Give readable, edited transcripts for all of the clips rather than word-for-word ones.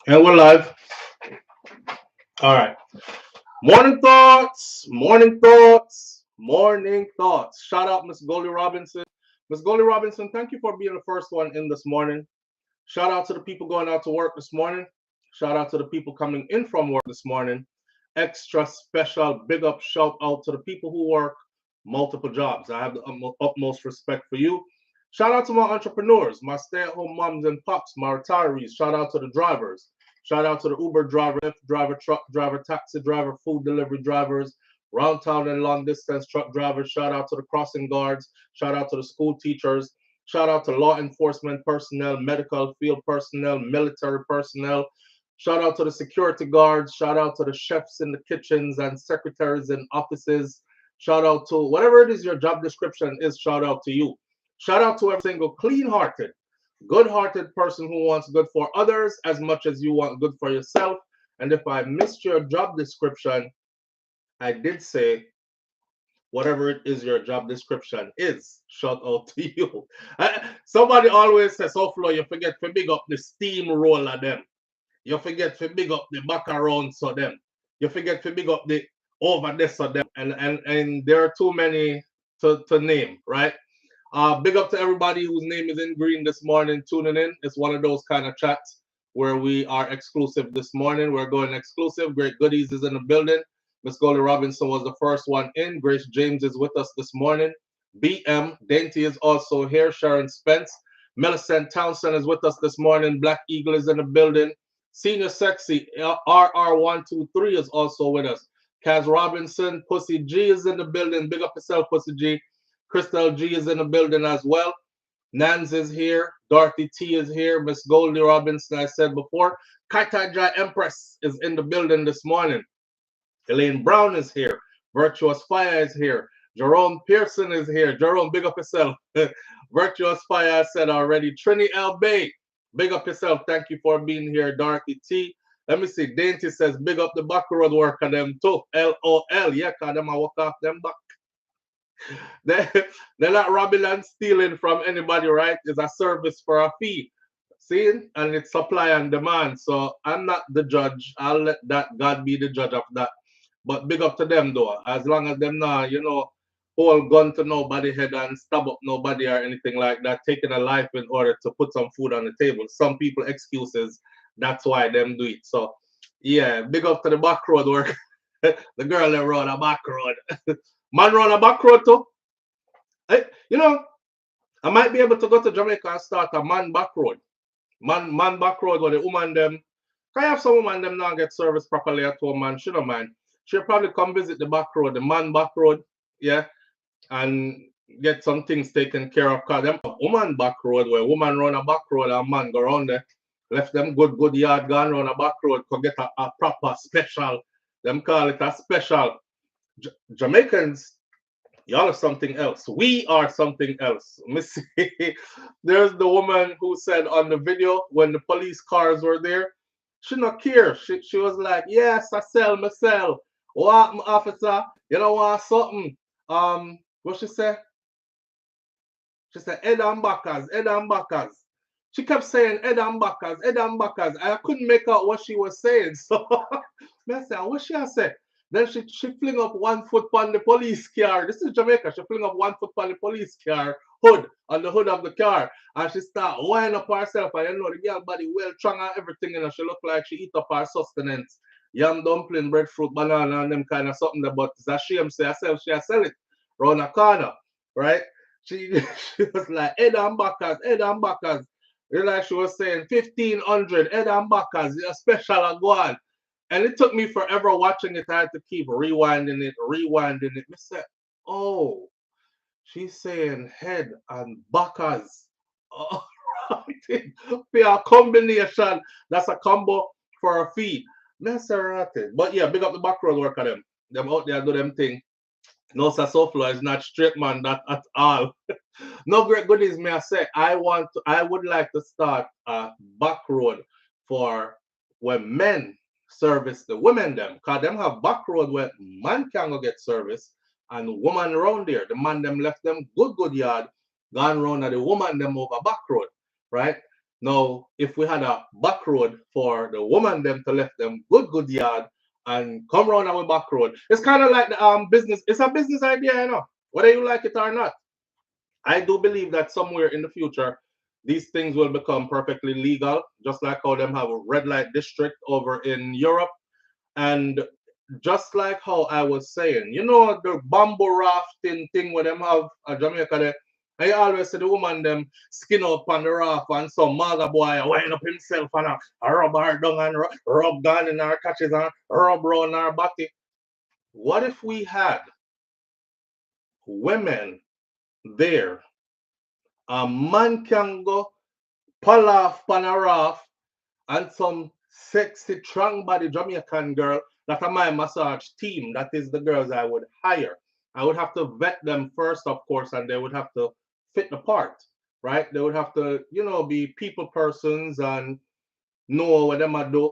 And we're live. All right. Morning thoughts. Morning thoughts. Morning thoughts. Shout out Miss Goldie Robinson. Miss Goldie Robinson, thank you for being the first one in this morning. Shout out to the people going out to work this morning. Shout out to the people coming in from work this morning. Extra special big up shout out to the people who work multiple jobs. I have the utmost respect for you. Shout out to my entrepreneurs, my stay-at-home moms and pops, my retirees. Shout out to the drivers. Shout out to the Uber driver, Lyft driver, truck driver, taxi driver, food delivery drivers, round town and long distance truck drivers. Shout out to the crossing guards. Shout out to the school teachers. Shout out to law enforcement personnel, medical field personnel, military personnel. Shout out to the security guards. Shout out to the chefs in the kitchens and secretaries in offices. Shout out to whatever it is your job description is. Shout out to you. Shout out to every single clean-hearted, good-hearted person who wants good for others as much as you want good for yourself. And if I missed your job description, I did say whatever it is your job description is. Shout out to you. Somebody always says, "Oh, Flo, you forget to big up the steamroller them. You forget to big up the macarons of them. You forget to big up the over this of them." And there are too many to name, right? Big up to everybody whose name is in green this morning tuning in. It's one of those kind of chats where we are exclusive this morning. We're going exclusive. Great Goodies is in the building. Miss Goldie Robinson was the first one in. Grace James is with us this morning. BM Dainty is also here. Sharon Spence. Millicent Townsend is with us this morning. Black Eagle is in the building. Senior Sexy RR123 is also with us. Kaz Robinson, Pussy G is in the building. Big up yourself, Pussy G. Crystal G is in the building as well. Nans is here. Dorothy T is here. Miss Goldie Robinson, I said before. Kaitai Jai Empress is in the building this morning. Elaine Brown is here. Virtuous Fire is here. Jerome Pearson is here. Jerome, big up yourself. Virtuous Fire, I said already. Trini L. Bay, big up yourself. Thank you for being here. Dorothy T. Let me see. Dainty says, big up the back road worker them too. LOL. Yeah, because them I walk off them back. They're not robbing and stealing from anybody, right? It's a service for a fee. See? And it's supply and demand. So I'm not the judge. I'll let that God be the judge of that. But big up to them though. As long as them not, hold gun to nobody head and stab up nobody or anything like that, taking a life in order to put some food on the table. Some people excuses. That's why them do it. So yeah, big up to the back road work. The girl that run a back road. Man run a back road too. I, you know, I might be able to go to Jamaica and start a man back road. Man back road where the woman them. Can I have some woman them now get service properly at home, man? She don't mind. She'll probably come visit the back road, the man back road, yeah, and get some things taken care of. Cause them woman back road where woman run a back road and man go around there. Left them good yard gone run a back road, could get a proper special. Them call it a special. Jamaicans, y'all are something else. We are something else. Let me see. There's the woman who said on the video when the police cars were there, she not care. She was like, yes, I sell myself. What, officer? You know what? Something. What she said? She said, Ed and Backers, Ed and Backers. She kept saying Ed and Backers, Ed and Backers. I couldn't make out what she was saying. So I said, what she said? Then she fling up one foot on the police car. This is Jamaica. She fling up one foot on the police car hood, on the hood of the car. And she start winding up herself. And you know, the girl body well strong and everything. And she look like she eat up her sustenance. Yam dumpling, breadfruit, banana, and them kind of something. But it's a shame say herself, she sell it round a corner, right? She was like, Ed and Backers, Ed and Backers. You know, like she was saying, 1,500, Ed and Backers, a special a go on. And it took me forever watching it. I had to keep rewinding it. I said, oh, she's saying head and backers. Oh, right. Be a combination. That's a combo for a fee. That's right. But yeah, big up the back road worker them. Them out there do them thing. No, sir, SOUFLOTV is not straight man that at all. No great goodies, may I say. I would like to start a back road for when men service the women them. Cause them have back road where man can go get service and woman around there. The man them left them good yard, gone round and the woman them over back road, right? Now, if we had a back road for the woman them to left them good yard and come round our back road, it's kind of like the business. It's a business idea, you know, whether you like it or not. I do believe that somewhere in the future, these things will become perfectly legal, just like how them have a red light district over in Europe. And just like how I was saying, you know, the bamboo rafting thing where them have a Jamaica there. I always see the woman them skin up on the raft and some maga boy wind up himself and rub her down and rub down in her catches and rub round her body. What if we had women there? A man can go pull off on a raft and some sexy, strong body Jamaican girl that are my massage team. That is the girls I would hire. I would have to vet them first, of course, and they would have to fit the part, right? They would have to, you know, be people persons and know what them are do.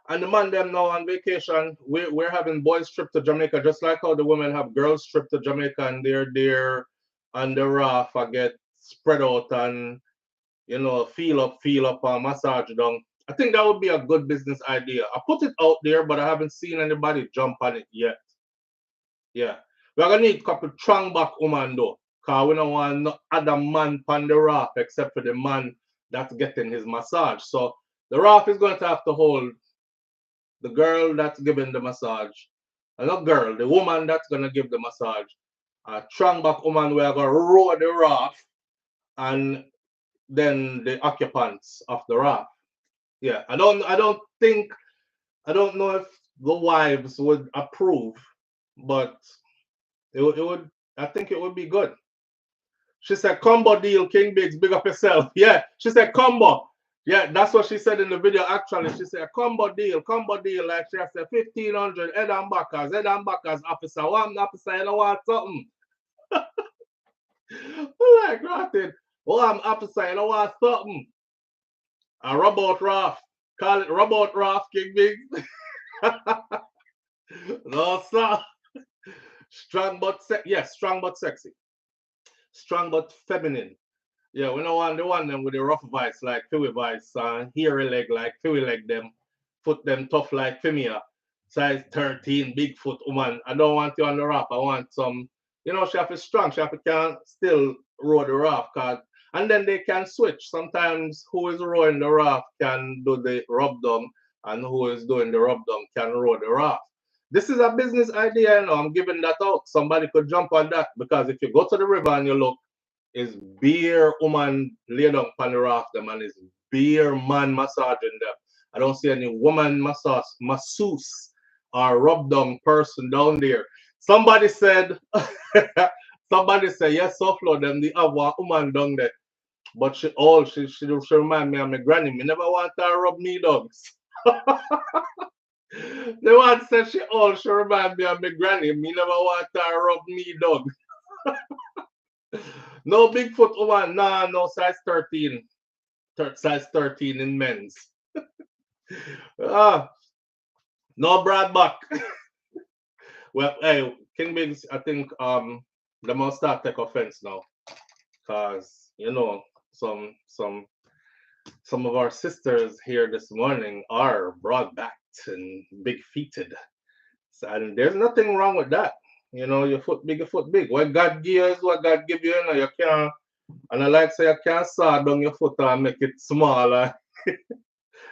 And the man them now on vacation, we're having boys trip to Jamaica, just like how the women have girls trip to Jamaica and they're there on the raft, I get spread out and you know, feel up, massage down. I think that would be a good business idea. I put it out there, but I haven't seen anybody jump on it yet. Yeah. We're gonna need a couple strong back woman though. Cause we don't want no other man on the raft except for the man that's getting his massage. So the raft is going to have to hold the girl that's giving the massage. And not girl, the woman that's gonna give the massage. A strong back woman we're gonna row the raft and then the occupants of the raft. Yeah, I don't know if the wives would approve, but it would I think it would be good. She said combo deal, King Biggs, big up yourself. Yeah, she said combo. Yeah, that's what she said in the video actually. She said combo deal, like she said 1,500 head and backers, officer. One officer, you know what something. Like rotted. One officer, you know what something. A robot raft. Call it robot raft, King Biggs. No, sir. Strong but strong but sexy. Strong but feminine. Yeah, we don't want the one them with the rough voice like Philly voice and hairy leg like Philly leg them. Foot them tough like Femia. Size 13, big foot woman. I don't want you on the raft. I want some, you know, she have to strong. She have to can still row the raft. And then they can switch. Sometimes who is rowing the raft can do the rub down and who is doing the rub down can row the raft. This is a business idea, you know. I'm giving that out. Somebody could jump on that because if you go to the river and you look, is beer woman lay down on the raft them and is beer man massaging them. I don't see any woman masseuse or rub down person down there. Somebody said somebody said yes, SOUFLOTV them the have one woman down there. But she remind me of my granny. Me never want her to rub me dogs. The one said she remind me of my granny. Me never want her to rub me dog. No Bigfoot woman, nah, no size 13. Size 13 in men's. No Brad Buck. Well, hey, King Biggs, I think they must start take offense now. Cause you know, some of our sisters here this morning are broad backed and big feeted. So, and there's nothing wrong with that. You know, your foot big. What God give you is what God give you, you know, you can't and I like say you can't saw down your foot and make it smaller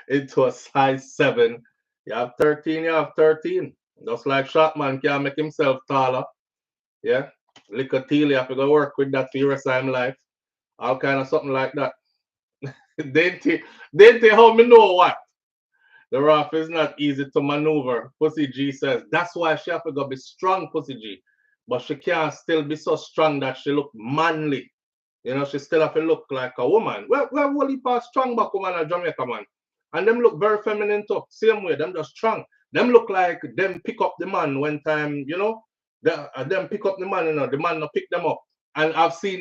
into a size 7. You have 13, you have 13. Just like Shotman can make himself taller. Yeah. Little Teal, you have to go work with that for the rest of his life. All kind of something like that. Dainty, how me know what? The raft is not easy to maneuver. Pussy G says that's why she have to go be strong, Pussy G. But she can't still be so strong that she look manly. You know, she still have to look like a woman. Well, we'll heap of strong back woman in Jamaica, man. And them look very feminine too. Same way, them just strong. Them look like them pick up the man when time, you know, them pick up the man, you know, the man no pick them up. And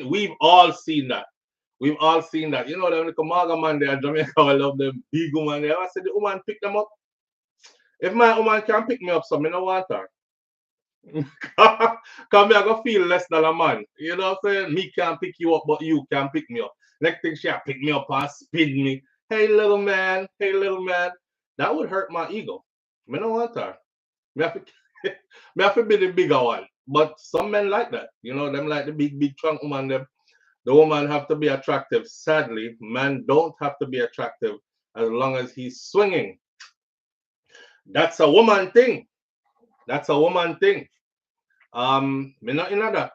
we've all seen that. We've all seen that. You know, them little maga man there in Jamaica, I love them big woman there. I said the woman pick them up. If my woman can pick me up, so me no want her. Because me I go feel less than a man. You know what I'm saying? Me can't pick you up, but you can pick me up. Next thing she a pick me up and spin me. Hey little man, hey little man. That would hurt my ego. Me no want her. Me have to, me have to be the bigger one. But some men like that. You know, them like the big trunk woman. Them. The woman have to be attractive. Sadly, man don't have to be attractive as long as he's swinging. That's a woman thing. That's a woman thing. Me not in that.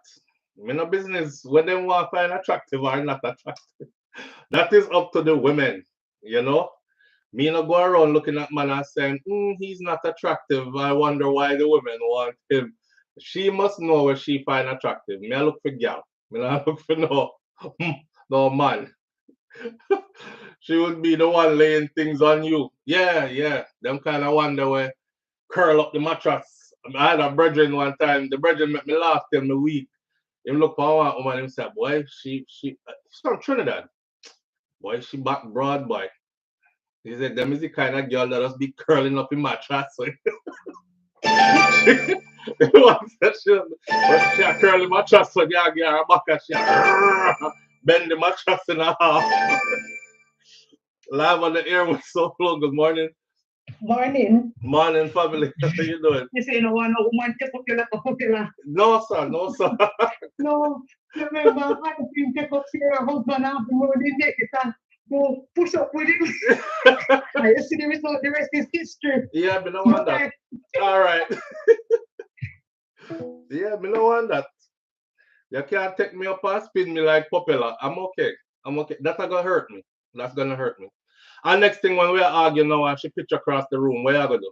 Me no business when them want find attractive or not attractive. That is up to the women, you know. Me no go around looking at man and saying, he's not attractive. I wonder why the women want him. She must know what she find attractive. Me I look for girl. Me not look for no man. She would be the one laying things on you. Yeah, yeah. Them kind of wonder where curl up the mattress. I had a brethren one time. The brethren make me laugh till me weak. Him look for one woman and say, boy, she's from Trinidad. Boy, she back broad, boy. He said, them is the kind of girl that just be curling up in mattress. One session, but she a curling mattress, so you get her back and she bend the mattress in half. Live on the air with SOUFLOTV. Good morning. Morning. Morning, family. How you doing? You say no one no woman take up your popular. No, sir. No, sir. No, remember I can take up your husband after morning take it and go push up with him. I see the result, the rest is history. Yeah, me no want that. All right. Yeah, me no want that. You can't take me up and spin me like popular. I'm okay. I'm okay. That's gonna hurt me. That's gonna hurt me. And next thing when we argue now and she pitch across the room, what you gonna do?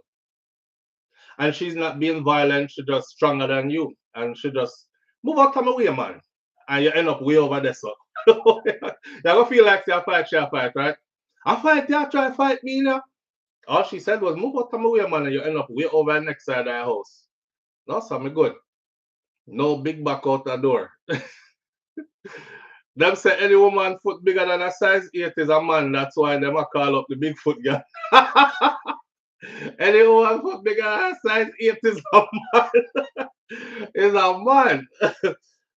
And she's not being violent, she just stronger than you. And she just move out of my way, man. And you end up way over there, so. You're gonna feel like you fight, right? I fight, you try to fight me now. All she said was move out of my way, man, and you end up way over next side of the house. No, so me good. No big back out the door. Them say any woman foot bigger than a size 8 is a man. That's why them a call up the big foot girl. Any woman foot bigger than a size 8 is a man. Is a man.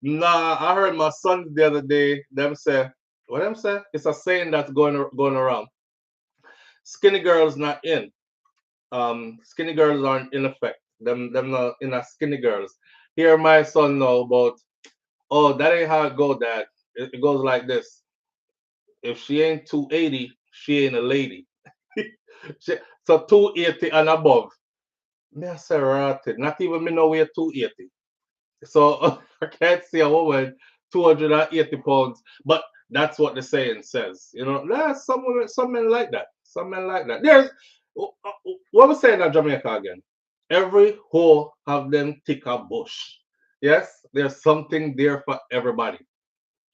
Nah, I heard my sons the other day, them say, what them say? It's a saying that's going around. Skinny girls not in. Skinny girls aren't in effect. Them not in a skinny girls. Hear my son know about, oh, that ain't how it go, Dad. It goes like this. If she ain't 280, she ain't a lady. So 280 and above. Me I say rotted. Not even me know we're 280. So I can't see a woman 280 pounds. But that's what the saying says. You know, there's some men like that. Some men like that. There's what we saying in Jamaica again. Every hoe have them tick a bush. Yes, there's something there for everybody.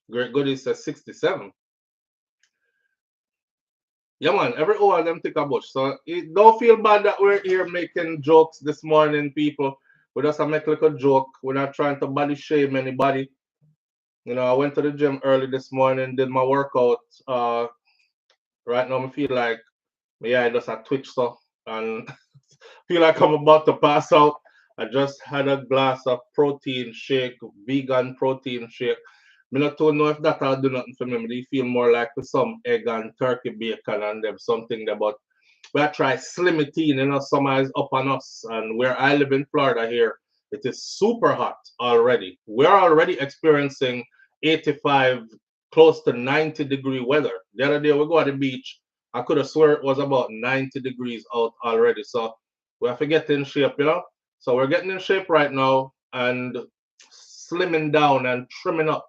Great Goody says 67. Yeah, man, every hour them take a bush. So don't feel bad that we're here making jokes this morning, people. We just make a little joke. We're not trying to body shame anybody. You know, I went to the gym early this morning, did my workout. Right now, I feel like, yeah, I just a twitch so, and feel like I'm about to pass out. I just had a glass of protein shake, vegan protein shake. I don't know if that'll do nothing for me. I feel more like with some egg and turkey bacon and them something there. But we try slimity, you know, summer is up on us. And where I live in Florida here, it is super hot already. We're already experiencing 85, close to 90-degree weather. The other day we go to the beach. I could have swear it was about 90 degrees out already. So we have to get in shape, you know. So we're getting in shape right now and slimming down and trimming up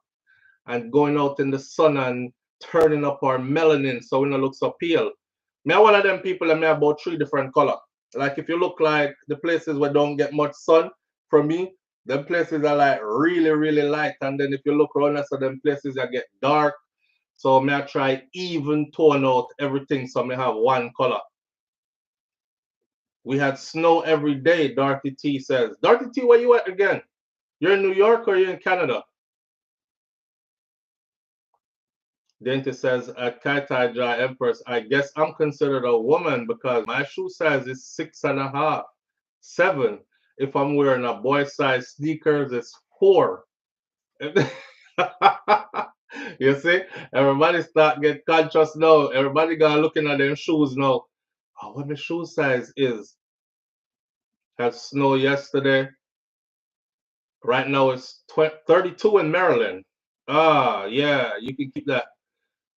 and going out in the sun and turning up our melanin so we don't look so pale. Me are one of them people that may have about 3 different colors. Like if you look like the places where don't get much sun from me, them places are like really, really light. And then if you look around us, so them places that get dark. So may I try even tone out everything so me have one color. We had snow every day, Dorothy T says. Dorothy T, where you at again? You're in New York or you're in Canada? Dentist says, at Kaitai Jai Empress, I guess I'm considered a woman because my shoe size is 6.5, 7. If I'm wearing a boy size sneakers, it's 4. You see, everybody start get conscious now. Everybody got looking at their shoes now. Oh, what my shoe size is. Had snow yesterday. Right now it's 32 in Maryland. Ah, yeah, you can keep that.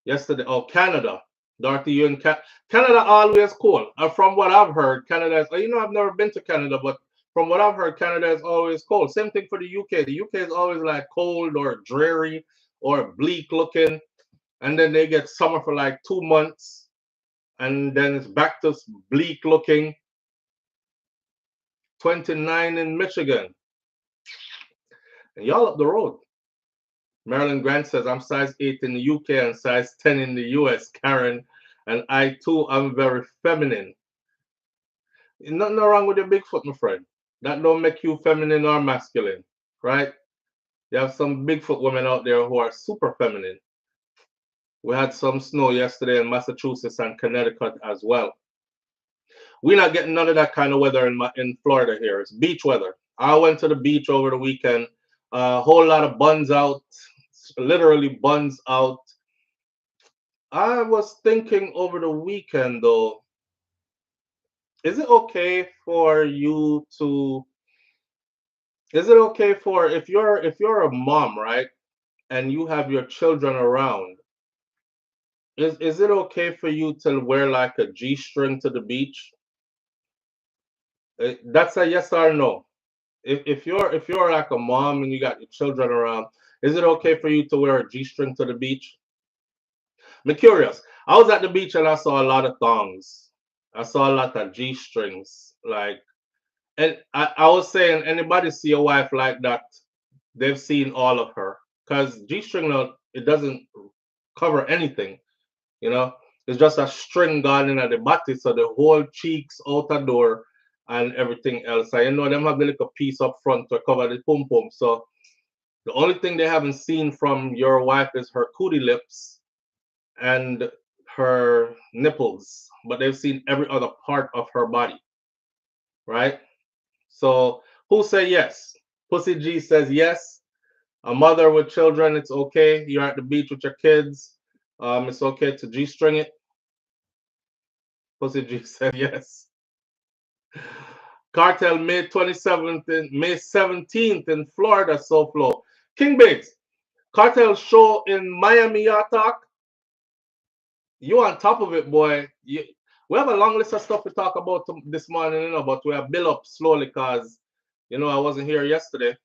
Yesterday, oh, Canada. Dorothy, you in Canada always cold. From what I've heard, Canada is, I've never been to Canada, but from what I've heard, Canada is always cold. Same thing for the UK. The UK is always like cold or dreary or bleak looking. And then they get summer for like 2 months. And then it's back to bleak looking. 29 in Michigan. And y'all up the road. Marilyn Grant says, I'm size 8 in the UK and size 10 in the US, Karen. And I too am very feminine. Nothing wrong with your Bigfoot, my friend. That don't make you feminine or masculine, right? You have some Bigfoot women out there who are super feminine. We had some snow yesterday in Massachusetts and Connecticut as well. We're not getting none of that kind of weather in Florida here. It's beach weather. I went to the beach over the weekend. A whole lot of buns out, literally buns out. I was thinking over the weekend though, is it okay for if you're a mom, right, and you have your children around, is it okay for you to wear like a G-string to the beach? That's a yes or no. If you're like a mom and you got your children around, is it okay for you to wear a G-string to the beach? I'm curious. I was at the beach and I saw a lot of thongs. I saw a lot of G-strings. And I was saying, anybody see a wife like that, they've seen all of her. Because G-string, it doesn't cover anything, you know? It's just a string gone in at the body, so the whole cheeks, outer door, and everything else. And them have the little piece up front to cover the pum-pum. So the only thing they haven't seen from your wife is her cootie lips and her nipples, but they've seen every other part of her body, right? So who say yes? Pussy G says yes. A mother with children, it's okay. You're at the beach with your kids. It's okay to G-string it. Pussy G said yes. Cartel May 27th and May 17th in Florida, SOUFLOTV. King Biggs, Cartel show in Miami, y'all talk. You on top of it, boy. We have a long list of stuff to talk about this morning, but we have built up slowly because, I wasn't here yesterday.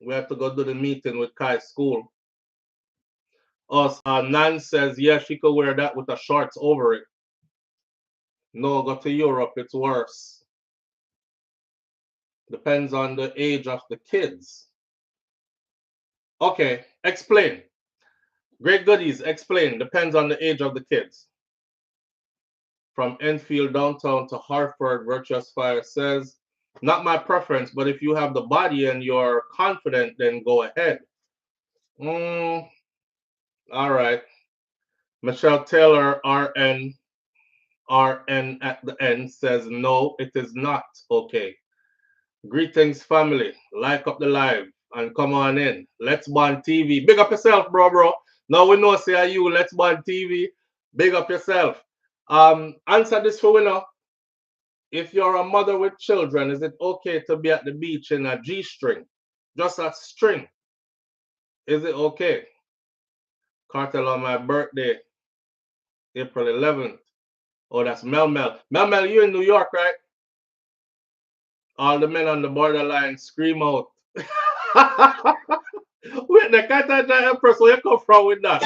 We had to go do the meeting with Kai's school. Nan says, yeah, she could wear that with the shorts over it. No, go to Europe, it's worse. Depends on the age of the kids. Okay, explain. Great goodies, explain. Depends on the age of the kids. From Enfield downtown to Hartford, Virtuous Fire says, not my preference, but if you have the body and you're confident, then go ahead. All right. Michelle Taylor, RN at the end says, no, it is not okay. Greetings, family. Like up the live and come on in. Let's Bond TV. Big up yourself, bro. Now we know say you. Let's Bond TV. Big up yourself. Answer this for we know. If you're a mother with children, is it okay to be at the beach in a G-string? Just a string. Is it okay? Kartel on my birthday, April 11th. Oh, that's Mel. Mel, you in New York, right? All the men on the borderline scream out. Wait, the Cartel Empress, where you come from with that?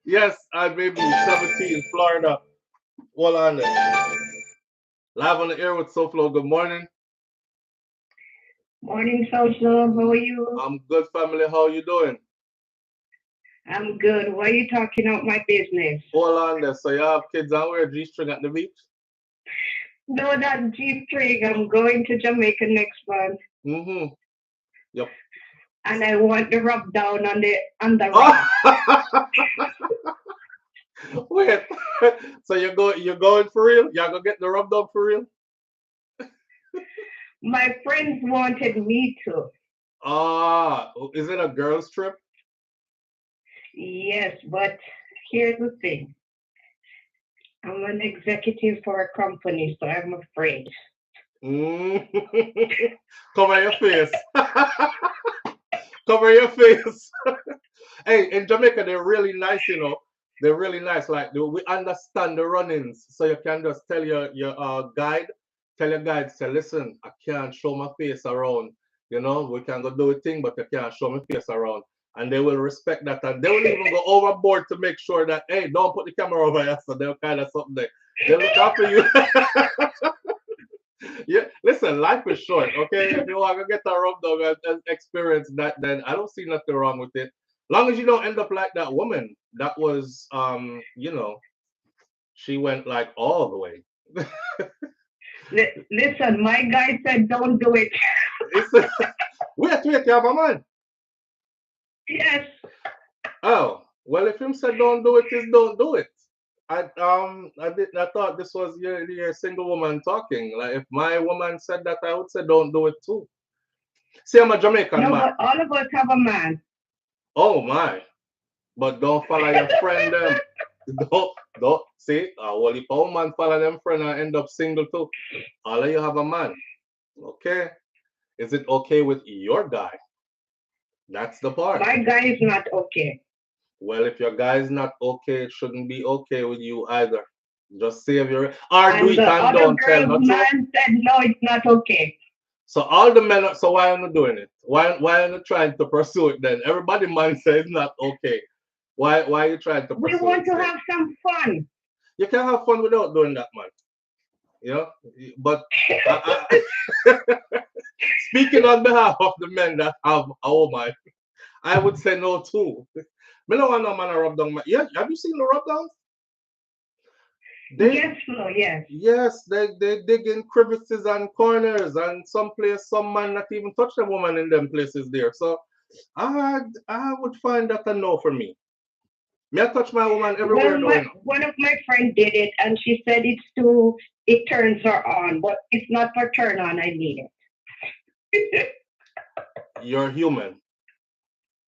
Yes, I may be 17, Florida. Hold on there. Live on the air with SOUFLOTV. Good morning. Morning, SOUFLOTV. How are you? I'm good, family. How you doing? I'm good. Why are you talking about my business? Hold on there. So you have kids and wear a G-string at the beach? No, that G-string. I'm going to Jamaica next month. Mm-hmm. Yep. And I want the rub down on the rug. Wait. So you're going for real? Y'all gonna get the rub down for real? My friends wanted me to. Is it a girls' trip? Yes, but here's the thing. I'm an executive for a company, so I'm afraid. Mm. Cover your face. Cover your face. Hey, in Jamaica, they're really nice, you know. They're really nice. Like we understand the runnings, so you can just tell your guide, tell your guide, say, listen, I can't show my face around. You know, we can go do a thing, but you can't show my face around. And they will respect that, and they will even go overboard to make sure that, hey, don't put the camera over here. So they'll kind of something there. They look after you. Yeah, listen, life is short, okay? If you want to get a rub dog and experience that, then I don't see nothing wrong with it. Long as you don't end up like that woman that was, she went like all the way. Listen, my guy said don't do it. It's wait, you have a man. Yes. Oh, well, if him said don't do it, is don't do it. I thought this was your single woman talking. Like if my woman said that, I would say don't do it too. See, I'm a Jamaican No, man. but all of us have a man. Oh my. But don't follow your friend them. Don't see. Well, if a woman follow them friend and end up single too, all of you have a man. Okay. Is it okay with your guy? That's the part. My guy is not okay. Well, if your guy is not okay, it shouldn't be okay with you either. Just save your or do And it the and other don't tell, girl's not true? man said no, it's not okay. So all the men so why are you doing it? Why are you trying to pursue it then? Everybody man says it's not okay. Why are you trying to We pursue want it? to Say? have some fun. You can have fun without doing that, man. You know, but I, speaking on behalf of the men that have a woman, I would say no too. Me no want no man to rub down my. Yeah, have you seen the rub downs? They Yes, Flo, yes. yes, they dig in crevices and corners, and some place some man not even touch the woman in them places there. So I would find that a no for me. Me I touch my woman Well, everywhere though, you my one of my friends did it, and she said it turns her on, but it's not for turn on. I need it. You're human.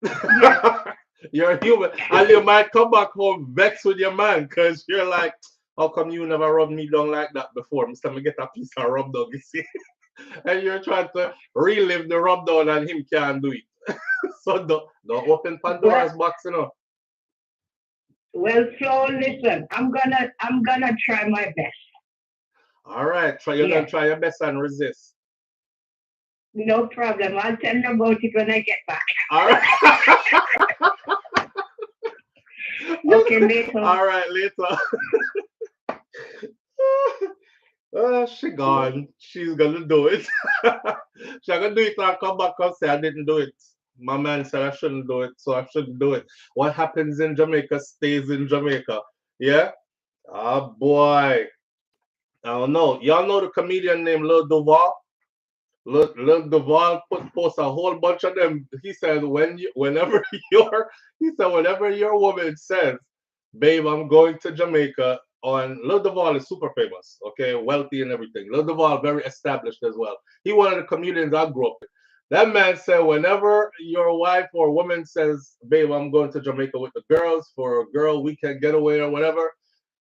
Yes. You're human. And you might come back home vexed with your man because you're like, how come you never rubbed me down like that before? Mr. Me get a piece of rub down, you see? And you're trying to relive the rub down and him can't do it. So don't open Well, Pandora's box, you know. well, Flo, listen. I'm gonna try my best. All right, you're gonna Yes. try your best and resist. No problem. I'll tell you about it when I get back. All right. Okay, later. All right, later. Oh, she gone. She's gonna do it. She's gonna do it and come back and say I didn't do it. My man said I shouldn't do it, so I shouldn't do it. What happens in Jamaica stays in Jamaica. Yeah? Ah boy. I don't know. Y'all know the comedian named Lil Duval? Lil Duval post a whole bunch of them. He said whenever whenever your woman says, babe, I'm going to Jamaica, on Lil Duval is super famous, okay, wealthy and everything. Lil Duval very established as well. He one of the comedians I grew up with. That man said whenever your wife or woman says, babe, I'm going to Jamaica with the girls for a girl weekend getaway or whatever,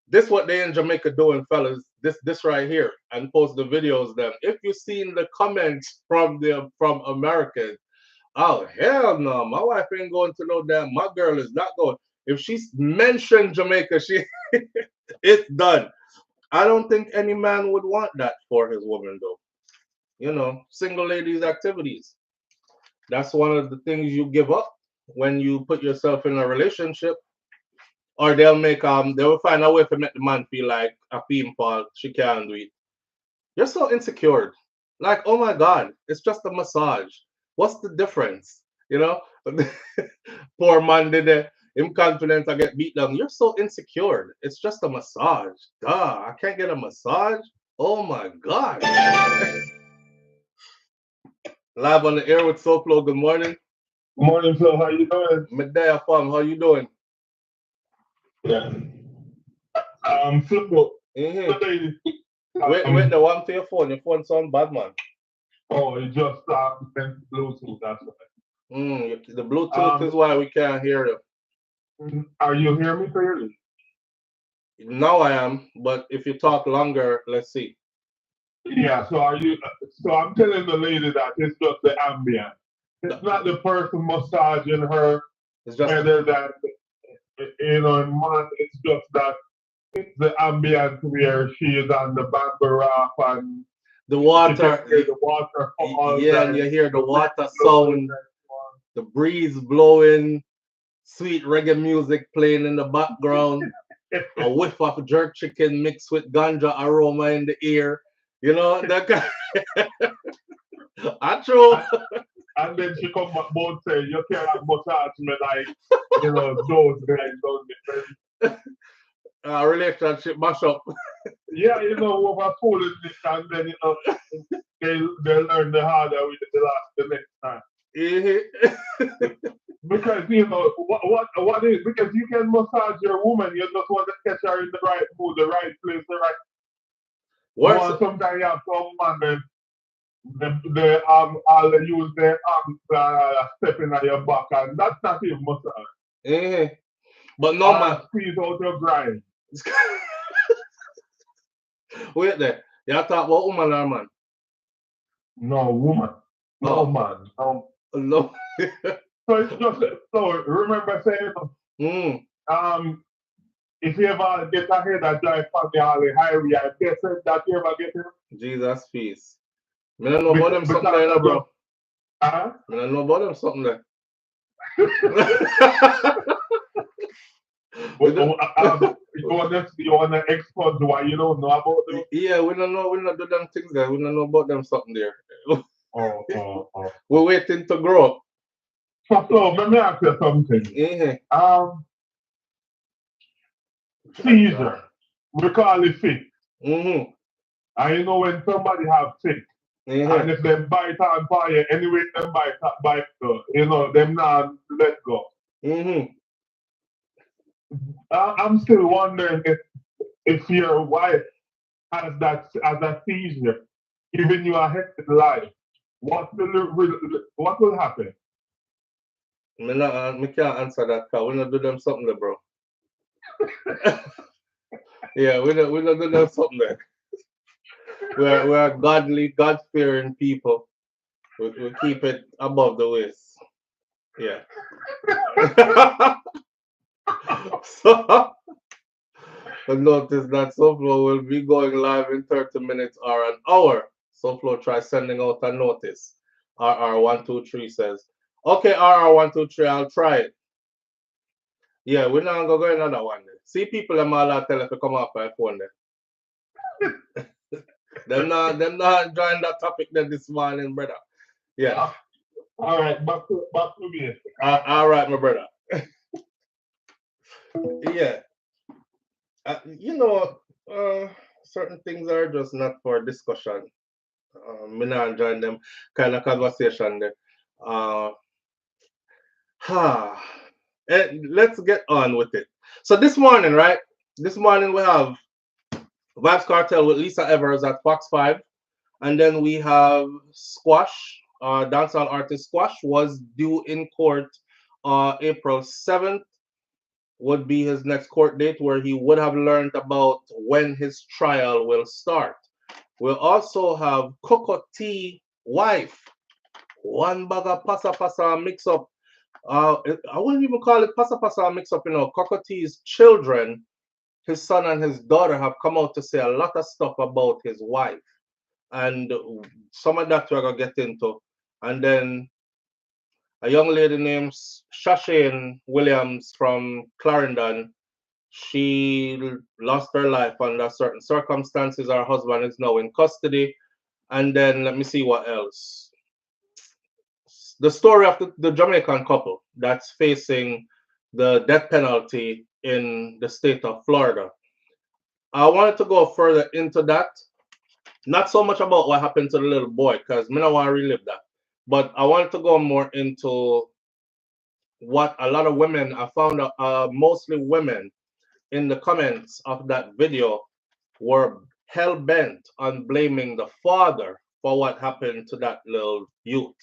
this what they in Jamaica doing, fellas. This right here, and post the videos. Them. If you seen the comments from Americans, oh hell no, my wife ain't going to no damn. My girl is not going. If she's mentioned Jamaica, she it's done. I don't think any man would want that for his woman though. You know, single ladies activities. That's one of the things you give up when you put yourself in a relationship, or they will find a way to make the man feel like a female, she can't do it. You're so insecure. Like, oh my God, it's just a massage. What's the difference? You know? Poor man did it. Him confident I get beat down. You're so insecure. It's just a massage. Duh, I can't get a massage. Oh my God. Live on the air with SoFlo. Good morning. Morning, Flo. How you doing? Medea Fam, how you doing? Yeah. Flo. Mm-hmm. Lady. Wait, the one to your phone. Your phone sound bad, man. Oh, it just Bluetooth. That's right. The Bluetooth is why we can't hear you. Are you hearing me clearly? Now I am, but if you talk longer, let's see. Yeah. So are you? So I'm telling the lady that it's just the ambience. It's not the person massaging her, It's just whether that man. It's just that it's the ambience where she is on the bamboo raft and the she can water. hear the waterfalls Yeah, and and you hear the the wind water blowing sound, and so on. the breeze blowing, sweet reggae music playing in the background, a whiff of jerk chicken mixed with ganja aroma in the ear. You know, that kind. I true. And then she come back both say, you can't massage me like, those guys don't get Relationship mash up. yeah, over foolishness and then, they learn the harder way the next time. Because, what is, because you can massage your woman, you just want to catch her in the right mood, the right place, the right, Worse, sometimes you have some man, they all they use their arms stepping on your back, and that's not even massage. but no man. Squeeze out your grind. Wait there. Y'all talk about woman or man? No woman. No man. No. No. So it's just so remember saying if you ever get ahead and drive on the highway, I guess that you ever get him. Jesus peace. I don't know about them something there, bro. I don't know about them something there. You want to expose why you don't know about them? Yeah, we don't know. We don't do them things there. We don't know about them something there. Oh. We're waiting to grow. So let me ask you something. Seizure. We call it fit. And you know when somebody have fit, and if they bite on fire, anyway them bite, them not let go. I'm still wondering if your wife has a seizure, giving you a hectic life, what will happen? I can't answer that because we don't do them something there, bro. Yeah, we don't do them something there. We're godly, God-fearing people. We keep it above the waist. Yeah. So, notice that SOUFLO will be going live in 30 minutes or an hour. SOUFLO try sending out a notice. RR123 says, okay, RR123, I'll try it. Yeah, we're not going to go another one. See people them all tell if you come off my phone there. them not enjoying that topic there this morning, brother. Yeah. All right, back to me. All right, my brother. Yeah. Certain things are just not for discussion. Me not enjoying them kind of conversation there. Let's get on with it. So this morning, right? This morning we have Vybz Kartel with Lisa Evers at Fox 5. And then we have Squash, dancehall artist Squash was due in court April 7th. Would be his next court date where he would have learned about when his trial will start. We'll also have Coco T wife. One bag of pasa mix up. I wouldn't even call it pasa mix up, Coco T's children, his son and his daughter, have come out to say a lot of stuff about his wife. And some of that we're going to get into. And then a young lady named Shashane Williams from Clarendon, she lost her life under certain circumstances. Her husband is now in custody. And then let me see what else. The story of the Jamaican couple that's facing the death penalty in the state of Florida. I wanted to go further into that. Not so much about what happened to the little boy, because I don't want to relive that. But I wanted to go more into what a lot of women, I found out, mostly women, in the comments of that video were hell-bent on blaming the father for what happened to that little youth.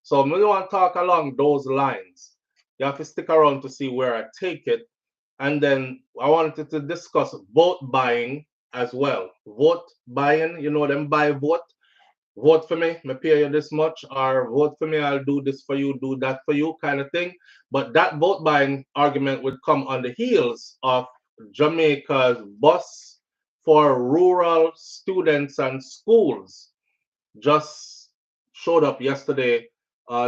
So I want to talk along those lines. You have to stick around to see where I take it. And then I wanted to discuss vote buying as well. Vote buying, you know, them buy vote for me pay you this much, or vote for me, I'll do this for you, do that for you, kind of thing. But that vote buying argument would come on the heels of Jamaica's bus for rural students and schools just showed up yesterday.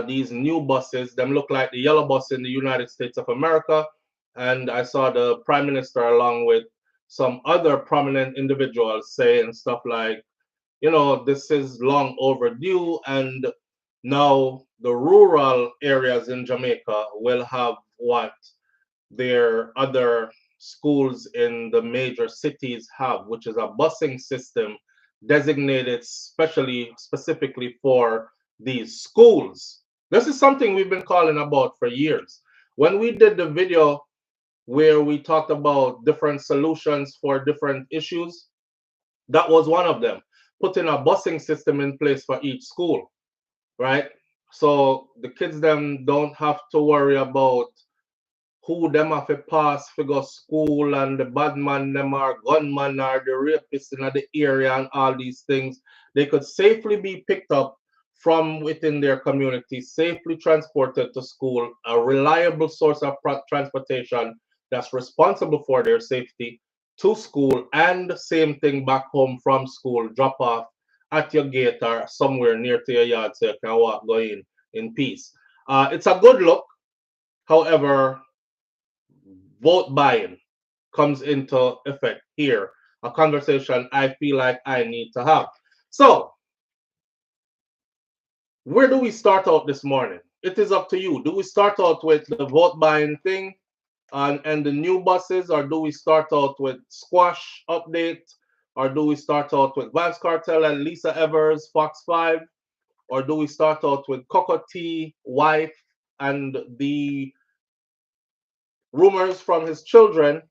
These new buses, them look like the yellow bus in the United States of America. And I saw the Prime Minister along with some other prominent individuals saying stuff like, you know, this is long overdue, and now the rural areas in Jamaica will have what their other schools in the major cities have, which is a busing system designated specifically for these schools. This is something we've been calling about for years. When we did the video where we talked about different solutions for different issues, that was one of them. Putting a busing system in place for each school, right? So the kids them don't have to worry about who them have to pass for go school, and the bad man them are gunman or the rapist in the area and all these things. They could safely be picked up from within their community, safely transported to school, a reliable source of transportation that's responsible for their safety to school, and same thing back home from school, drop off at your gate or somewhere near to your yard so you can walk go in peace. It's a good look. However, vote buying comes into effect here, a conversation I feel like I need to have. So, where do we start out this morning? It is up to you. Do we start out with the vote buying thing and the new buses, or do we start out with Squash update, or do we start out with Vybz Kartel and Lisa Evers, Fox 5, or do we start out with Coco T, wife, and the rumors from his children,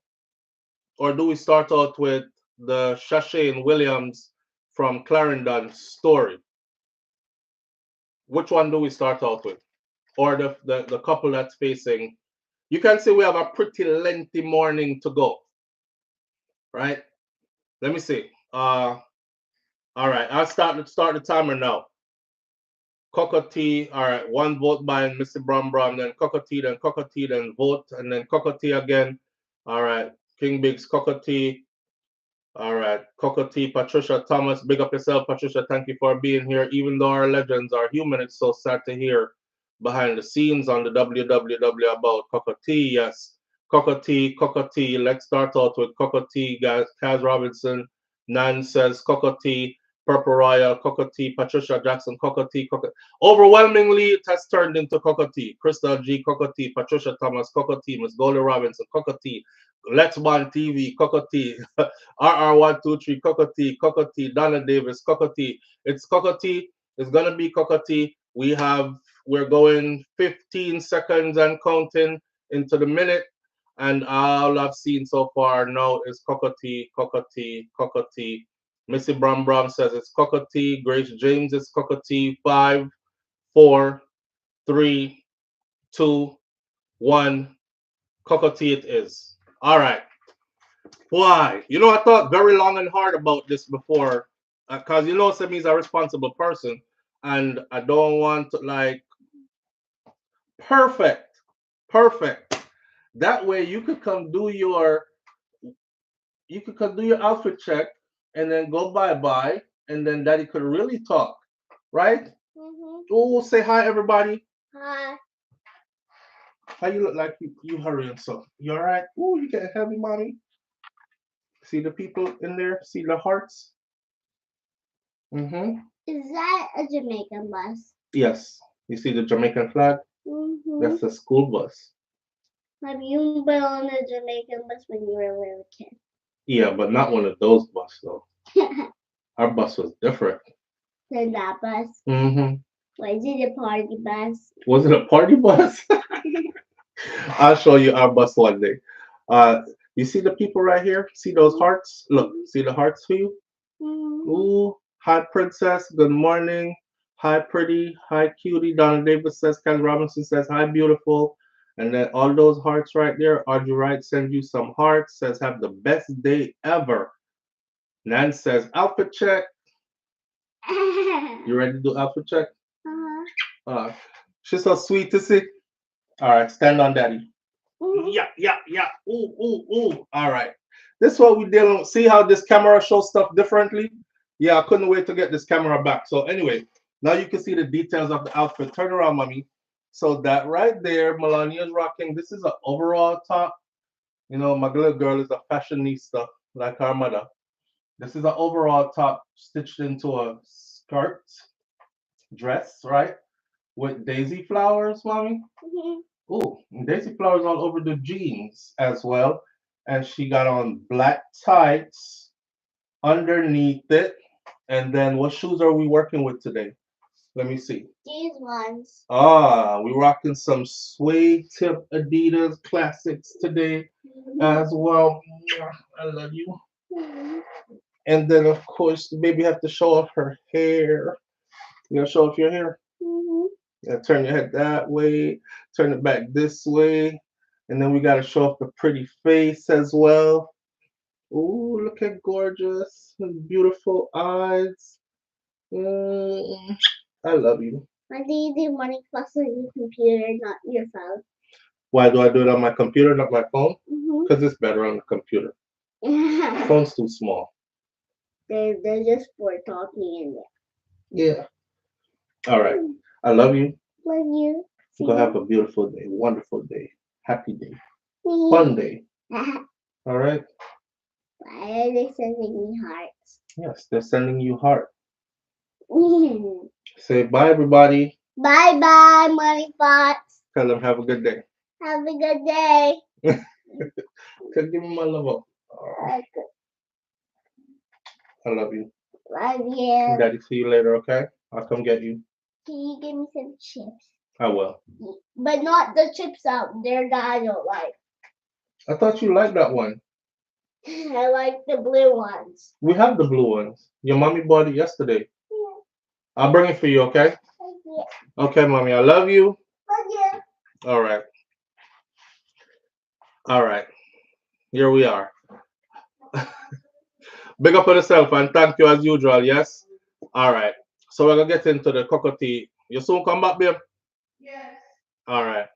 or do we start out with the Shashane Williams from Clarendon story? Which one do we start out with? Or the couple that's facing? You can see we have a pretty lengthy morning to go, right? Let me see. All right, I'll start the timer now. Coco T, all right, one vote by Mr. Brum Brum, then Coco T, then vote, and then Coco T again. All right, King Biggs, Coco T. All right, Coco T, Patricia Thomas, big up yourself, Patricia. Thank you for being here. Even though our legends are human, it's so sad to hear behind the scenes on the www about Coco T. Yes, Coco T, Coco T. Let's start out with Coco T, guys. Kaz Robinson, Nan says Coco T, Purple Royal, Coco T, Patricia Jackson, Coco T, Coco. Overwhelmingly, it has turned into Coco T. Crystal G, Coco T, Patricia Thomas, Coco T, Miss Goldie Robinson, Coco T. Let's One TV, Coco T, RR123, Coco T, Coco T, Donna Davis, Coco T. It's Coco T. It's gonna be Coco T. We're going 15 seconds and counting into the minute, and all I've seen so far now is Coco T, Coco T, Coco T. Missy Brum Brum says it's Coco T. Grace James is Coco T. 5, 4, 3, 2, 1. Coco T it is. All right. Why? You know, I thought very long and hard about this before, because you know, Semi's a responsible person, and I don't want to like perfect. That way, you could come do your outfit check, and then go bye, and then Daddy could really talk, right? Oh, say hi, everybody. Hi. How you look like you hurrying so? You all right? Oh, you getting heavy, mommy? See the people in there? See the hearts? Mm-hmm. Is that a Jamaican bus? Yes. You see the Jamaican flag? That's the school bus. Have you been on a Jamaican bus when you were a little kid? Yeah, but not one of those buses, though. Our bus was different. Than that bus? Mm-hmm. Was it a party bus? Was it a party bus? I'll show you our bus one day. You see the people right here? See those hearts? Look, see the hearts for you? Ooh, hi, princess. Good morning. Hi, pretty. Hi, cutie. Donna Davis says. Ken Robinson says, hi, beautiful. And then all those hearts right there. Audrey Wright sends you some hearts. Says have the best day ever. Nan says outfit check. You ready to do outfit check? Uh, she's so sweet to see. All right, stand on daddy. Yeah, yeah, yeah. Ooh, ooh, ooh. All right. This is what we dealing with. See how this camera shows stuff differently? Yeah, I couldn't wait to get this camera back. So anyway, now you can see the details of the outfit. Turn around, mommy. So that right there, Melania is rocking. This is an overall top. You know, my little girl is a fashionista like her mother. This is an overall top stitched into a skirt dress, right? With daisy flowers, mommy. Ooh, and daisy flowers all over the jeans as well. And she got on black tights underneath it. And then what shoes are we working with today? Let me see. These ones. Ah, we rocking some suede tip Adidas classics today as well. I love you. And then of course the baby have to show off her hair. You gonna show off your hair? Yeah, turn your head that way, turn it back this way, and then we gotta show off the pretty face as well. Ooh, look at gorgeous, beautiful eyes. Mm, I love you. Why do you do money plus on your computer, not your phone? Why do I do it on my computer, not my phone? Because it's better on the computer. Phone's too small. They're just for talking in there. Yeah. All right. I love you. Love you. Go have a beautiful day, wonderful day, happy day, fun day. All right. Why are they sending me hearts? Yes, they're sending you heart. Say bye, everybody. Bye bye, money pots. Tell them have a good day. Have a good day. Give me my love up. I love you. Love you. Daddy, see you later, okay? I'll come get you. Can you give me some chips? I will. But not the chips out there that I don't like. I thought you liked that one. I like the blue ones. We have the blue ones. Your mommy bought it yesterday. Yeah. I'll bring it for you, okay? Yeah. Okay, mommy, I love you. Love you. All right. All right. Here we are. Big up on yourself and thank you as usual, yes? All right. So we're going to get into the cockatoo. You soon come back, babe? Yes. All right.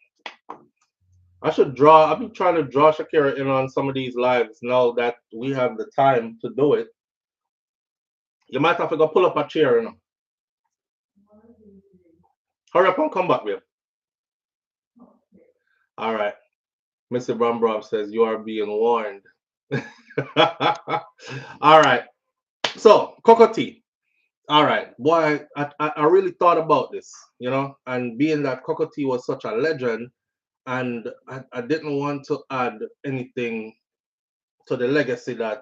I should draw. I've been trying to draw Shakira in on some of these lives now that we have the time to do it. You might have to go pull up a chair, you know. Hurry up and come back, babe. All right. Mr. Brombrov says you are being warned. All right. So, cockatoo. All right. Boy, I really thought about this, you know, and being that cockatoo was such a legend, and I didn't want to add anything to the legacy that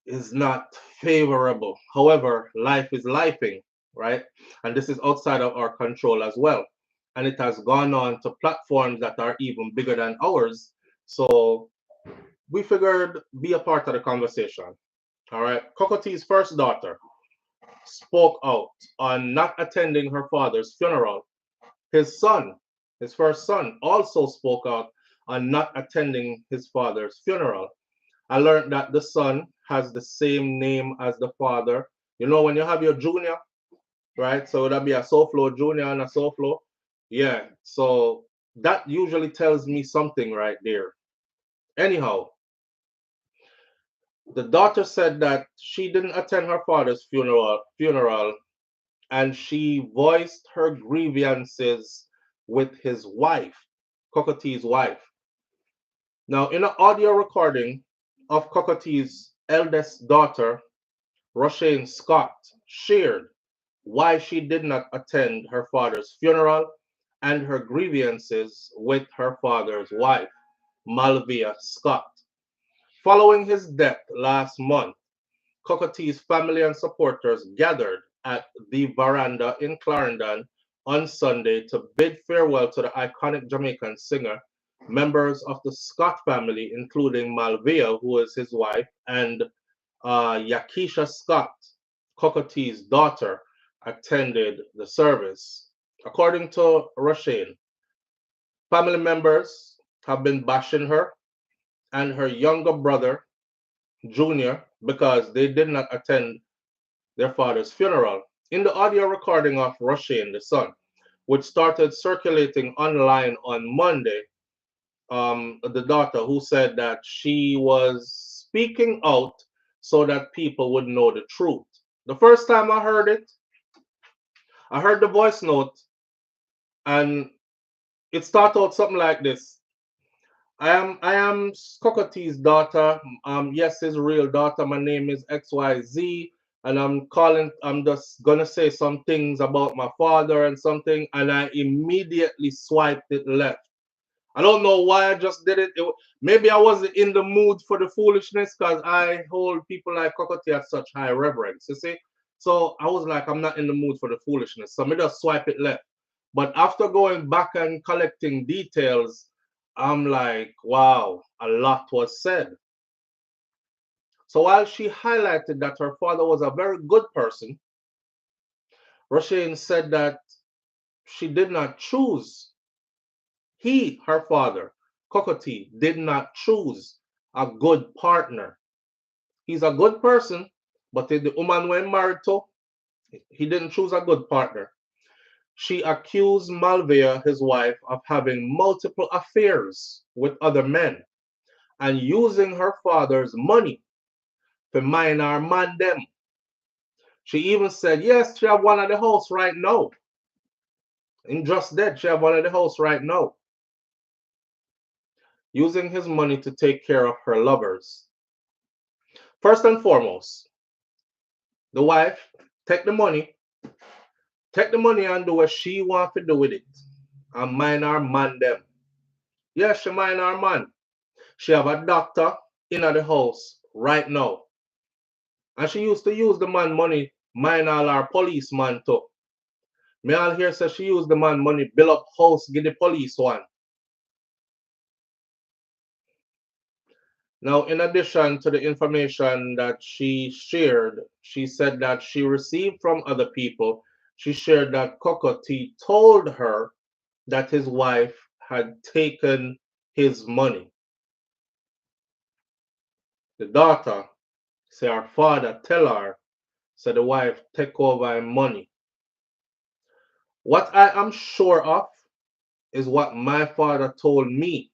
is not favorable. However, life is lifing, right? And this is outside of our control as well. And it has gone on to platforms that are even bigger than ours. So we figured be a part of the conversation. All right. Cockatoo's first daughter spoke out on not attending her father's funeral. His son, his first son, also spoke out on not attending his father's funeral. I learned that the son has the same name as the father. You know, when you have your junior, right? So that'd be a SOUFLOTV junior and a SOUFLOTV. Yeah. So that usually tells me something right there. Anyhow, the daughter said that she didn't attend her father's funeral, and she voiced her grievances with his wife, Cockatoo's wife. Now, in an audio recording of Cockatoo's eldest daughter, Roshane Scott, shared why she did not attend her father's funeral and her grievances with her father's wife, Malvia Scott. Following his death last month, Cockatoo's family and supporters gathered at the veranda in Clarendon on Sunday to bid farewell to the iconic Jamaican singer. Members of the Scott family, including Malvia, who is his wife, and Yakisha Scott, Cockatoo's daughter, attended the service. According to Roshane, Family members have been bashing her and her younger brother, Junior, because they did not attend their father's funeral. In the audio recording of Shashane, the son, which started circulating online on Monday, the daughter who said that she was speaking out so that people would know the truth. The first time I heard it, I heard the voice note, and it started out something like this. I am Cocotee's daughter. Yes, his real daughter. My name is XYZ, and I'm just gonna say some things about my father and something, and I immediately swiped it left. I don't know why I just did it. Maybe I wasn't in the mood for the foolishness because I hold people like Cocotee at such high reverence, you see? So I was like, I'm not in the mood for the foolishness. So I just swipe it left. But after going back and collecting details, I'm like, wow, a lot was said. So while she highlighted that her father was a very good person, Shashane said that she did not choose. Her father, Cocotee, did not choose a good partner. He's a good person, but the woman when married to, he didn't choose a good partner. She accused Malvia, his wife, of having multiple affairs with other men and using her father's money to mine our man them. She even said, yes, she have one at the house right now. In just dead, she have one at the house right now. Using his money to take care of her lovers. First and foremost, the wife take the money and do what she want to do with it. And mind her man them. Yes, she mind her man. She have a doctor in the house right now. And she used to use the man money, mind all our policeman too. Me all here say she used the man money, build up house, give the police one. Now, in addition to the information that she shared, she said that she received from other people. She shared that Cocotee told her that his wife had taken his money. The daughter say her father tell her, so the wife take over her money. What I am sure of is what my father told me.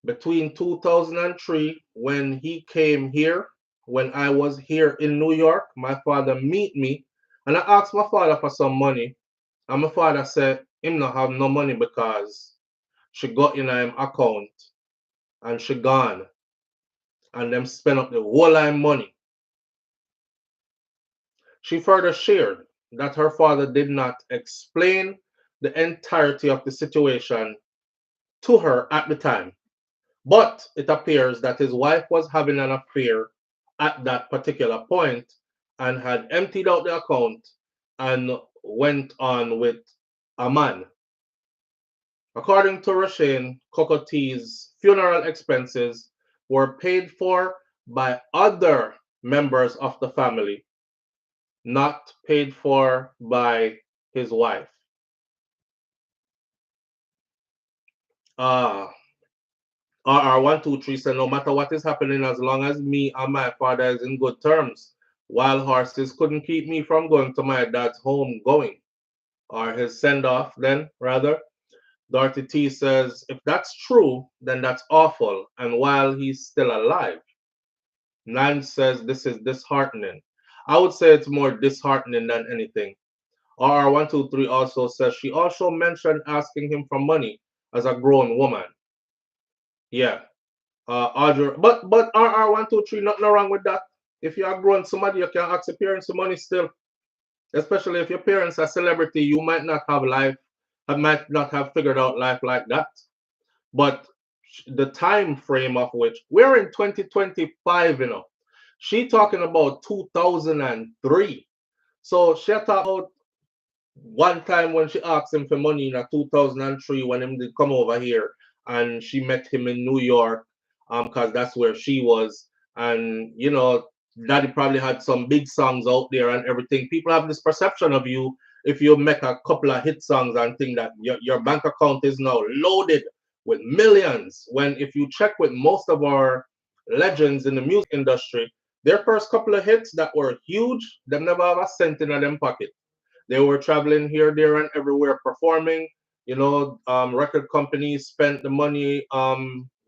Between 2003, when he came here, when I was here in New York, my father meet me, and I asked my father for some money, and my father said him not have no money because she got in him account and she gone, and them spend up the whole line money. She further shared that her father did not explain the entirety of the situation to her at the time. But it appears that his wife was having an affair at that particular point and had emptied out the account and went on with a man. According to Shashane, Cocotee's funeral expenses were paid for by other members of the family, not paid for by his wife. RR123 said, no matter what is happening, as long as me and my father is in good terms, wild horses couldn't keep me from going to my dad's home going, or his send-off then, rather. Dorothy T says, if that's true, then that's awful, and while he's still alive. Nan says, this is disheartening. I would say it's more disheartening than anything. RR123 also says, she also mentioned asking him for money as a grown woman. Yeah. Audrey, but RR123, nothing wrong with that. If you are growing somebody, you can ask your parents for money still. Especially if your parents are celebrity, you might not have life, might not have figured out life like that. But the time frame of which we're in 2025, you know. She talking about 2003. So she talked about one time when she asked him for money in 2003 when him did come over here and she met him in New York, because that's where she was. And you know, daddy probably had some big songs out there and everything. People have this perception of you if you make a couple of hit songs and think that your bank account is now loaded with millions. When if you check with most of our legends in the music industry, their first couple of hits that were huge, they never have a cent in them pocket. They were traveling here, there, and everywhere performing. Record companies spent the money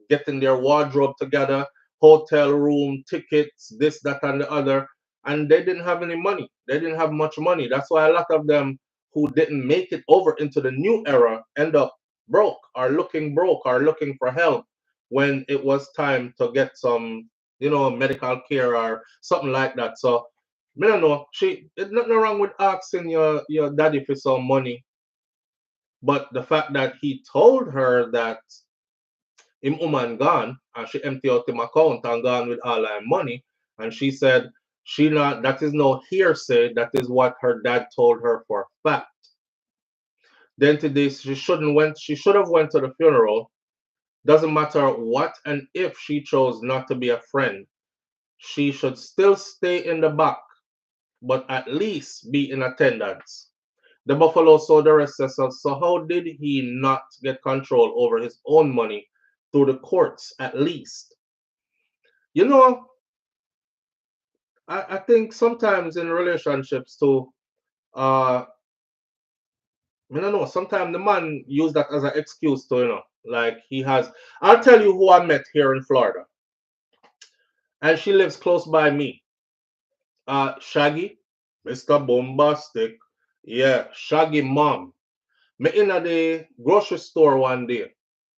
getting their wardrobe together, hotel room, tickets, this, that, and the other, and they didn't have any money. They didn't have much money. That's why a lot of them who didn't make it over into the new era end up broke, or looking for help when it was time to get some, medical care or something like that. So me don't know. It's nothing wrong with asking your daddy for some money, but the fact that he told her that him woman gone and she empty out him account and gone with all her money, and she said she not that is no hearsay. That is what her dad told her for fact. Then today she shouldn't went. She should have went to the funeral. Doesn't matter what and if she chose not to be a friend, she should still stay in the back, but at least be in attendance. The Buffalo Soldier says, so how did he not get control over his own money through the courts at least? You know, I think sometimes in relationships too, I don't know, sometimes the man use that as an excuse to, like he has. I'll tell you who I met here in Florida, and she lives close by me. Shaggy, Mr. Bombastic. Yeah, Shaggy mom. Me in at the grocery store one day,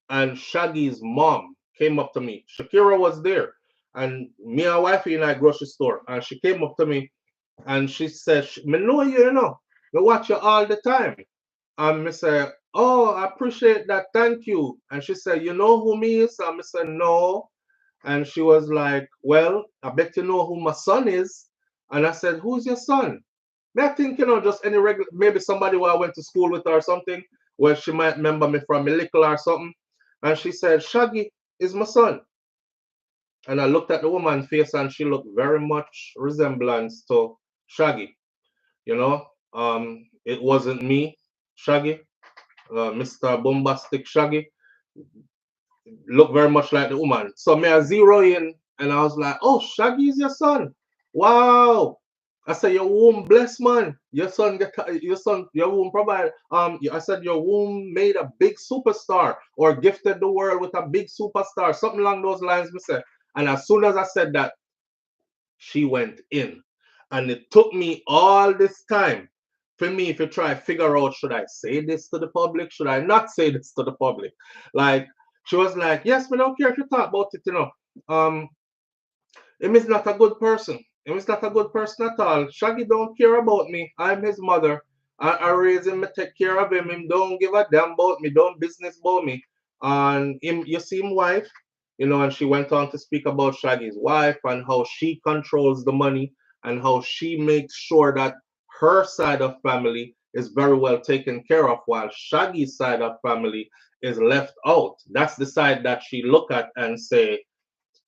and Shaggy's mom came up to me. Shakira was there, and me and wifey in that grocery store, and she came up to me, and she said, "Me know you, me watch you all the time." And me say, "Oh, I appreciate that, thank you." And she said, "You know who me is?" And me said, "No." And she was like, "Well, I bet you know who my son is." And I said, "Who's your son?" May I think, just any regular, maybe somebody who I went to school with or something, where she might remember me from a little or something. And she said, "Shaggy is my son." And I looked at the woman's face and she looked very much resemblance to Shaggy. You know, it wasn't me, Shaggy, Mr. Bombastic Shaggy, looked very much like the woman. So me I zero in and I was like, "Oh, Shaggy is your son. Wow." I said, "Your womb blessed, man. Your womb provide. I said your womb made a big superstar or gifted the world with a big superstar, something along those lines." Me say, and as soon as I said that, she went in, and it took me all this time for me to try figure out, should I say this to the public? Should I not say this to the public? Like she was like, "Yes, we don't care if you talk about it, Um, him is not a good person. Him is not a good person at all. Shaggy don't care about me. I'm his mother. I raise him, I take care of him. Him don't give a damn about me, don't business about me." And him, you see him wife, and she went on to speak about Shaggy's wife and how she controls the money and how she makes sure that her side of family is very well taken care of while Shaggy's side of family is left out. That's the side that she look at and say,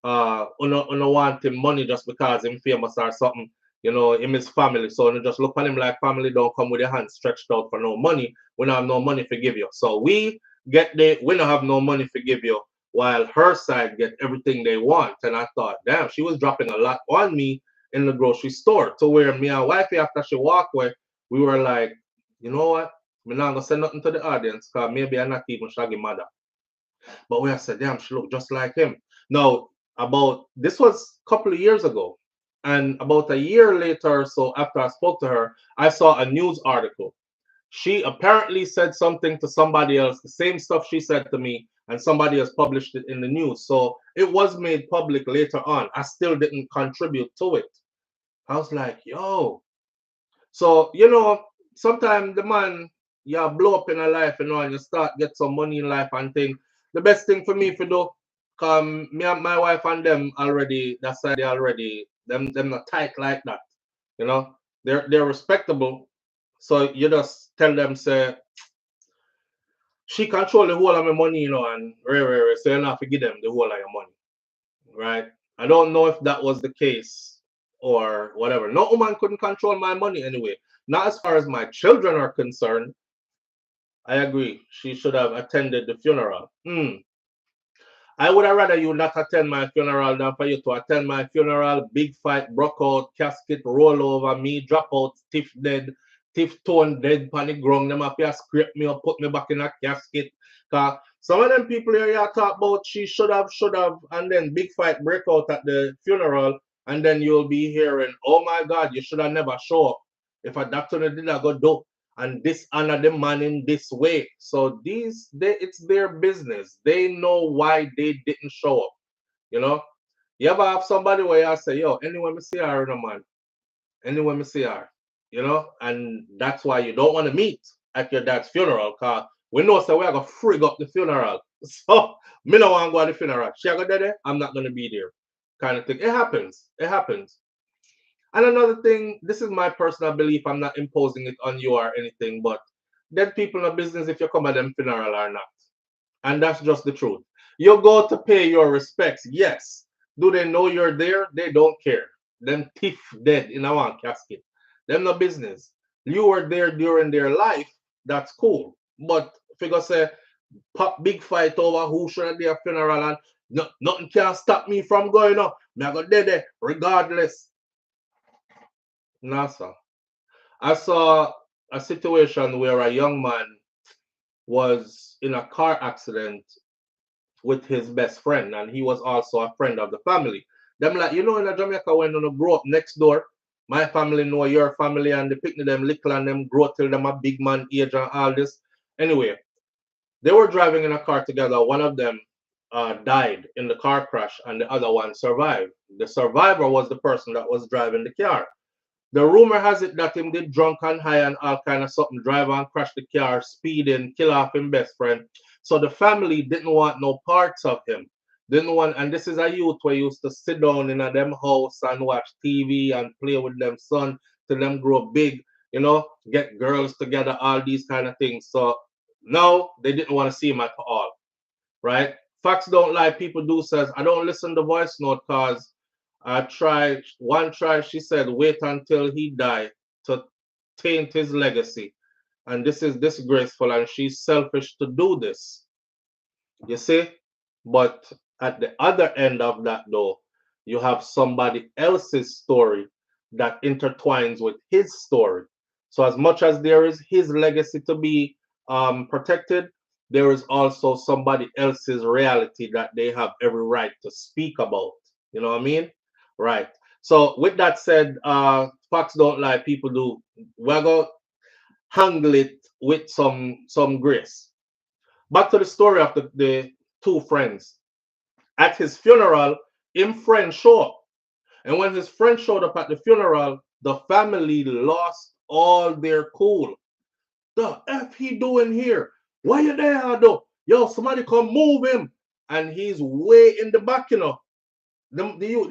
uno want him money just because him famous or something, him his family. So you just look at him like family don't come with your hands stretched out for no money. We don't have no money to give you. So we don't have no money to give you while her side get everything they want. And I thought, damn, she was dropping a lot on me in the grocery store to where me and wifey after she walked away, we were like, you know what? We're not gonna say nothing to the audience because maybe I'm not even Shaggy mother. But we have said, damn, she looked just like him. Now, about this was a couple of years ago, and about a year later or so after I spoke to her, I saw a news article. She apparently said something to somebody else, the same stuff she said to me, and somebody else published it in the news. So it was made public later on. I still didn't contribute to it. I was like, yo. So, sometimes the man, you blow up in a life, and you start get some money in life and thing. The best thing for me to do, me and my wife and them already, that's why they already, them not tight like that. They're respectable. So you just tell them, say, she control the whole of my money, and so you don't have to give them the whole of your money. Right? I don't know if that was the case or whatever. No woman couldn't control my money anyway. Not as far as my children are concerned. I agree. She should have attended the funeral. I would have rather you not attend my funeral than for you to attend my funeral. Big fight, broke out, casket roll over me, drop out, stiff dead, stiff tone dead, panic ground. Them up here scrape me up, put me back in a casket. Cause some of them people here you talk about she should have, and then big fight break out at the funeral, and then you'll be hearing, oh my God, you should have never show up. If a doctor did not go do and dishonor the man in this way. So it's their business. They know why they didn't show up. You know? You ever have somebody where I say, yo, anyone me see her, no man. Anyone me see her. You know? And that's why you don't want to meet at your dad's funeral, because we know so we're gonna frig up the funeral. So me no want to go to the funeral. She go there, I'm not gonna be there. Kind of thing. It happens. It happens. And another thing, this is my personal belief, I'm not imposing it on you or anything, but dead people in a business if you come at them funeral or not. And that's just the truth. You go to pay your respects, yes. Do they know you're there? They don't care. Them thief dead in a one casket. Them no business. You were there during their life, that's cool. But if you go say, pop big fight over who should have their funeral and nothing can stop me from going up. Me I go there regardless. NASA. I saw a situation where a young man was in a car accident with his best friend, and he was also a friend of the family. Them like, you know, in Jamaica, when you grow up next door, my family know your family, and they pick them little and them grow till them a big man age and all this. Anyway, they were driving in a car together. One of them died in the car crash, and the other one survived. The survivor was the person that was driving the car. The rumor has it that him did drunk and high and all kind of something, drive and crash the car, speeding, kill off his best friend. So the family didn't want no parts of him. Didn't want, and this is a youth where used to sit down in a them house and watch TV and play with them son till them grow big, you know, get girls together, all these kind of things. So no, they didn't want to see him at all, right? Facts don't lie. People do says, I don't listen to voice note because one try, she said, wait until he died to taint his legacy. And this is disgraceful, and she's selfish to do this. You see? But at the other end of that, though, you have somebody else's story that intertwines with his story. So as much as there is his legacy to be protected, there is also somebody else's reality that they have every right to speak about. You know what I mean? Right. So with that said, facts don't lie, people do. We're going to handle it with some grace. Back to the story of the two friends. At his funeral, him friend showed up. And when his friend showed up at the funeral, the family lost all their cool. The F he doing here? Why you there, though? Yo, somebody come move him. And he's way in the back, you know. The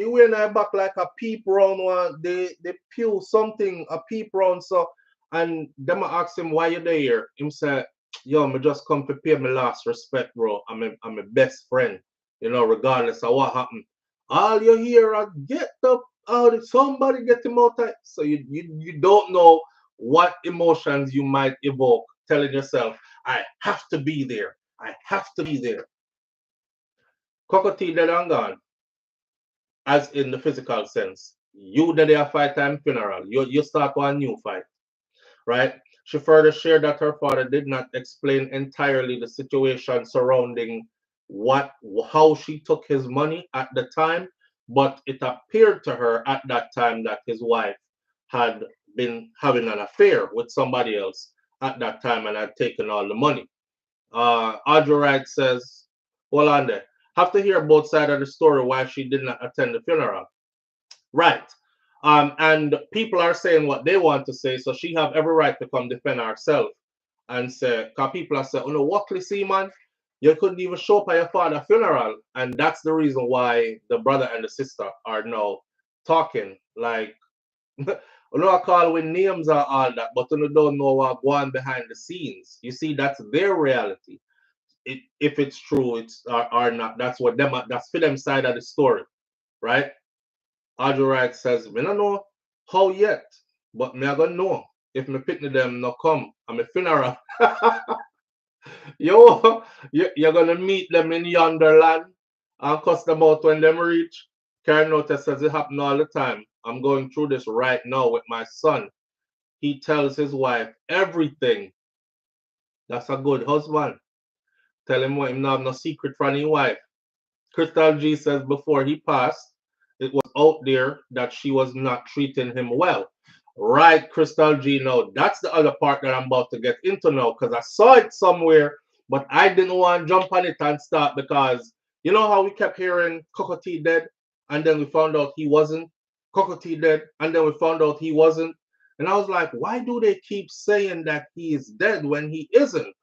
way in the back like a peep round one, they pew something, a peep round, so, and them ask him why you there. Him say, yo, me just come to pay my last respect, bro. I'm a best friend, you know, regardless of what happened. All you hear are get up out, somebody get him out. So you don't know what emotions you might evoke, telling yourself, I have to be there. I have to be there. Cockatoo dead and gone. As in the physical sense. You did a fight time funeral. You start one new fight. Right? She further shared that her father did not explain entirely the situation surrounding how she took his money at the time, but it appeared to her at that time that his wife had been having an affair with somebody else at that time and had taken all the money. Audrey Wright says, hold on there. Have to hear both sides of the story why she did not attend the funeral. Right. And people are saying what they want to say, so she have every right to come defend herself and say, because people are saying, oh no, what see, man, you couldn't even show up at your father's funeral. And that's the reason why the brother and the sister are now talking. Like, you know, I call with names and all that, but you don't know what going behind the scenes. You see, that's their reality. If it's true, it's or not. That's what them. That's for them side of the story, right? Audrey Wright says, "Me don't know how yet, but me I gonna know if me picnic them no come at my funeral. Yo, you're gonna meet them in yonder land and cuss them out when them reach. Karen notice says it happen all the time. I'm going through this right now with my son. He tells his wife everything. That's a good husband. Tell him what him not have no secret from his wife. Crystal G says before he passed, it was out there that she was not treating him well. Right, Crystal G. Now, that's the other part that I'm about to get into now because I saw it somewhere, but I didn't want to jump on it and start because you know how we kept hearing Cocotte dead and then we found out he wasn't? Cocotte dead and then we found out he wasn't. And I was like, why do they keep saying that he is dead when he isn't?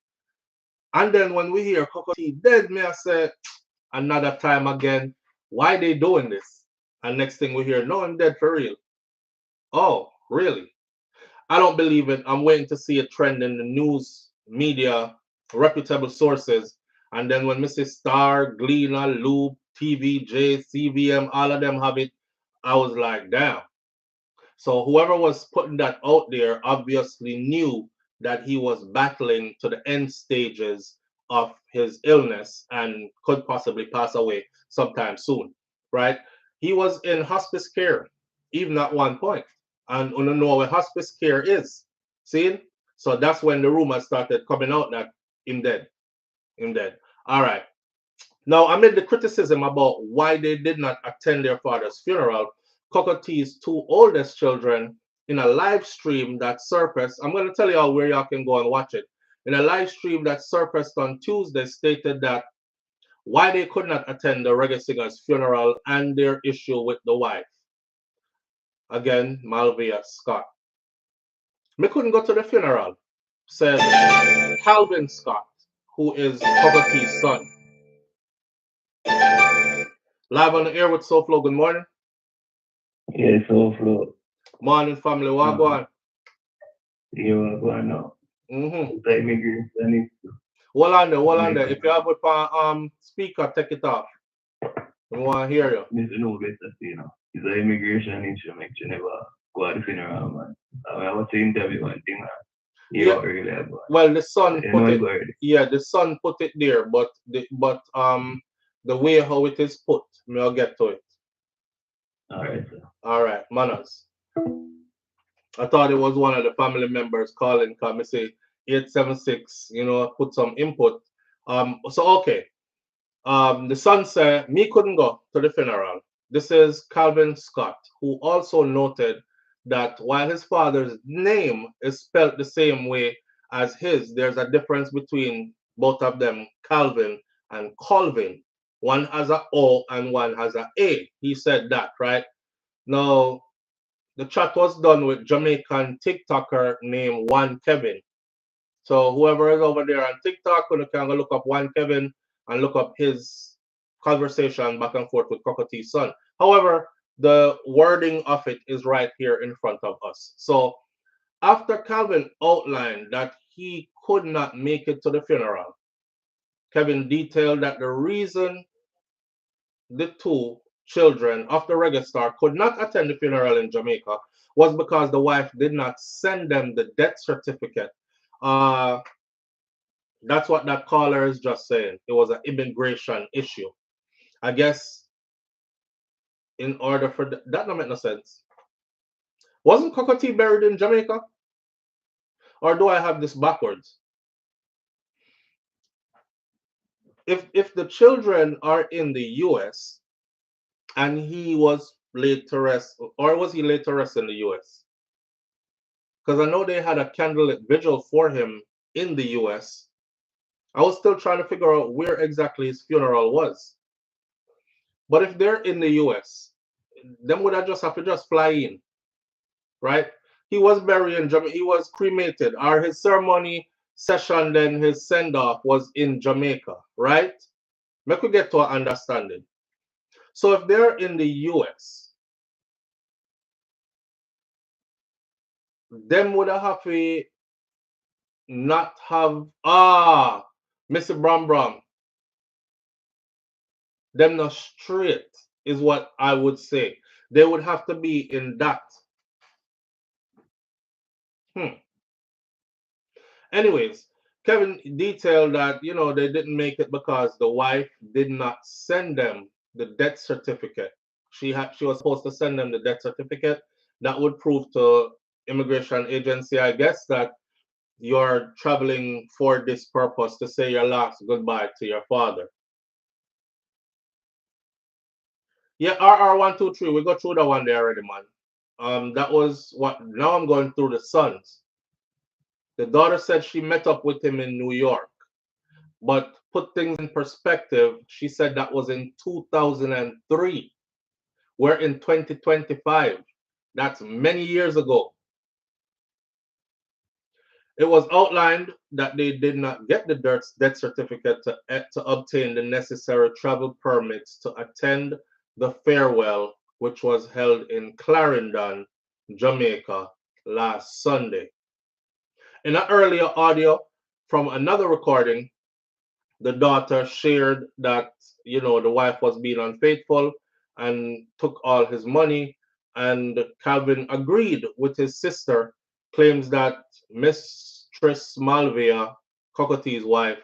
And then when we hear Cocotte dead, me I say, another time again, why they doing this? And next thing we hear, no, I'm dead for real. Oh, really? I don't believe it. I'm waiting to see a trend in the news, media, reputable sources. And then when Mrs. Star, Gleaner, Loop, TVJ, CVM, all of them have it, I was like, damn. So whoever was putting that out there obviously knew that he was battling to the end stages of his illness and could possibly pass away sometime soon, right? He was in hospice care, even at one point. And you know what hospice care is. See? So that's when the rumors started coming out that him dead. Him dead. All right. Now, amid the criticism about why they did not attend their father's funeral, Cocotte's two oldest children, in a live stream that surfaced, I'm going to tell you all where y'all can go and watch it. In a live stream that surfaced on Tuesday, stated that why they could not attend the reggae singer's funeral and their issue with the wife. Again, Malvia Scott. Me couldn't go to the funeral, said Calvin Scott, who is Cocotte's son. Live on the air with SOUFLOTV. Good morning. Yeah, SOUFLOTV. Morning, family. What go on? Yeah, what going on? Mm-hmm. Like me, girl, Hold on there. If you have it on speaker, take it off. We want to hear you. Mr. No better, it's an immigration issue, make you never go at the funeral, man. I was the interview one thing, Yeah. Really well, the son you put it. Yeah, the son put it there, but the way how it is put, I'll get to it. All right, sir. All right, manners. I thought it was one of the family members calling, come say 876, put some input. So okay. The son said, me couldn't go to the funeral. This is Calvin Scott, who also noted that while his father's name is spelled the same way as his, there's a difference between both of them, Calvin and Colvin. One has a O and one has a A. He said that, right? Now, the chat was done with Jamaican TikToker named One Kevin. So whoever is over there on TikTok, you can go look up One Kevin and look up his conversation back and forth with Cocotte's son. However, the wording of it is right here in front of us. So after Calvin outlined that he could not make it to the funeral, Kevin detailed that the reason the two children of the reggae star could not attend the funeral in Jamaica was because the wife did not send them the death certificate. That's what that caller is just saying. It was an immigration issue. I guess in order for that don't make no sense. Wasn't Cocotte buried in Jamaica? Or do I have this backwards? If the children are in the US and he was laid to rest, or was he laid to rest in the US? Because I know they had a candlelit vigil for him in the US. I was still trying to figure out where exactly his funeral was. But if they're in the US, then would I just have to just fly in, right? He was buried in Jamaica. He was cremated, or his ceremony session, then his send-off was in Jamaica, right? Make we get to an understanding. So if they're in the US, them would have to not have Mr. Bram. Them not straight is what I would say. They would have to be in that. Anyways, Kevin detailed that they didn't make it because the wife did not send them the death certificate. She was supposed to send them the death certificate that would prove to immigration agency, I guess, that you're traveling for this purpose to say your last goodbye to your father. Yeah, RR123, we got through that one there already, man. That was what. Now I'm going through the sons. The daughter said she met up with him in New York, but put things in perspective, she said that was in 2003. We're in 2025. That's many years ago. It was outlined that they did not get the death certificate to obtain the necessary travel permits to attend the farewell, which was held in Clarendon, Jamaica, last Sunday. In an earlier audio from another recording, the daughter shared that the wife was being unfaithful and took all his money, and Calvin agreed with his sister, claims that Mistress Malvia, Cocotee's wife,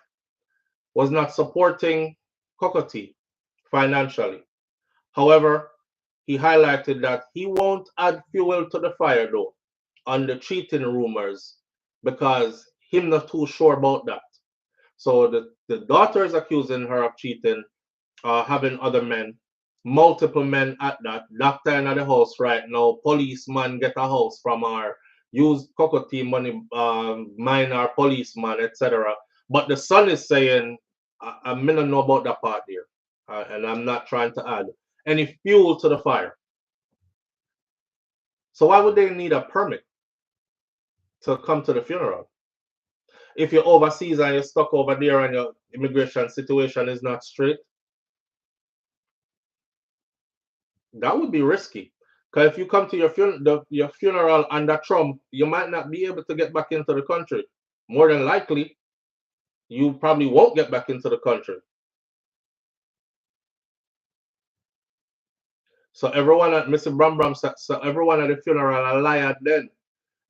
was not supporting Cocotee financially. However, he highlighted that he won't add fuel to the fire though on the cheating rumors because he's not too sure about that. So the daughter is accusing her of cheating, having other men, multiple men at that. Doctor in the house right now. Policeman get a house from our use Cocotee money, mine our policeman, etc. But the son is saying, I may not know about that part there, and I'm not trying to add any fuel to the fire. So why would they need a permit to come to the funeral? If you're overseas and you're stuck over there and your immigration situation is not straight, that would be risky. Because if you come to your funeral under Trump, you might not be able to get back into the country. More than likely, you probably won't get back into the country. So everyone at Mr. Bram said, so everyone at the funeral a liar then.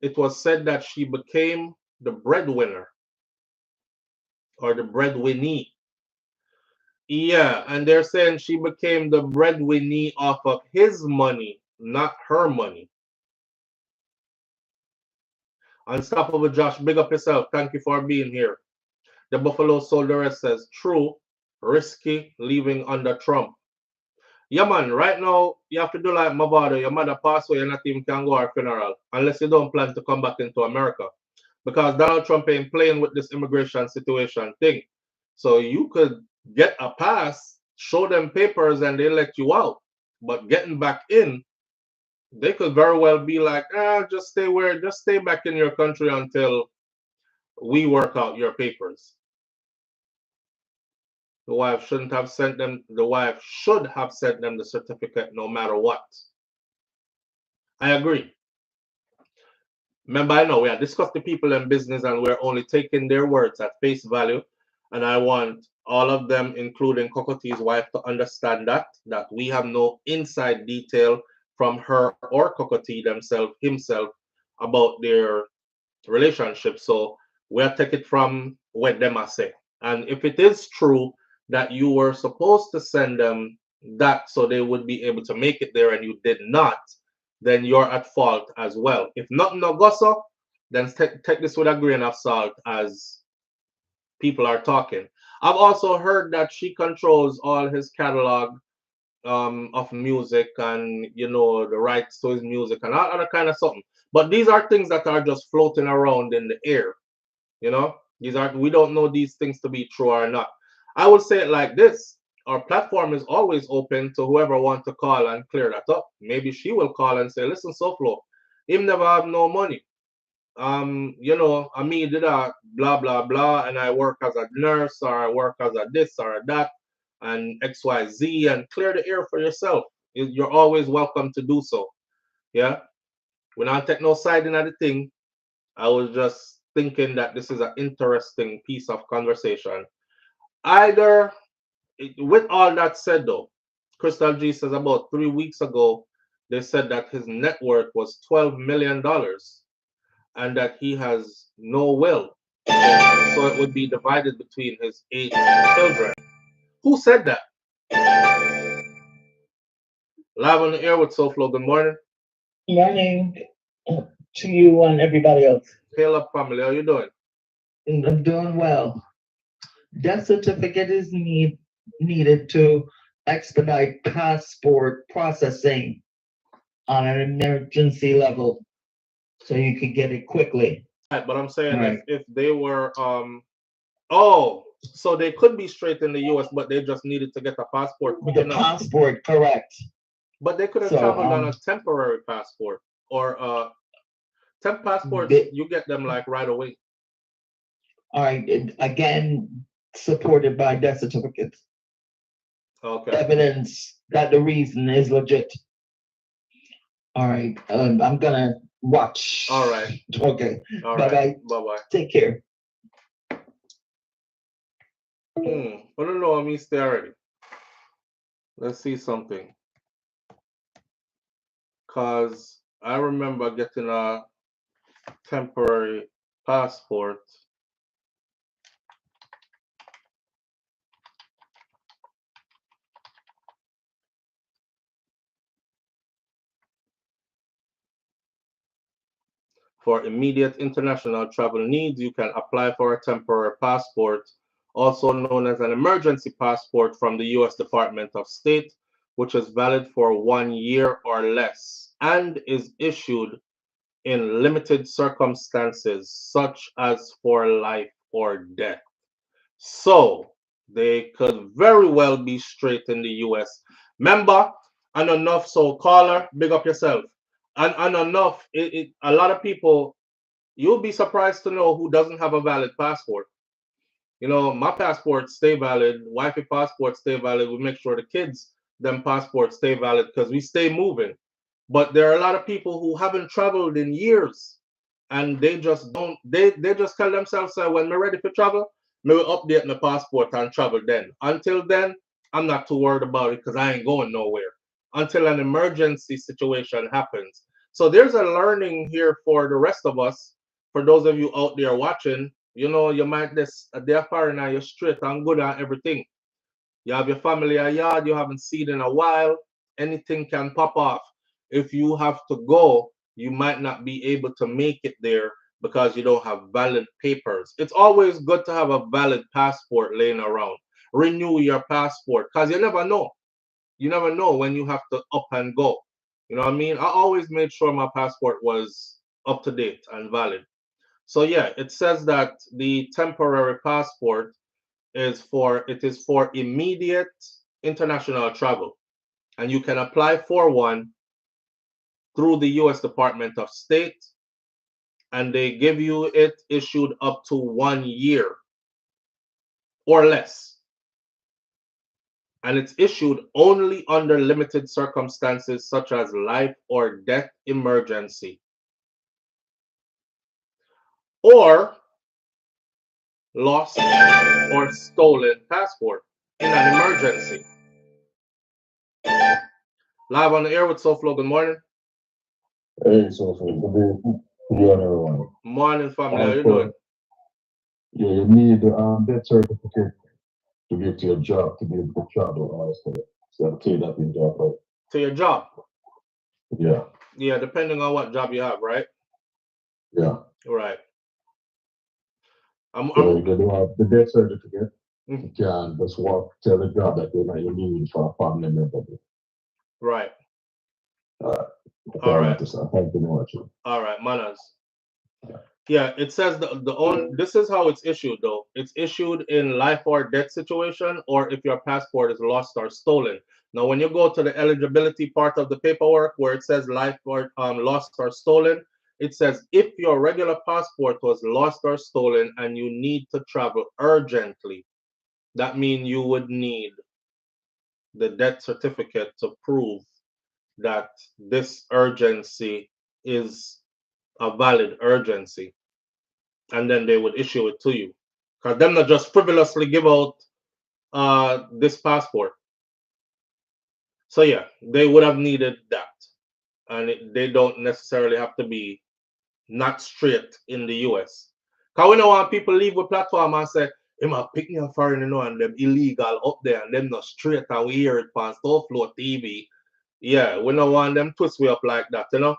It was said that she became the breadwinner or the breadwinnee. Yeah, and they're saying she became the breadwinnee off of his money, not her money. Unstoppable Josh, big up yourself. Thank you for being here. The Buffalo Soldier says, true, risky, leaving under Trump. Yeah, man, right now, you have to do like my brother. Your mother passed away, you're not even can go to her funeral unless you don't plan to come back into America. Because Donald Trump ain't playing with this immigration situation thing. So you could get a pass, show them papers, and they let you out. But getting back in, they could very well be like, just stay back in your country until we work out your papers. The wife should have sent them the certificate no matter what. I agree. Remember, I know we have discussed the people in business and we're only taking their words at face value. And I want all of them, including Cocotee's wife, to understand that we have no inside detail from her or Cocotee himself about their relationship. So we'll take it from what them are saying. And if it is true that you were supposed to send them that so they would be able to make it there and you did not, then you're at fault as well. If nothing no gossip, then take this with a grain of salt as people are talking. I've also heard that she controls all his catalog of music and the rights to his music and all other kind of something. But these are things that are just floating around in the air. We don't know these things to be true or not. I would say it like this. Our platform is always open to whoever wants to call and clear that up. Maybe she will call and say, listen, SOUFLO, him never have no money. I mean, did a blah, blah, blah, and I work as a nurse or I work as a this or a that and XYZ, and clear the air for yourself. You're always welcome to do so. Yeah? When I take no side in the thing, I was just thinking that this is an interesting piece of conversation. With all that said, though, Crystal G says about 3 weeks ago, they said that his net worth was $12 million. and that he has no will. So it would be divided between his 8 children. Who said that? Live on the air with SOUFLOTV. Good morning. Morning to you and everybody else. Hail up, family. How you doing? I'm doing well. Death certificate is needed to expedite passport processing on an emergency level, so you could get it quickly. Right, but I'm saying Right. if they were oh, so they could be straight in the US, but they just needed to get a passport quick The enough. passport, correct. But they could have So, traveled on a temporary passport or temp passports, They- you get them like right away. All right, again, supported by death certificates. Okay. Evidence that the reason is legit. All right, I'm gonna watch. All right. Okay, All bye right. bye. Bye Take care. bye. I don't know, I mean stay already. Let's see something. Cause I remember getting a temporary passport. For immediate international travel needs, you can apply for a temporary passport, also known as an emergency passport from the U.S. Department of State, which is valid for 1 year or less and is issued in limited circumstances, such as for life or death. So they could very well be straight in the US. Remember, and enough, so caller, big up yourself. And enough, a lot of people, you'll be surprised to know who doesn't have a valid passport. You know, my passport stay valid, wifey passport stay valid. We make sure the kids, them passports stay valid because we stay moving. But there are a lot of people who haven't traveled in years and they just don't, they just tell themselves, when we're ready for travel, me will update my passport and travel then. Until then, I'm not too worried about it because I ain't going nowhere until an emergency situation happens. So there's a learning here for the rest of us. For those of you out there watching, you know, you might this they're foreigner, you're straight and good at everything. You have your family a yard you haven't seen in a while. Anything can pop off. If you have to go, you might not be able to make it there because you don't have valid papers. It's always good to have a valid passport laying around. Renew your passport because you never know. You never know when you have to up and go. You know what I mean? I always made sure my passport was up to date and valid. So yeah, it says that the temporary passport is for immediate international travel, and you can apply for one through the U.S. Department of State, and they give you it issued up to 1 year or less, and it's issued only under limited circumstances such as life or death emergency or lost or stolen passport in an emergency. Live on the air with SOUFLOTV. Good morning. Hey, so good morning, everyone. Morning, family. How you doing? Yeah, you need death certificate to get to your job to be able to travel also. So I'll take that into account. To your job? Yeah, Yeah, depending on what job you have, right? yeah. Right. So if you don't have the death certificate, Mhm. you can just walk, tell the job that you need for a family member. Right. All All right. Thank you very much. All right, manners. Yeah, it says this is how it's issued though. It's issued in life or death situation or if your passport is lost or stolen. Now when you go to the eligibility part of the paperwork where it says life or lost or stolen, it says if your regular passport was lost or stolen and you need to travel urgently, that means you would need the death certificate to prove that this urgency is a valid urgency, and then they would issue it to you. Because them not just frivolously give out this passport. So yeah, they would have needed that, and they don't necessarily have to be not straight in the US. Because we don't want people leave with platform and say, "Him a pick me a foreign, you know, and them illegal up there and them not straight and we hear it on SOUFLOTV TV." Yeah, we don't want them twist way up like that, you know.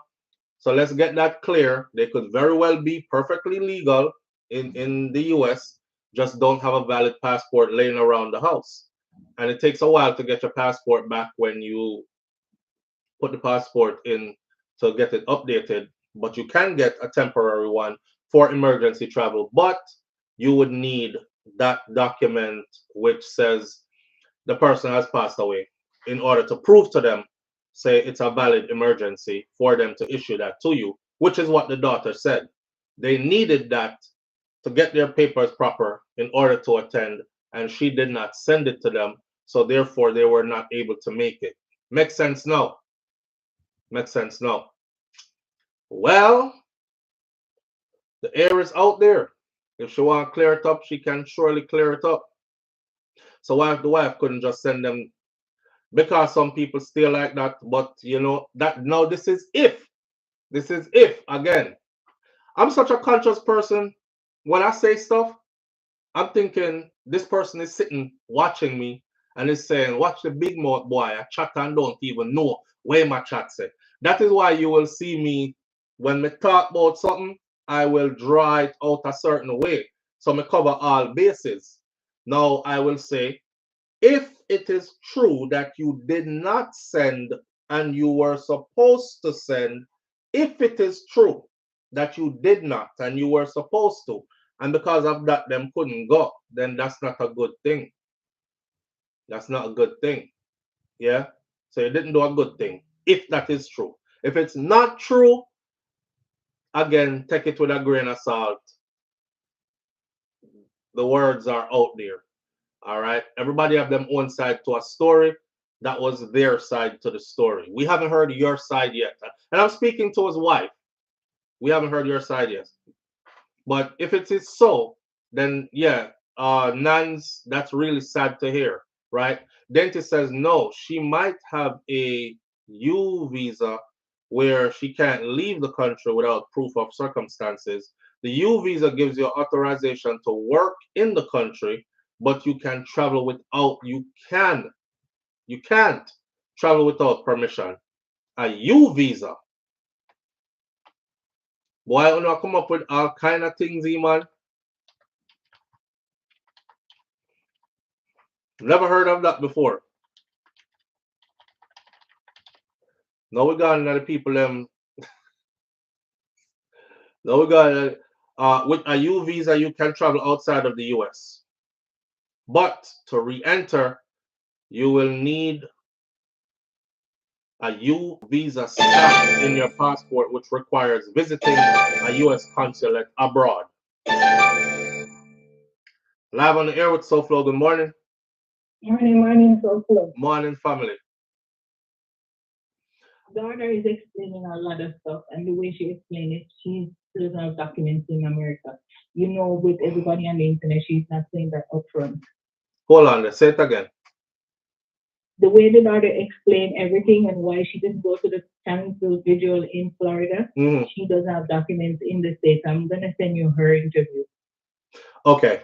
So let's get that clear. They could very well be perfectly legal in the US, just don't have a valid passport laying around the house. And it takes a while to get your passport back when you put the passport in to get it updated. But you can get a temporary one for emergency travel. But you would need that document which says the person has passed away in order to prove to them, say it's a valid emergency for them to issue that to you, which is what the daughter said. They needed that to get their papers proper in order to attend, and she did not send it to them, so therefore they were not able to make it. Makes sense now? Makes sense now. Well, the air is out there. If she want to clear it up, she can surely clear it up. So why if the wife couldn't just send them? Because some people still like that, but you know that now this is if. This is if again. I'm such a conscious person. When I say stuff, I'm thinking this person is sitting watching me and is saying, "Watch the big mouth boy. I chat and don't even know where my chat say." That is why you will see me when me talk about something, I will draw it out a certain way. So me cover all bases. Now I will say, if it is true that you did not send and you were supposed to send, if it is true that you did not and you were supposed to, and because of that them couldn't go, then that's not a good thing. That's not a good thing. Yeah? So you didn't do a good thing, if that is true. If it's not true, again, take it with a grain of salt. The words are out there. All right. Everybody have them own side to a story. That was their side to the story. We haven't heard your side yet. And I'm speaking to his wife. We haven't heard your side yet. But if it is so, then yeah, Nans, that's really sad to hear, right? Dentist says no, she might have a U visa where she can't leave the country without proof of circumstances. The U visa gives you authorization to work in the country, but you can travel without, you can't travel without permission. A U visa. Boy, I wanna come up with all kind of things, man. Never heard of that before. Now we got another people now we got with a U visa you can travel outside of the US. But to re-enter, you will need a U visa stamp in your passport, which requires visiting a US consulate abroad. Live on the air with SOUFLOTV. Good morning. Morning, SOUFLOTV. Morning, family. Daughter is explaining a lot of stuff, and the way she explained it, she doesn't have documents in America. You know, with everybody on the internet, she's not saying that upfront. Hold on, say it again. The way the daughter explained everything and why she didn't go to the cancel video in Florida, she doesn't have documents in the States. I'm going to send you her interview. Okay.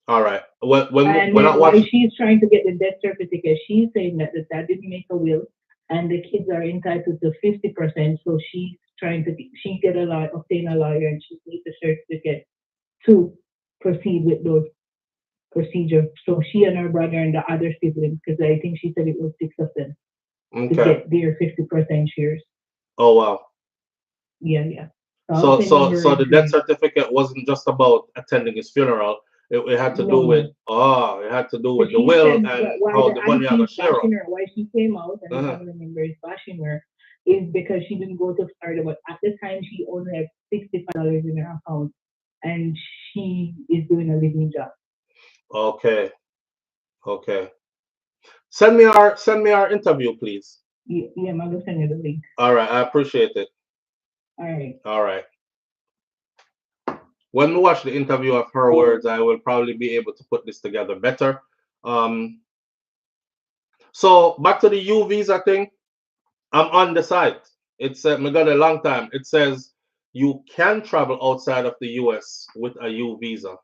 All right. When I watch, while she's trying to get the death certificate, she's saying that the dad didn't make a will and the kids are entitled to 50%. So she's trying to obtain a lawyer, and she needs the certificate to proceed with those procedures. So she and her brother and the other siblings, because I think she said it was 6 of them, to get their 50% shares. Oh wow. Yeah. So the death certificate wasn't just about attending his funeral. It had to do with the will and how the money have a share. Why she came out and the family member is bashing her is because she didn't go to Florida, but at the time she only had $65 in her account and she is doing a living job. Okay. Send me our interview, please. Yeah, I'm gonna send you the link. All right, I appreciate it. All right. When we watch the interview of her words, I will probably be able to put this together better. So back to the U visa thing. I'm on the site. It's me got a long time. It says you can travel outside of the US with a U visa.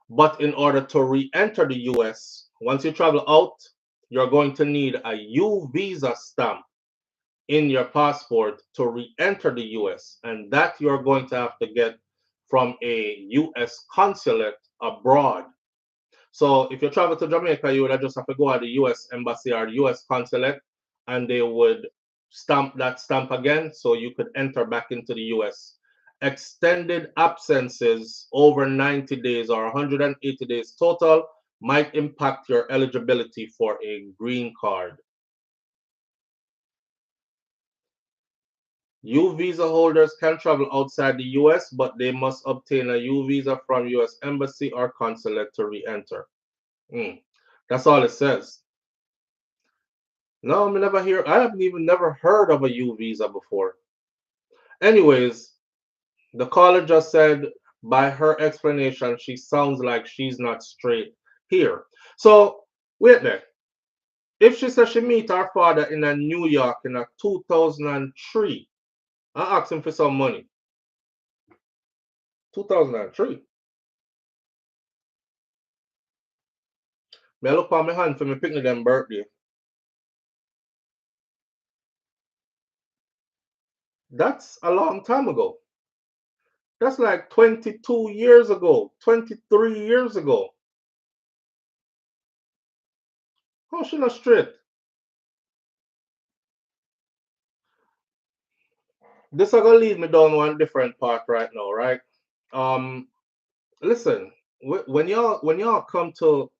But in order to re-enter the US, once you travel out, you're going to need a U visa stamp in your passport to re-enter the US. And that you're going to have to get from a US consulate abroad. So if you travel to Jamaica, you would just have to go to the US embassy or US consulate, and they would stamp that stamp again so you could enter back into the US. Extended absences over 90 days or 180 days total might impact your eligibility for a green card. U visa holders can travel outside the US, but they must obtain a U visa from US embassy or consulate to re-enter. That's all it says. No, I haven't even never heard of a U visa before. Anyways, the caller just said by her explanation, she sounds like she's not straight here. So wait there. If she says she meet her father in a New York in a 2003, I asked him for some money. 2003. Me look on my hand for me picking them birthday. That's a long time ago. That's like 22 years ago, 23 years ago. How she not straight? This is gonna lead me down one different path right now, right? Listen, when y'all come to,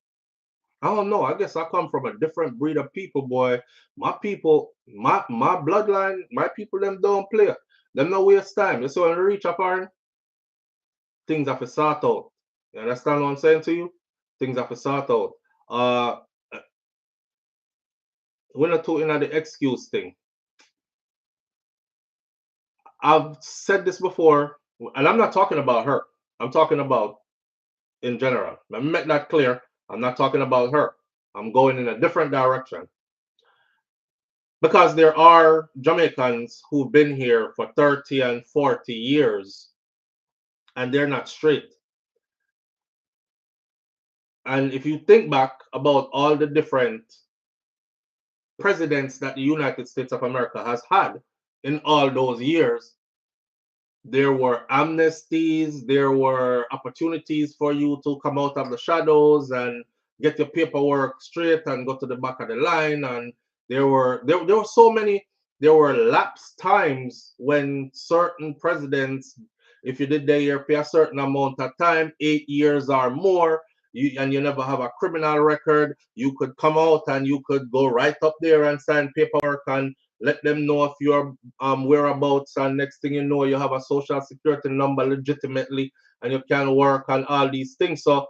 I don't know, I guess I come from a different breed of people, boy. My people, my bloodline, my people, them don't play. Them no waste time. You see when we reach a point, things have to sort out. You understand what I'm saying to you? Things have to sort out. We're not talking about the excuse thing. I've said this before, and I'm not talking about her. I'm talking about in general. Let me make that clear. I'm not talking about her. I'm going in a different direction. Because there are Jamaicans who've been here for 30 and 40 years, and they're not straight. And if you think back about all the different presidents that the United States of America has had in all those years, there were amnesties, there were opportunities for you to come out of the shadows and get your paperwork straight and go to the back of the line. And there were so many, there were lapse times when certain presidents, if you did there for a certain amount of time, 8 years or more, and you never have a criminal record, you could come out and you could go right up there and sign paperwork and let them know of your whereabouts, and next thing you know, you have a social security number legitimately and you can work on all these things. So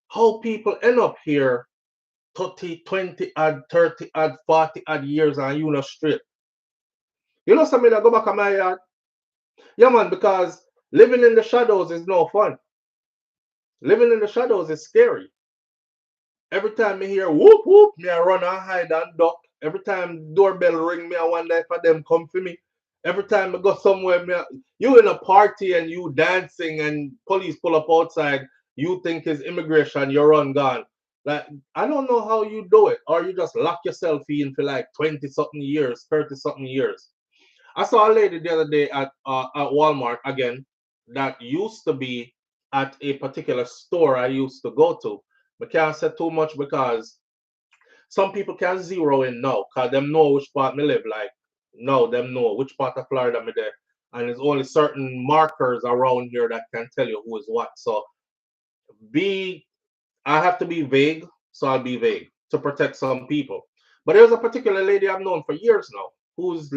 how people end up here 30, 20 odd, 30 odd, 40 odd years and you know straight? You know something that go back on my yard? Yeah man, because living in the shadows is no fun. Living in the shadows is scary. Every time me hear whoop whoop, me I run and hide and duck. Every time doorbell ring, me I wonder if them come for me. Every time I go somewhere, you in a party and you dancing and police pull up outside, you think it's immigration, you run gone. Like, I don't know how you do it, or you just lock yourself in for like 20 something years, 30 something years. I saw a lady the other day at Walmart again that used to be at a particular store I used to go to. I can't say too much because some people can zero in now because them know which part me live. Like, no, them know which part of Florida me there. And there's only certain markers around here that can tell you who is what. So I have to be vague, so I'll be vague to protect some people. But there's a particular lady I've known for years now who's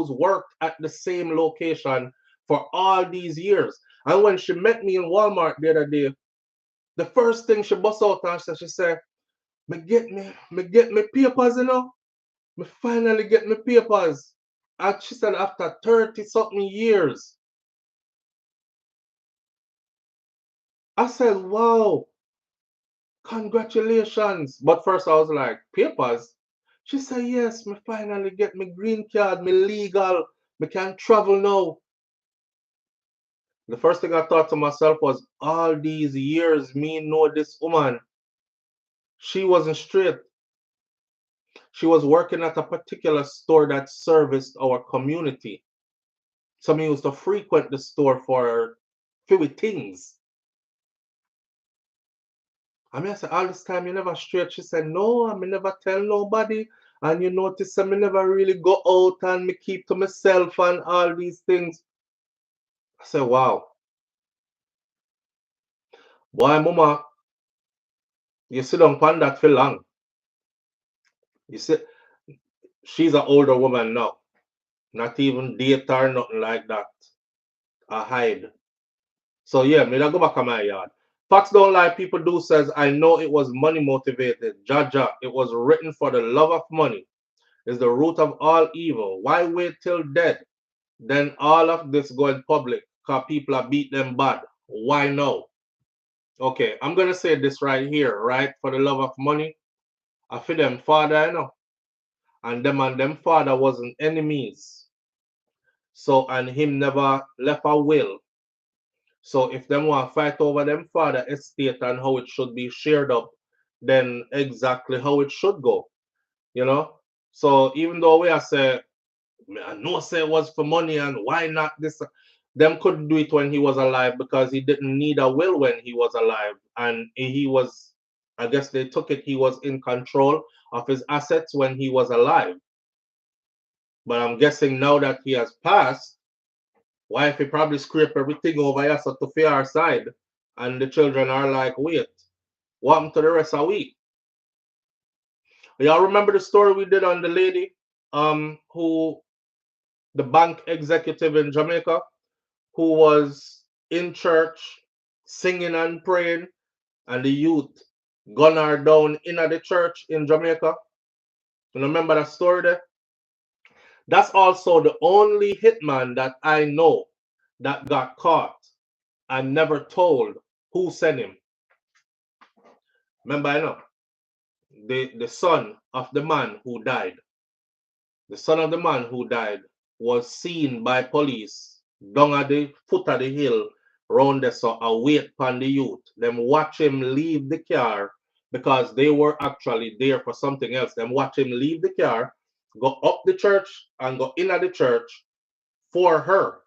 worked at the same location for all these years. And when she met me in Walmart the other day, the first thing she bust out and she said, me get me papers, you know. Me finally get me papers. And she said after 30 something years. I said, wow, congratulations. But first I was like, papers? She said, yes, me finally get me green card, me legal, me can travel now. The first thing I thought to myself was, all these years, me know this woman. She wasn't straight. She was working at a particular store that serviced our community. So me used to frequent the store for few things. I mean, I said, all this time you never straight. She said, no, I never tell nobody. And you notice I never really go out and me keep to myself and all these things. I said, wow. Boy, mama, you sit down on that for long. You see, she's an older woman now. Not even date or nothing like that. I hide. So yeah, me I go back on my yard. Facts don't lie, people do says, I know it was money motivated. Jaja, it was written for the love of money. Is the root of all evil. Why wait till dead? Then all of this going public because people are beat them bad. Why no? Okay, I'm gonna say this right here, right? For the love of money, I feel them father, you know. And them father wasn't enemies. So and him never left a will. So if them want to fight over them father estate and how it should be shared up, then exactly how it should go. You know? So even though we are say I know say it was for money and why not this, them couldn't do it when he was alive because he didn't need a will when he was alive. And he was, I guess they took it, he was in control of his assets when he was alive. But I'm guessing now that he has passed, wife he probably scrape everything over here so to our side. And the children are like, wait, what happened to the rest of we? Y'all remember the story we did on the lady who the bank executive in Jamaica who was in church singing and praying and the youth gun her down in the church in Jamaica? You remember that story there? That's also the only hitman that I know that got caught and never told who sent him. Remember, I know the son of the man who died. The son of the man who died was seen by police down at the foot of the hill round there, so await upon the youth. Them watch him leave the car because they were actually there for something else. Them watch him leave the car, go up the church and go in at the church for her.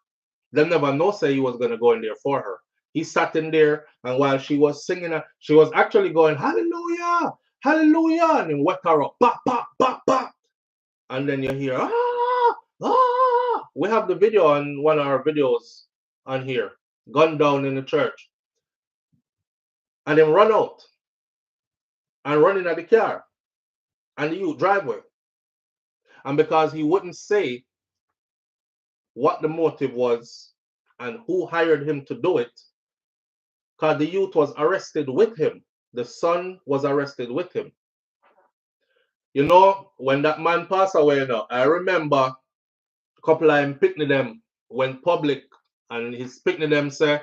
Them never know say he was gonna go in there for her. He sat in there and while she was singing, she was actually going, hallelujah, hallelujah, and he wet her up, pop, pop, pop, pop. And then you hear, ah, ah. We have the video on one of our videos on here, gunned down in the church. And then run out and run in at the car and the youth driveway. And because he wouldn't say what the motive was and who hired him to do it, because the youth was arrested with him. The son was arrested with him. You know, when that man passed away now, I remember a couple of him picnic them went public and his picnic them say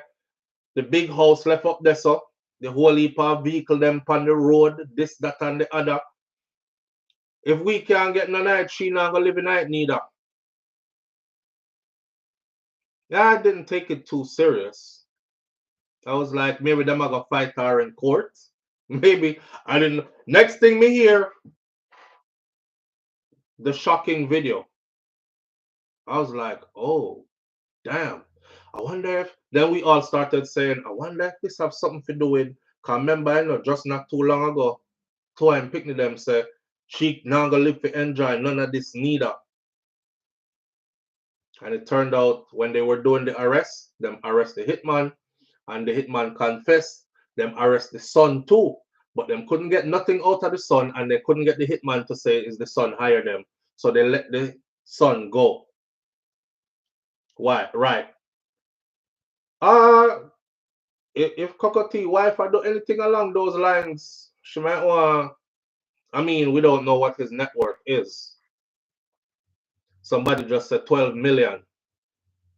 the big house left up there, so the whole heap of vehicle them on the road, this, that, and the other. If we can't get no night, she not gonna live in night neither. Yeah, I didn't take it too serious. I was like, maybe them are gonna fight her in court. Maybe I didn't. Next thing me hear, the shocking video. I was like, oh, damn. I wonder if, then we all started saying, I wonder if this have something to do with, because remember, you know, just not too long ago, two and picnic them say, she not gonna live to enjoy none of this neither. And it turned out when they were doing the arrest, them arrest the hitman, and the hitman confessed, them arrest the son too. But them couldn't get nothing out of the son, and they couldn't get the hitman to say is the son hired them. So they let the son go. Why? Right. If Coco T wife do anything along those lines, she might want. I mean, we don't know what his net worth is. Somebody just said 12 million.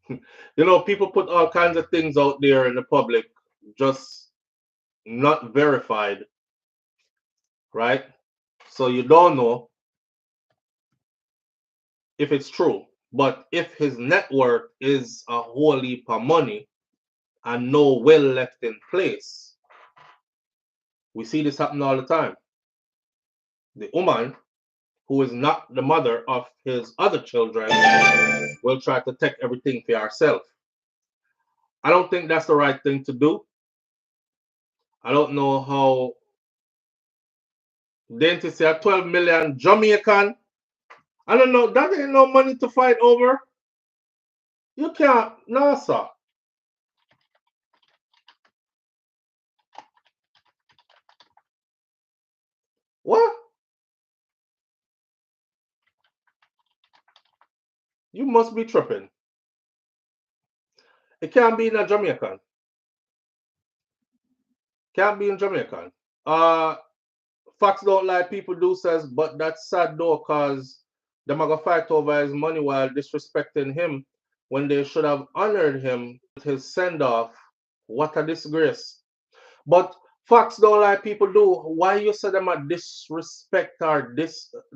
You know, people put all kinds of things out there in the public, just not verified, right? So you don't know if it's true. But if his net worth is a whole heap of money, and no will left in place. We see this happen all the time. The woman who is not the mother of his other children will try to take everything for herself. I don't think that's the right thing to do. I don't know how dentists say 12 million Jamaican. I don't know. That ain't no money to fight over. You can't. No, sir. What? You must be tripping. It can't be in a Jamaican. Can't be in Jamaican. Facts don't lie, people do says, but that's sad though, cause them are gonna fight over his money while disrespecting him when they should have honored him with his send off. What a disgrace. But facts don't lie, people do. Why you say them a disrespect or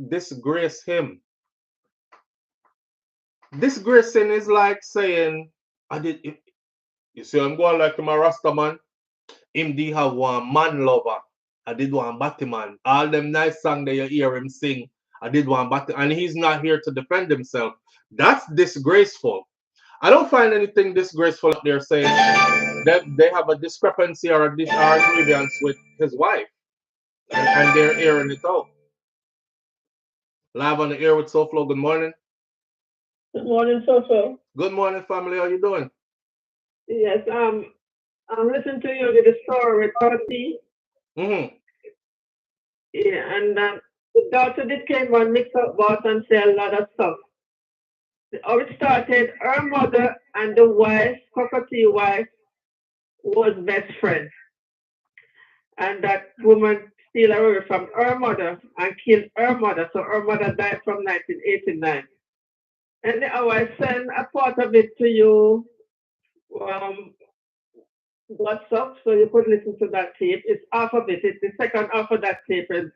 disgrace him? Disgracing is like saying, you see, I'm going like him a Rasta man. Him do have one man lover. I did one Batman. All them nice songs that you hear him sing, I did one Batman. And he's not here to defend himself. That's disgraceful. I don't find anything disgraceful up there saying that they have a discrepancy or a grievance with his wife. And they're airing it out. Live on the air with SOUFLOTV. Good morning. Good morning, SOUFLOTV. Good morning, family. How you doing? Yes, I'm listening to you with the story with Kartel. Mm-hmm. Yeah, and the daughter did came on mix up boss and say a lot of stuff. How it started, her mother and the wife, Kartel wife, was best friends. And that woman steal away from her mother and killed her mother. So her mother died from 1989. And I send a part of it to you. WhatsApp, so you could listen to that tape. It's half of it. It's the second half of that tape. And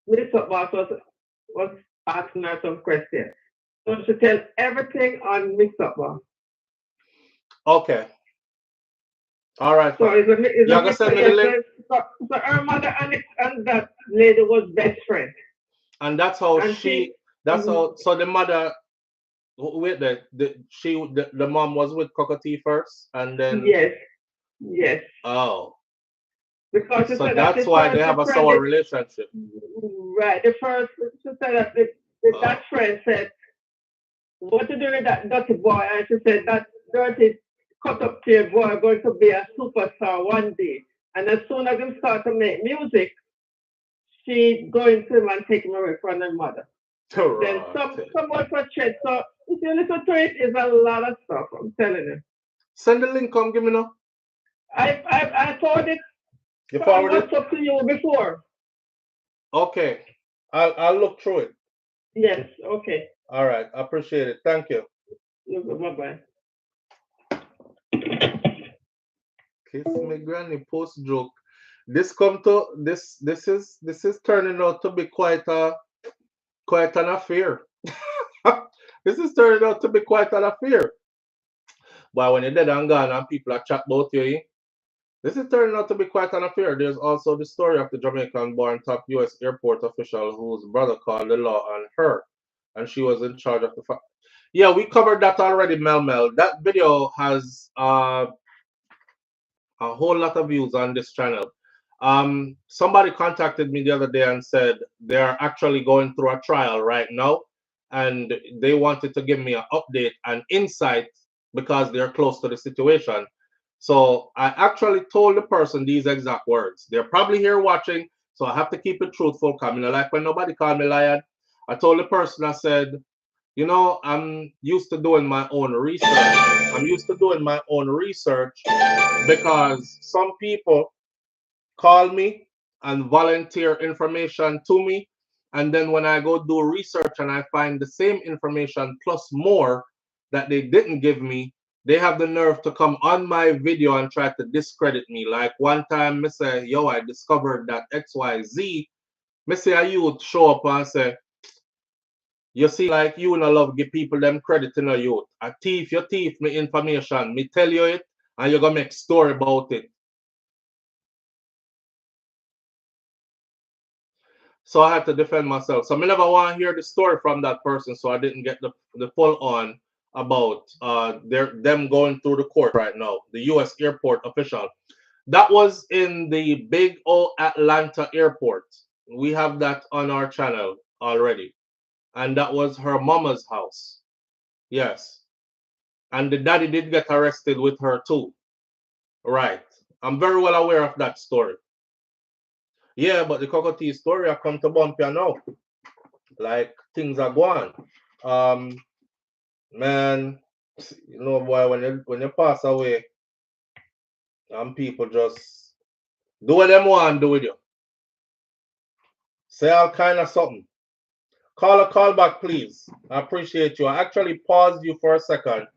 Minister Boss was asking her some questions. So she tell everything on Mix Up Boss. Okay. All right. So it's a send me the link. So her mother and that lady was best friends. And that's how so the mother, wait there, the mom was with Kartel first, and then Yes. Oh. Because so that's why they have a sour relationship. Right. The first, she said that that friend said, what to do with that dirty boy? And she said, that dirty cut up tail boy is going to be a superstar one day. And as soon as he start to make music, she going to him and take him away from her mother. Then someone frustrated. So if you listen to it, it's a lot of stuff, I'm telling you. Send the link, come give me now. I forwarded it. You forwarded it? Up to you before. Okay. I'll look through it. Yes, okay. All right, I appreciate it. Thank you. Bye-bye. Kiss me granny post joke. This is turning out to be quite an affair. This is turning out to be quite an affair. But when you're dead and gone and people are chat about you, this is turning out to be quite an affair. There's also the story of the Jamaican-born top U.S. airport official whose brother called the law on her, and she was in charge of the Yeah, we covered that already, Mel. That video has a whole lot of views on this channel. Somebody contacted me the other day and said they're actually going through a trial right now, and they wanted to give me an update and insight because they're close to the situation. So I actually told the person these exact words. They're probably here watching, so I have to keep it truthful. Coming like when nobody called me liar. I told the person, I said, you know, I'm used to doing my own research. Because some people call me and volunteer information to me, and then when I go do research and I find the same information plus more that they didn't give me, they have the nerve to come on my video and try to discredit me. Like one time, I say, yo, I discovered that XYZ. I say, a youth show up and say, you see, like you and I love give people them credit in a youth. I thief, you thief me information. Me tell you it, and you're gonna make story about it. So I had to defend myself. So I never want to hear the story from that person, so I didn't get the full on about them going through the court right now, the U.S. airport official. That was in the big O Atlanta airport. We have that on our channel already. And that was her mama's house. Yes. And the daddy did get arrested with her too. Right. I'm very well aware of that story. Yeah, but the cockatoo story I come to bump you now. Like things are going. Man, you know, boy, when you pass away, people just do what them want do with you. Say all kind of something. Call back, please. I appreciate you. I actually paused you for a second,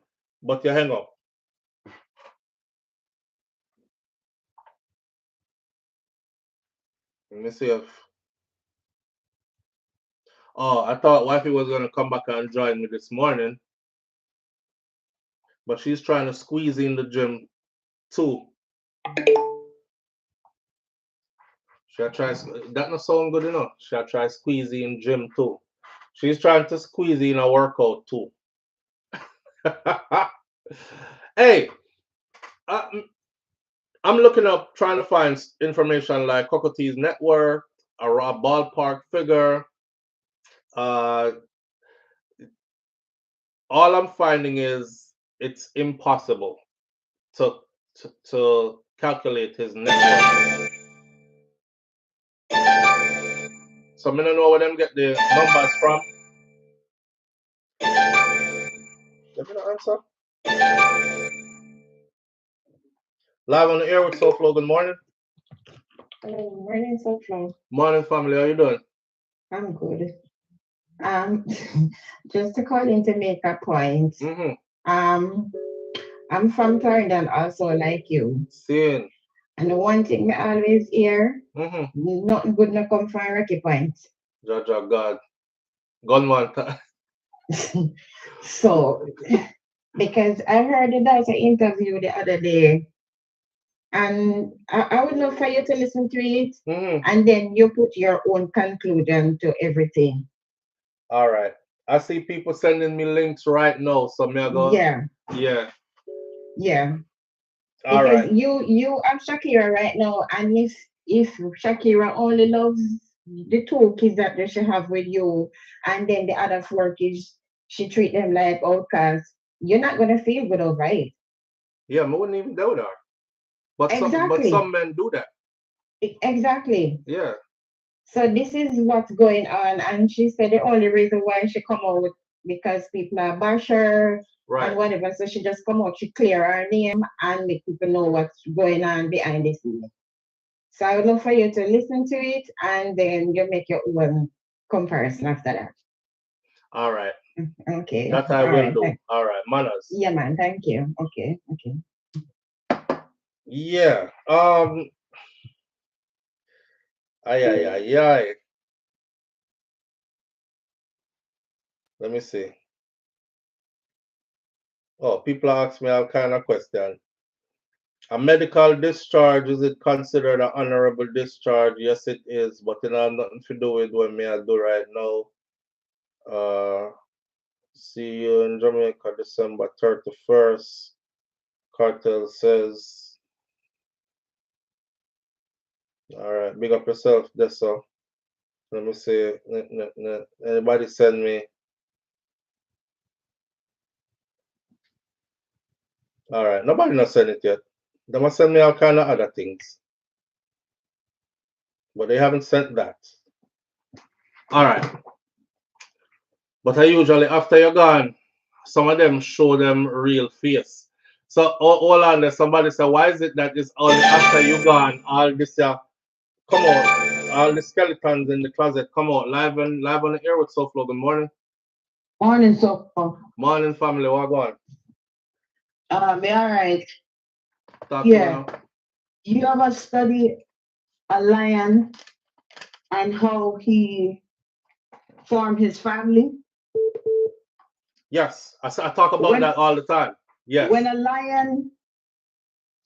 but you hang up. Let me see if. Oh, I thought wifey was gonna come back and join me this morning, but she's trying to squeeze in the gym too. She'll try. That not sound good enough. She'll try squeeze in gym too. She's trying to squeeze in a workout too. Hey, I'm looking up, trying to find information like Cockatoo's net worth, a ballpark figure. All I'm finding is it's impossible to calculate his net worth. So I don't know where them get the numbers from. Let me know answer. Live on the air with SOUFLOTV. Good morning. Morning, SOUFLOTV. Morning, family. How you doing? I'm good. Just to call in to make a point. I'm from Clarendon also, like you. Seeing. And the one thing I always hear, nothing good no come from Rocky Point. Judge God. Gunman. So, because I heard the doctor interview the other day, and I would love for you to listen to it, and then you put your own conclusion to everything. All right. I see people sending me links right now, so me I go. Yeah. All because right. you have Shakira right now, and if Shakira only loves the 2 kids that she have with you, and then the other 4 kids she treat them like outcasts, you're not gonna feel good over it. Yeah, I wouldn't even do that. But exactly. some men do that. Exactly. Yeah. So this is what's going on, and she said the only reason why she come out because people are bash her and whatever. So she just come out, she clear her name and make people know what's going on behind the scenes. So I would love for you to listen to it, and then you make your own comparison after that. All right. Okay. That I will do. All right. Manners. Yeah, man. Thank you. Okay. Yeah. Ay. Let me see. Oh, people ask me all kind of questions. A medical discharge, is it considered an honorable discharge? Yes, it is, but it has nothing to do with what me I do right now. See you in Jamaica, December 31st. Cartel says. All right, big up yourself, Deso. Let me see. Anybody send me? All right, nobody not send it yet. They must send me all kind of other things, but they haven't sent that. All right. But I usually, after you're gone, some of them show them real face. So hold on there. Somebody say, why is it that it's only after you're gone, all this come out, all the skeletons in the closet come out live on the air with SOUFLOTV. Good morning. Morning, SOUFLOTV. Morning, family. What going? Me all right. Talk yeah. You ever study a lion and how he formed his family? Yes, I talk about that all the time. Yes. When a lion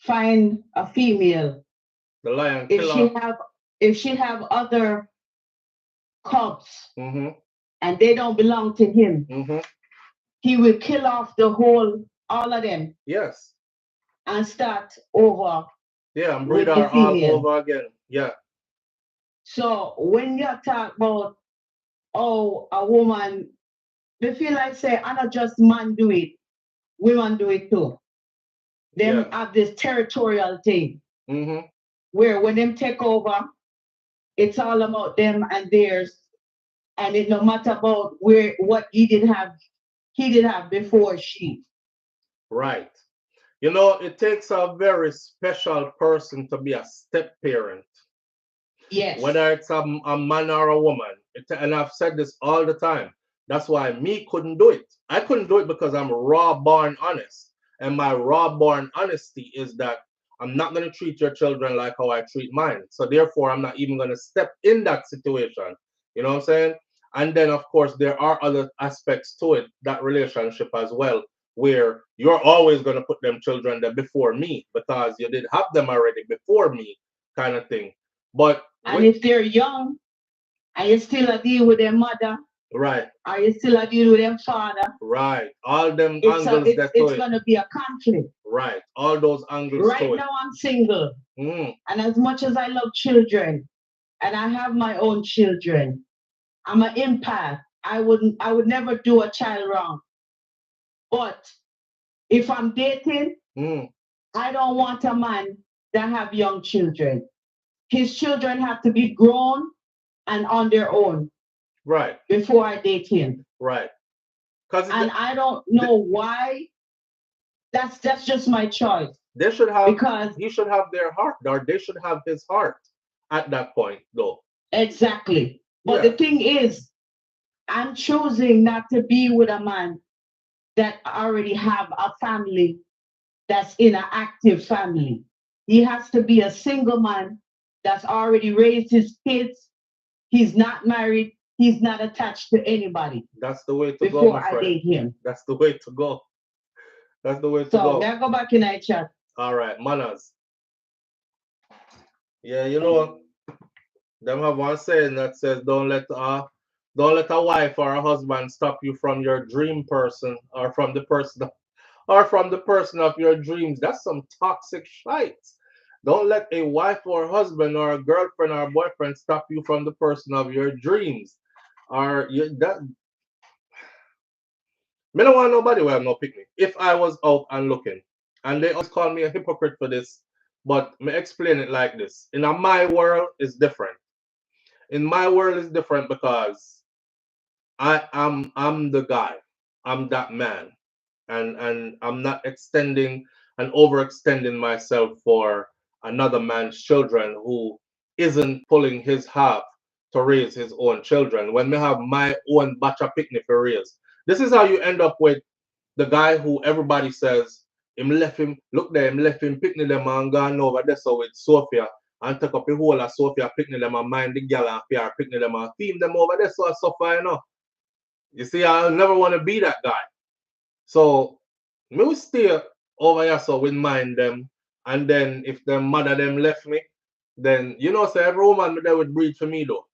find a female, The lion if killer. she have other cubs Mm-hmm. and they don't belong to him, Mm-hmm. he will kill off all of them Yes. and start over Yeah, and with breed the her all female. over again. Yeah. So when you talk about, oh, a woman, they feel like say, I not just man do it, women do it too. Them Yeah. have this territorial thing Mm-hmm. where when them take over, it's all about them and theirs, and it no matter about what he did have before she. Right. You know, it takes a very special person to be a step parent. Yes. Whether it's a man or a woman. And I've said this all the time. That's why me couldn't do it. I couldn't do it because I'm raw born honest. And my raw born honesty is that I'm not going to treat your children like how I treat mine. So therefore, I'm not even going to step in that situation. You know what I'm saying? And then, of course, there are other aspects to it, that relationship as well, where you're always going to put them children there before me because you did have them already before me, kind of thing. But and if they're young, and you still a deal with their mother, right, are you still a deal with their father? Right. All them It's angles it's gonna be a conflict. Right. All those angles Right to it. now I'm single. Mm. And as much as I love children, and I have my own children, I'm an empath. I would never do a child wrong. But if I'm dating, I don't want a man that have young children. His children have to be grown and on their own. Right. Before I date him. Right. And I don't know why. That's just my choice. They should have, because he should have their heart, or they should have his heart at that point, though. Exactly. But the thing is, I'm choosing not to be with a man that already have a family that's in an active family. He has to be a single man that's already raised his kids. He's not married. He's not attached to anybody. That's the way to before go, my I friend. date him. That's the way to go. That's the way to So go. may I go back in that chat? All right, manners. Yeah, you know, them have one saying that says, don't let a wife or a husband stop you from your dream person, or from the person of your dreams. That's some toxic shite. Don't let a wife or husband or a girlfriend or a boyfriend stop you from the person of your dreams. Or me don't want nobody where I'm no picnic. If I was out and looking, and they always call me a hypocrite for this, but me explain it like this. In my world, it's different. In my world, it's different because I'm the guy. I'm that man. And I'm not extending and overextending myself for another man's children who isn't pulling his half to raise his own children. When we have my own batch of picnic for raise, this is how you end up with the guy who everybody says him left him picnic them and gone over there so with Sophia and take up a whole of Sophia picnic them and mind the gal and PR picnic them and theme them over there so I suffer, you know. You see, I never want to be that guy. So me will stay over here so with mind them, and then if the mother them left me, then you know, so every woman there would breathe for me though.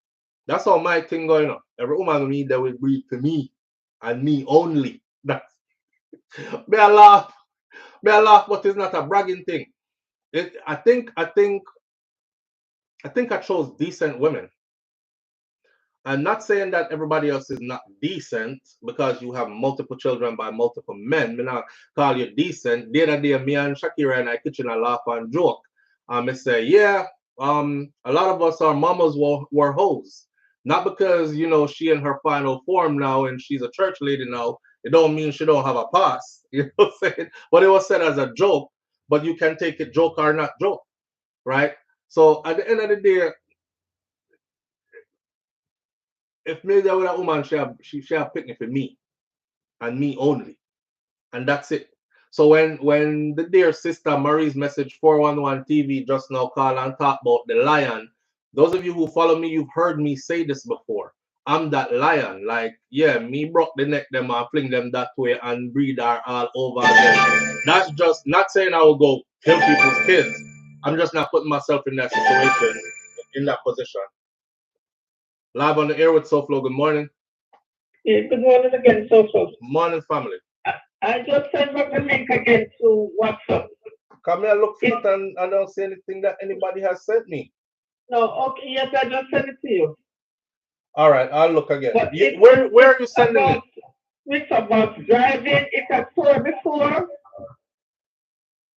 That's how my thing going on. Every woman with me there would breathe for me and me only. That's may I laugh, but it's not a bragging thing. I think I chose decent women. I'm not saying that everybody else is not decent because you have multiple children by multiple men. Me not call you decent. The other day, me and Shakira in our kitchen, I laugh and joke. I say, yeah, a lot of us, our mamas were hoes. Not because, you know, she in her final form now and she's a church lady now. It don't mean she don't have a past. You know what I'm saying? But it was said as a joke, but you can take it joke or not joke, right? So at the end of the day, if me there with a woman, she have picnic for me and me only, and that's it. So when the dear sister Marie's message 411 TV just now call and talk about the lion, those of you who follow me, you've heard me say this before. I'm that lion. Like, yeah, me broke the neck them and fling them that way and breed her all over again. That's just not saying I will go kill people's kids. I'm just not putting myself in that situation, in that position. Live on the air with SOUFLOTV. Good morning. Yeah, good morning again, SOUFLOTV. Morning, family. I just sent back the link again to WhatsApp. Come here, look for it, and I don't see anything that anybody has sent me. No, okay, yes, I just sent it to you. All right, I'll look again. Where are you sending it? It's about driving. It's a tour before.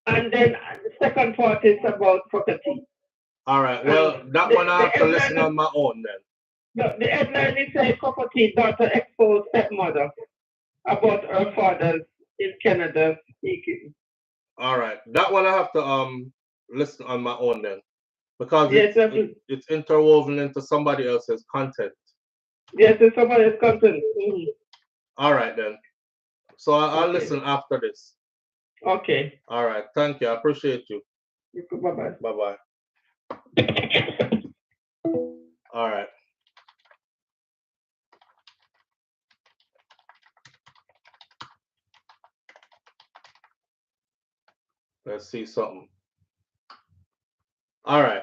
And then the second part is about property. All right, well, that one I have to listen on my own then. The headline is a property daughter exposed stepmother about her father in Canada speaking. All right, that one I have to listen on my own then, because yes, it's interwoven into somebody else's content. Yes, it's somebody else's content. All right then. So I'll listen after this. Okay. All right. Thank you. I appreciate you. Bye bye. Bye bye. All right. Let's see something. All right.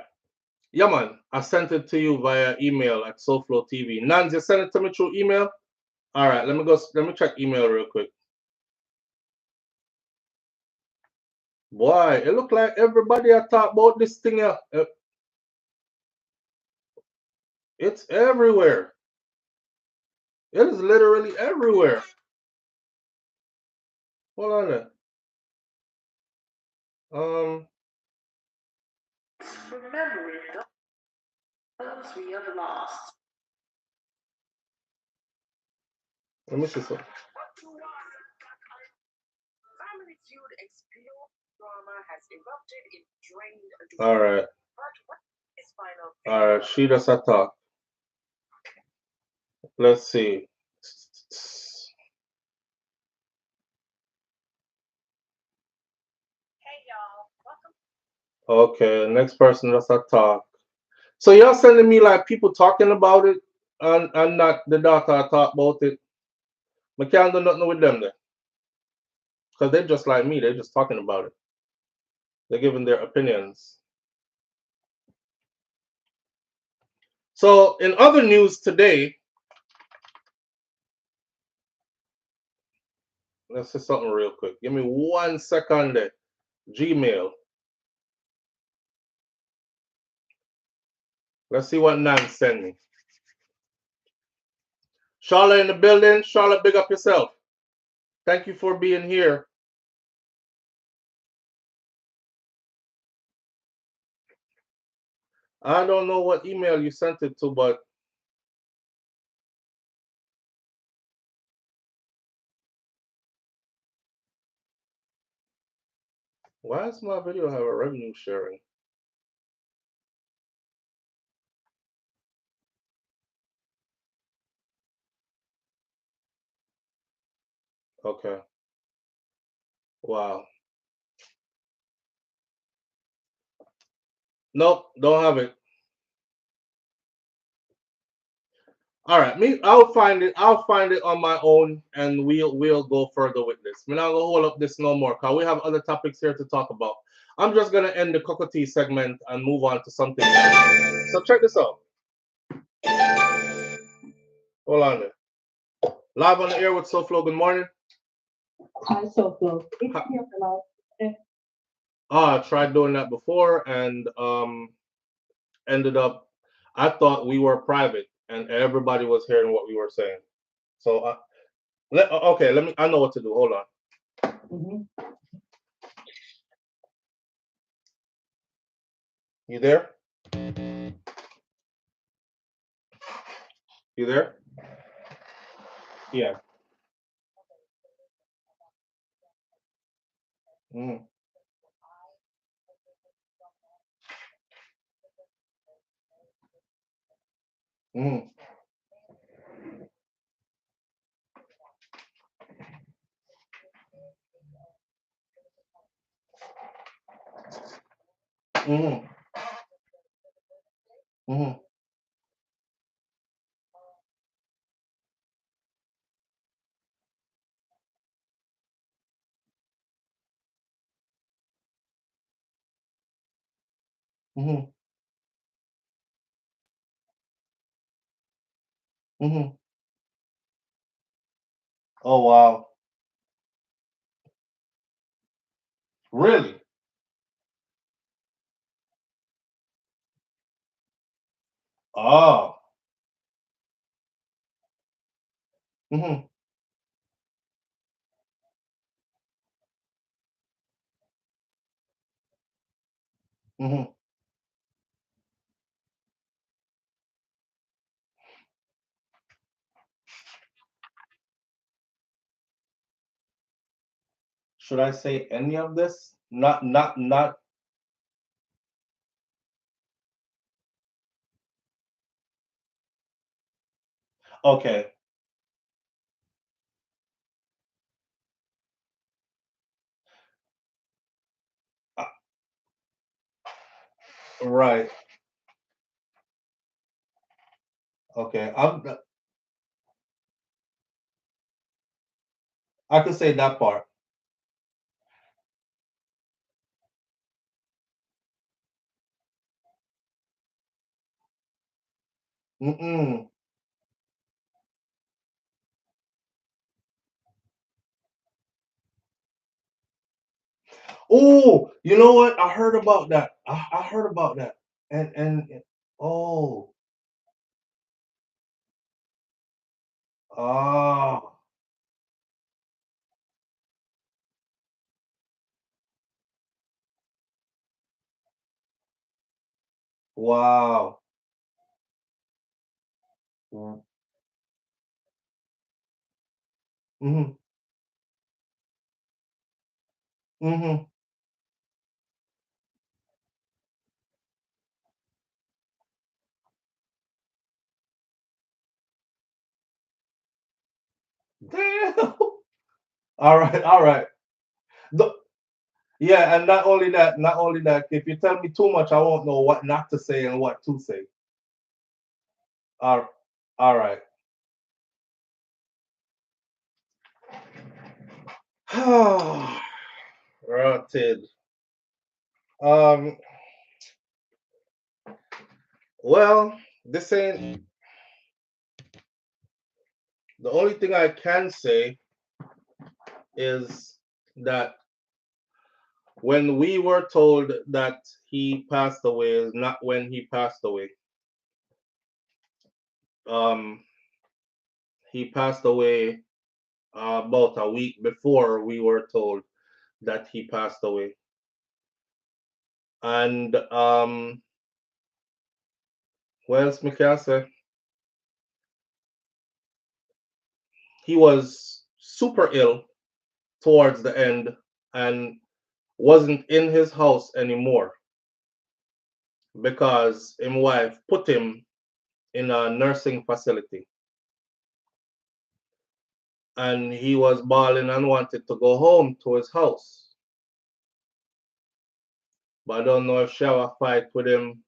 Yeah, man. I sent it to you via email at SOUFLOTV. Nans, you sent it to me through email? All right. Let me check email real quick. Boy, it look like everybody I talk about this thing here. It's everywhere. It is literally everywhere. Hold on there. Remembering those we have lost. Let me see something. Family feud explode drama has erupted in drained. All right. All right. She does a talk. Let's see. Okay, next person does a talk. So y'all sending me like people talking about it and not the daughter talk about it. I can't do nothing with them then. Because they're just like me, they're just talking about it. They're giving their opinions. So in other news today, let's see something real quick. Give me 1 second there. Gmail. Let's see what Nan sent me. Charlotte in the building. Charlotte, big up yourself. Thank you for being here. I don't know what email you sent it to, but why does my video have a revenue sharing? Okay. Wow. Nope, don't have it. All right, I'll find it. I'll find it on my own, and we'll go further with this. We're not gonna hold up this no more, cause we have other topics here to talk about. I'm just gonna end the cockatoo segment and move on to something else. So check this out. Hold on there. Live on the air with SOUFLOTV. Good morning. Hi, SOUFLOTV. I tried doing that before and ended up. I thought we were private and everybody was hearing what we were saying. So okay, let me. I know what to do. Hold on. You there? You there? Yeah. Mm. Mm. Mm. Mm. Mm-hmm. Mm-hmm. Oh wow. Really? Oh. Mm-hmm. Mm-hmm. Should I say any of this? Not. Okay. Uh, right. Okay. I could say that part. Mm-mm. Oh, you know what? I heard about that. I heard about that. And oh, ah, wow. Mm-hmm. Mm-hmm. Damn. All right, all right. The, yeah, and not only that, if you tell me too much, I won't know what not to say and what to say. All, all right. Rotted. Um, well, this ain't the only thing I can say is that when we were told that he passed away is not when he passed away. Um, he passed away about a week before we were told that he passed away. And what else me can say? He was super ill towards the end and wasn't in his house anymore because his wife put him in a nursing facility. And he was bawling and wanted to go home to his house. But I don't know if she have a fight with him.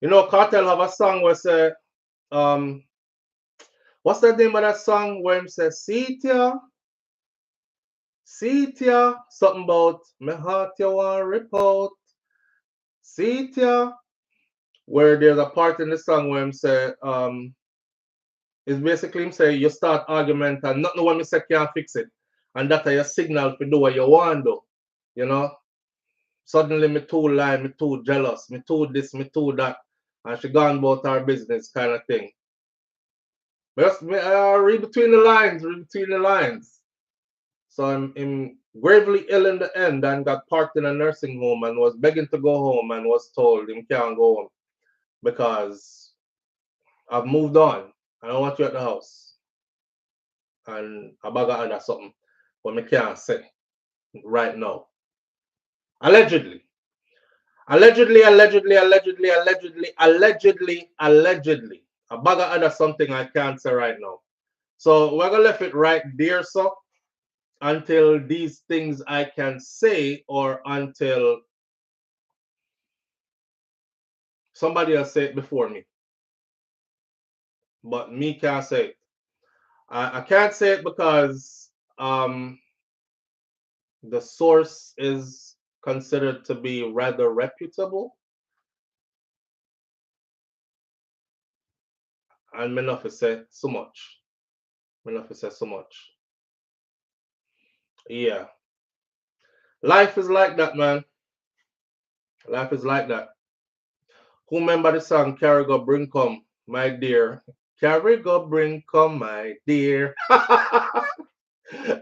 You know, Cartel have a song where say, um, what's the name of that song where he says, Seatia, something about my heart you want rip out. Seatia, where there's a part in the song where him say, it's basically him say you start argument and nothing what me say can't fix it. And that's your signal to do what you want do. You know? Suddenly me too lie, me too jealous, me too this, me too that. And she gone about her business kind of thing. But just read between the lines, read between the lines. So I'm gravely ill in the end and got parked in a nursing home and was begging to go home and was told him can't go home because I've moved on. I don't want you at the house. And a bag of other something. But me can't say right now. Allegedly. Allegedly. A bag of other something I can't say right now. So we're gonna leave it right there, so until these things I can say or until somebody else say it before me. But me can't say it. I can't say it because the source is considered to be rather reputable. And me not fi say so much. Me not fi say so much. Yeah. Life is like that, man. Life is like that. Who remember the song Carry Go Bring Come, My Dear? Carry Go Bring Come, My Dear.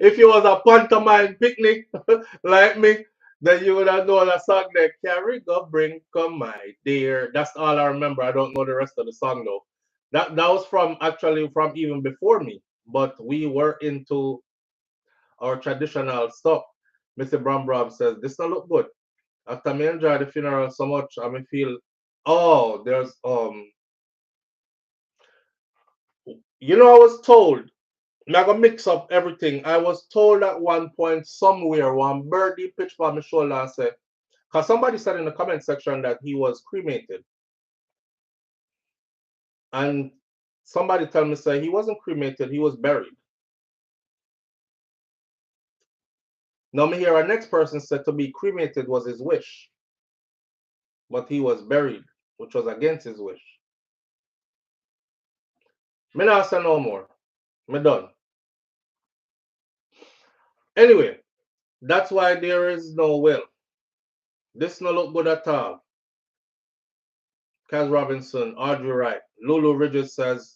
If you was a pantomime picnic like me, then you would have known that song there. Carry Go Bring Come, My Dear. That's all I remember. I don't know the rest of the song though. That was from actually from even before me. But we were into our traditional stuff. Mr. Bram Bram says, this don't look good. After me enjoy the funeral so much, I may feel, oh, there's you know, I was told, I'm not gonna mix up everything. I was told at one point somewhere, one birdie pitched by my shoulder and said, because somebody said in the comment section that he was cremated. And somebody told me say he wasn't cremated, he was buried. Now me hear our next person said to be cremated was his wish. But he was buried, which was against his wish. Me not say no more. Me done. Anyway, that's why there is no will. This no look good at all. Kaz Robinson, Audrey Wright, Lulu Ridges says,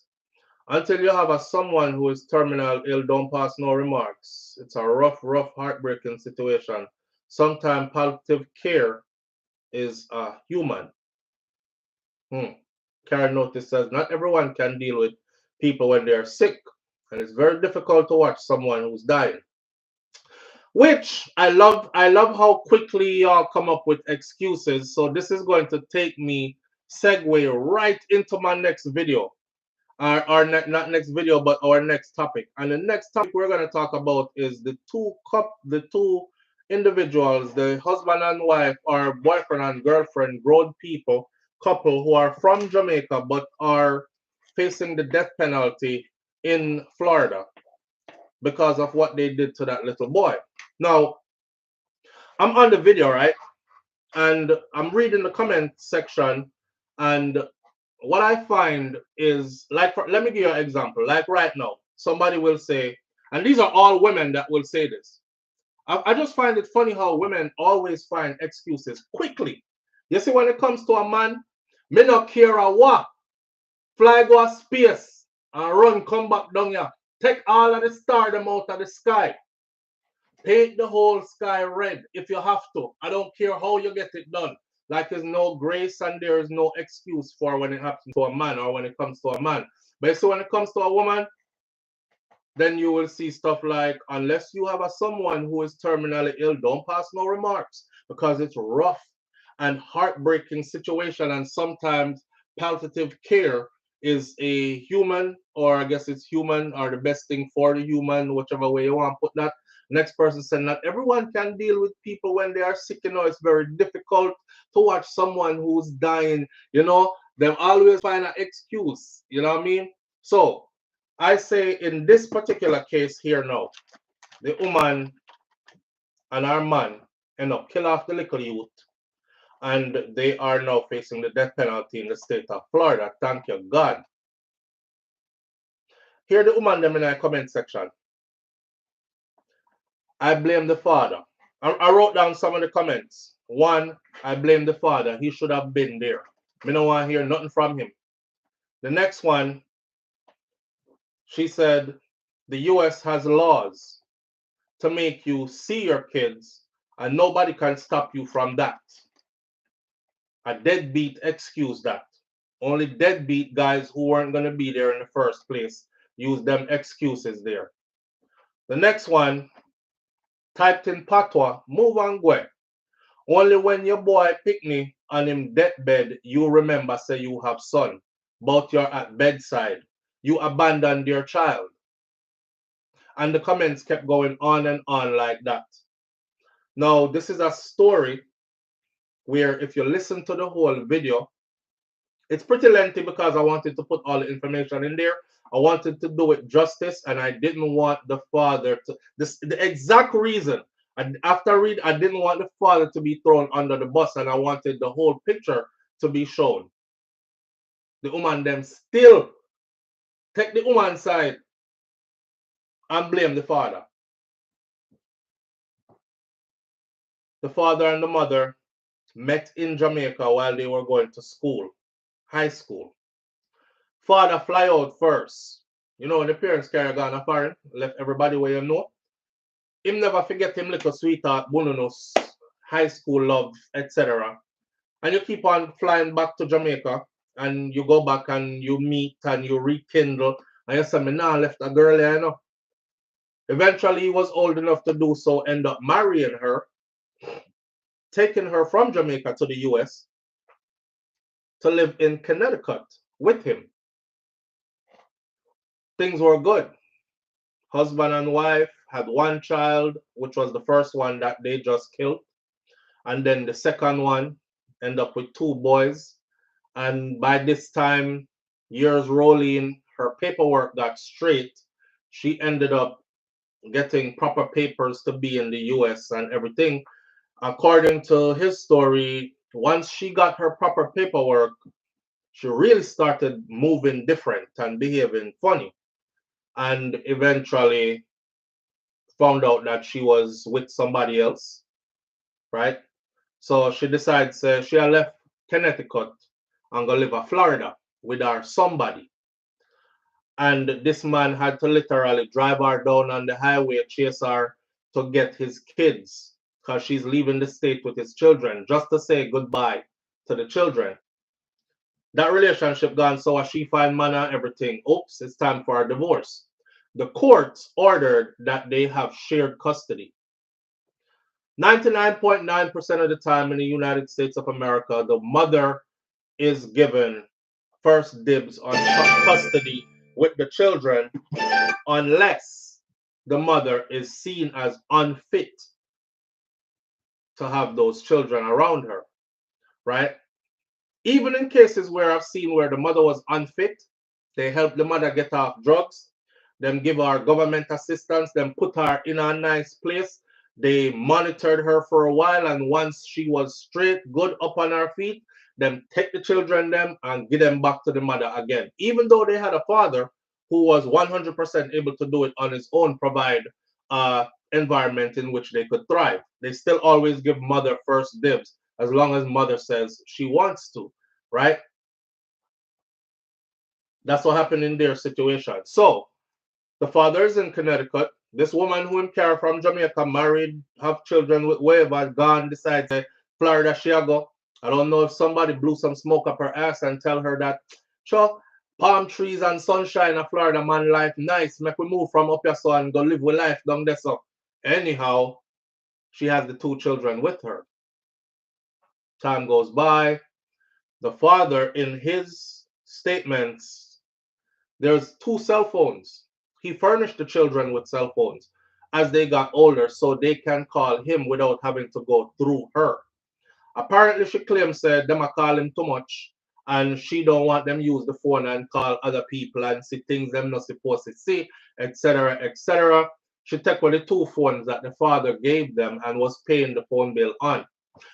until you have someone who is terminal ill, don't pass no remarks. It's a rough, heartbreaking situation. Sometimes palliative care is human. Karen Notice says, not everyone can deal with people when they are sick, and it's very difficult to watch someone who's dying. Which I love how quickly y'all come up with excuses. So this is going to take me segue right into my next video. Not next video, but our next topic. And the next topic we're going to talk about is the two individuals, the husband and wife, or boyfriend and girlfriend, grown people, couple who are from Jamaica but are facing the death penalty in Florida because of what they did to that little boy. Now, I'm on the video, right? And I'm reading the comment section, and what I find is, like, let me give you an example. Like right now, somebody will say, and these are all women that will say this. I just find it funny how women always find excuses quickly. You see, when it comes to a man, me not care a what. Fly go a space and run, come back down here. Take all of the stardom out of the sky. Paint the whole sky red if you have to. I don't care how you get it done. Like there's no grace and there is no excuse for when it happens to a man or when it comes to a man. But so when it comes to a woman, then you will see stuff like, unless you have someone who is terminally ill, don't pass no remarks because it's rough and heartbreaking situation, and sometimes palliative care is a human, or I guess it's human or the best thing for the human, whichever way you want to put that. Next person said, not everyone can deal with people when they are sick. You know, it's very difficult to watch someone who's dying. You know, they always find an excuse. You know what I mean? So I say in this particular case here now, the woman and her man end up kill off the little youth, and they are now facing the death penalty in the state of Florida. Thank you, God. Here the woman them in the comment section. I blame the father. I wrote down some of the comments. One, I blame the father. He should have been there. Me don't want to hear nothing from him. The next one, she said, the US has laws to make you see your kids, and nobody can stop you from that. A deadbeat excuse that. Only deadbeat guys who weren't going to be there in the first place use them excuses there. The next one, typed in patois, move and go. Only when your boy picnic on him deathbed, you remember say you have son, but you're at bedside. You abandoned your child. And the comments kept going on and on like that. Now, this is a story where if you listen to the whole video, it's pretty lengthy because I wanted to put all the information in there. I wanted to do it justice, and I didn't want the father to, the exact reason. And after read, I didn't want the father to be thrown under the bus, and I wanted the whole picture to be shown. The woman them still take the woman's side and blame the father. The father and the mother met in Jamaica while they were going to school, high school. Father fly out first. You know, when the parents carry gone a foreign, left everybody where you know. Him never forget him little sweetheart, bonus, high school love, etc. And you keep on flying back to Jamaica and you go back and you meet and you rekindle. And you say, me nah left a girl here, you know. Eventually he was old enough to do so, end up marrying her, taking her from Jamaica to the US to live in Connecticut with him. Things were good. Husband and wife had one child, which was the first one that they just killed. And then the second one ended up with 2 boys. And by this time, years rolling, her paperwork got straight. She ended up getting proper papers to be in the US and everything. According to his story, once she got her proper paperwork, she really started moving different and behaving funny. And eventually found out that she was with somebody else, right? So she decides she had left Connecticut and go live in Florida with her somebody. And this man had to literally drive her down on the highway, chase her to get his kids, because she's leaving the state with his children, just to say goodbye to the children. That relationship gone sour, she find man and everything. Oops, it's time for a divorce. The courts ordered that they have shared custody. 99.9% of the time in the United States of America, the mother is given first dibs on custody with the children unless the mother is seen as unfit to have those children around her, right? Even in cases where I've seen where the mother was unfit, they help the mother get off drugs, them give her government assistance, them put her in a nice place. They monitored her for a while, and once she was straight, good, up on her feet, them take the children them and give them back to the mother again. Even though they had a father who was 100% able to do it on his own, provide environment in which they could thrive. They still always give mother first dibs as long as mother says she wants to, right? That's what happened in their situation. So the father is in Connecticut. This woman who him carry from Jamaica, married, have children with whoever, gone, decides Florida she a go. I don't know if somebody blew some smoke up her ass and tell her that, sure, palm trees and sunshine of Florida, man, life nice. Make we move from up here so and go live with life down there. So anyhow, she has the 2 children with her. Time goes by. The father, in his statements, there's 2 cell phones. He furnished the children with cell phones as they got older so they can call him without having to go through her. Apparently, she claims that them are calling too much and she don't want them use the phone and call other people and see things them not supposed to see, etc., etc. She took one of the 2 phones that the father gave them and was paying the phone bill on.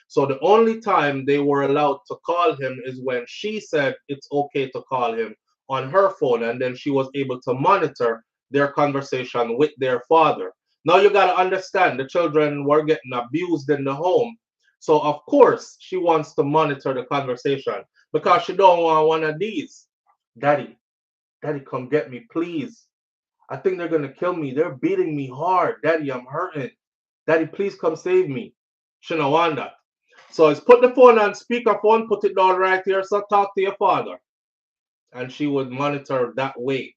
So the only time they were allowed to call him is when she said it's okay to call him on her phone, and then she was able to monitor their conversation with their father. Now you got to understand, the children were getting abused in the home. So of course she wants to monitor the conversation because she don't want one of these. Daddy, come get me, please. I think they're going to kill me. They're beating me hard. Daddy, I'm hurting. Daddy, please come save me. She don't want that. So it's put the phone on speakerphone, put it down right here, so talk to your father. And she would monitor that way,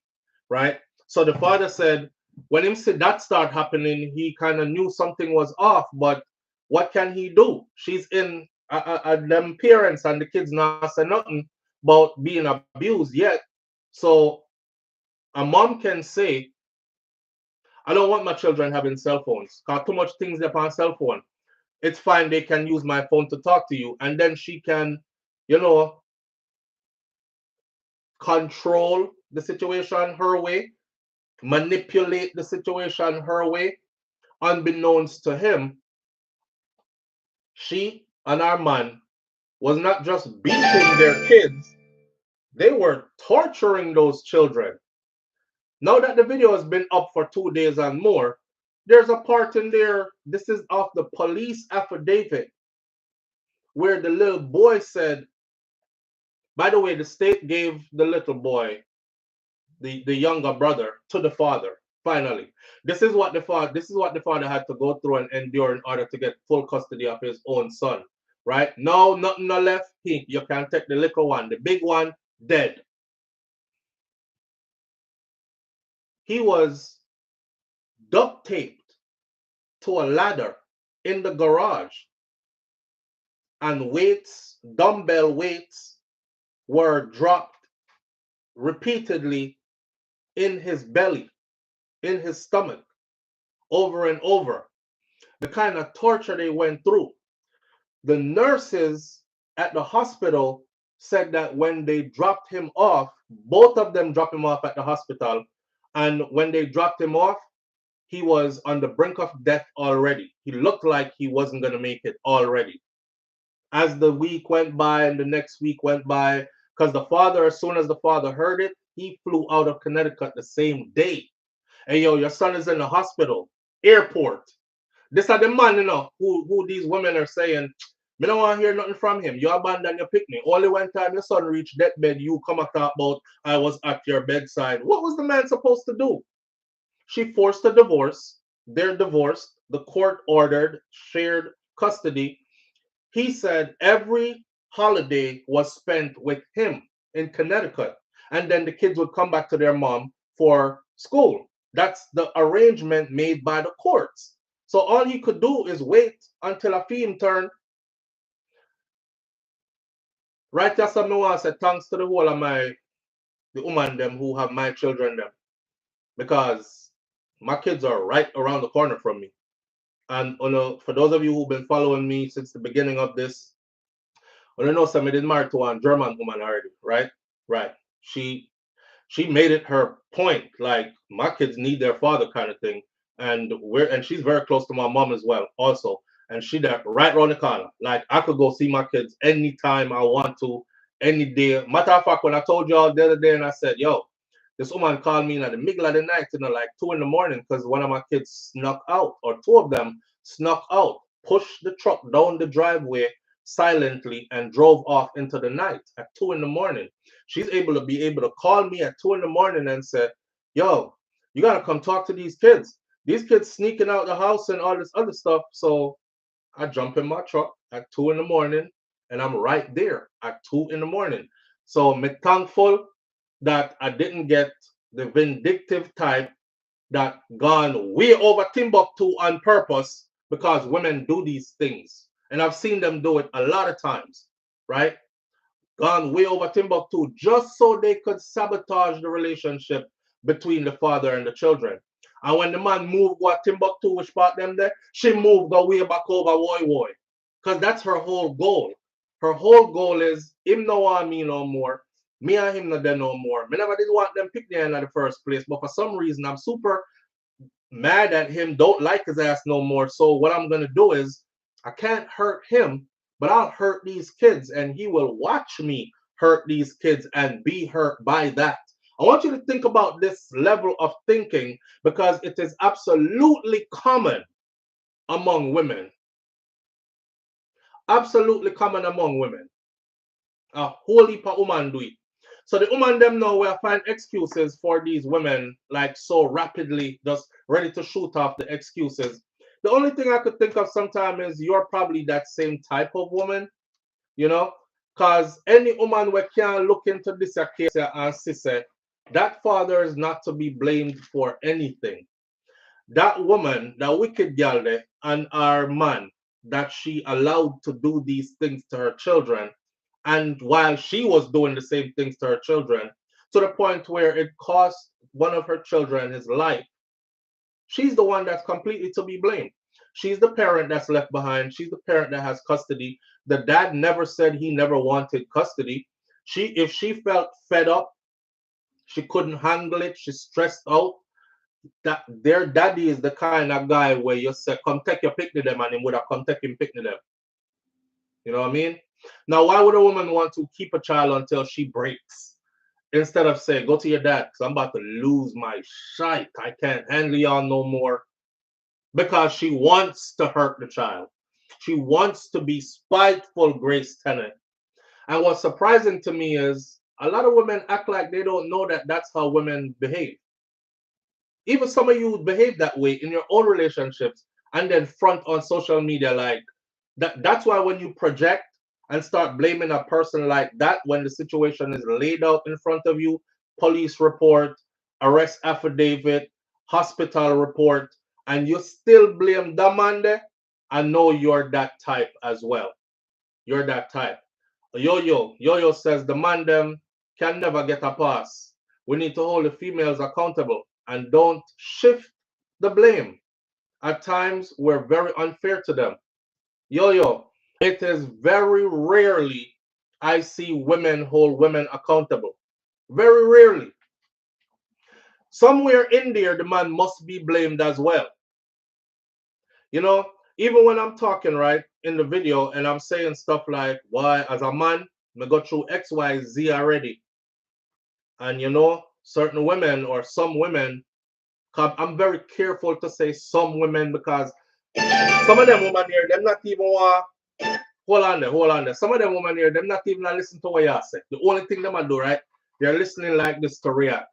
right? So the father said, when him see that start happening, he kind of knew something was off, but what can he do? She's in them parents and the kids not say nothing about being abused yet. So a mom can say, I don't want my children having cell phones, because too much things they're on cell phone. It's fine, they can use my phone to talk to you. And then she can, you know, control the situation her way, manipulate the situation her way. Unbeknownst to him, she and her man was not just beating their kids, they were torturing those children. Now that the video has been up for 2 days and more, there's a part in there, this is of the police affidavit, where the little boy said, by the way, the state gave the little boy, the younger brother, to the father. Finally, this is what the father had to go through and endure in order to get full custody of his own son. Right now, nothing no left. You can take the little one, the big one dead. He was duct taped to a ladder in the garage, and weights, dumbbell weights, were dropped repeatedly in his belly, in his stomach, over and over. The kind of torture they went through. The nurses at the hospital said that when they dropped him off, both of them dropped him off at the hospital, and when they dropped him off, he was on the brink of death already. He looked like he wasn't going to make it already. As the week went by and the next week went by, because the father, as soon as the father heard it, he flew out of Connecticut the same day. Hey, yo, your son is in the hospital, airport. This are the man, you know, who these women are saying, me don't want to hear nothing from him. You abandon your picnic. Only one time your son reached deathbed, you come and talk about, I was at your bedside. What was the man supposed to do? She forced a divorce. They're divorced. The court ordered shared custody. He said every holiday was spent with him in Connecticut. And then the kids would come back to their mom for school. That's the arrangement made by the courts. So all he could do is wait until a fee turn. Right after me want to say thanks to the whole of the woman them who have my children them. Because my kids are right around the corner from me. And for those of you who've been following me since the beginning of this, I know somebody is married to a German woman already, right? Right. She made it her point, like my kids need their father kind of thing. And she's very close to my mom as well, also. And she there right around the corner. Like I could go see my kids anytime I want to, any day. Matter of fact, when I told y'all the other day and I said, yo, this woman called me in the middle of the night, like 2 in the morning, because one of my kids snuck out, or 2 of them snuck out, pushed the truck down the driveway silently and drove off into the night at 2 in the morning. She's able to call me at 2 in the morning and say, yo, you got to come talk to these kids. These kids sneaking out the house and all this other stuff. So I jump in my truck at 2 in the morning and I'm right there at 2 in the morning. So I'm thankful that I didn't get the vindictive type that gone way over Timbuktu on purpose, because women do these things. And I've seen them do it a lot of times, right? Gone way over Timbuktu just so they could sabotage the relationship between the father and the children. And when the man moved what Timbuktu, which part them there, she moved the way back over Woy. Because that's her whole goal. Her whole goal is him no want me no more. Me and him not there no more. Me never did want them pick there in the first place. But for some reason, I'm super mad at him, don't like his ass no more. So what I'm going to do is, I can't hurt him, but I'll hurt these kids. And he will watch me hurt these kids and be hurt by that. I want you to think about this level of thinking, because it is absolutely common among women. Absolutely common among women. A whole heap of women do it. So the woman them now will find excuses for these women, like so rapidly, just ready to shoot off the excuses. The only thing I could think of sometimes is you're probably that same type of woman, you know, because any woman we can look into this case and say that father is not to be blamed for anything. That woman, that wicked girl there, and our man that she allowed to do these things to her children, and while she was doing the same things to her children, to the point where it cost one of her children his life, she's the one that's completely to be blamed. She's the parent that's left behind. She's the parent that has custody. The dad never said he never wanted custody. If she felt fed up, she couldn't handle it, she's stressed out, that their daddy is the kind of guy where you say, come take your picnic them, and he would have come take him picnic them. You know what I mean? Now, why would a woman want to keep a child until she breaks? instead of saying, go to your dad, because I'm about to lose my shite. I can't handle y'all no more. Because she wants to hurt the child. She wants to be spiteful, Grace Tennant. And what's surprising to me is a lot of women act like they don't know that that's how women behave. Even some of you behave that way in your own relationships and then front on social media like that. That's why when you project and start blaming a person like that when the situation is laid out in front of you, police report, arrest affidavit, hospital report, and you still blame the man there, I know you're that type as well. You're that type. Yo-Yo says the man them can never get a pass. We need to hold the females accountable and don't shift the blame. At times, we're very unfair to them. Yo-Yo, it is very rarely I see women hold women accountable. Very rarely. Somewhere in there, the man must be blamed as well. You know, even when I'm talking, right, in the video, and I'm saying stuff like, why, as a man, I go through X, Y, Z already. And, you know, certain women or some women, I'm very careful to say some women because some of them women here, them not even want, hold on there. Some of them women here, them not even listen to what you say. The only thing them do, right, they're listening like this to react.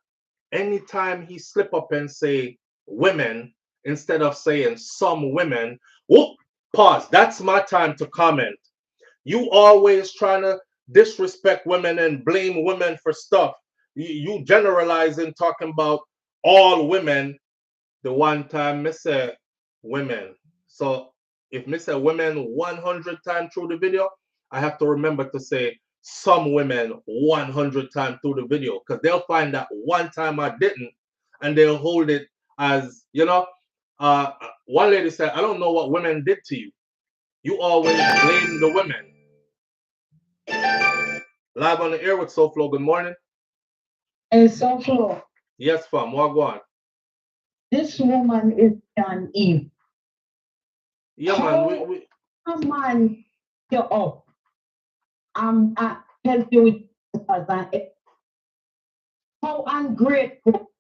Anytime he slip up and say women, instead of saying some women, whoop, pause. That's my time to comment. You always trying to disrespect women and blame women for stuff. You generalizing, talking about all women. The one time I say women. So if I say women 100 times through the video, I have to remember to say some women 100 times through the video because they'll find that one time I didn't and they'll hold it as, you know, one lady said, I don't know what women did to you. You always blame the women. Live on the air with SOUFLO. Good morning. Hey, SOUFLO. Yes, fam. What go on? This woman is an Eve. Yeah, man. Come on, you up. I help you with how ungrateful.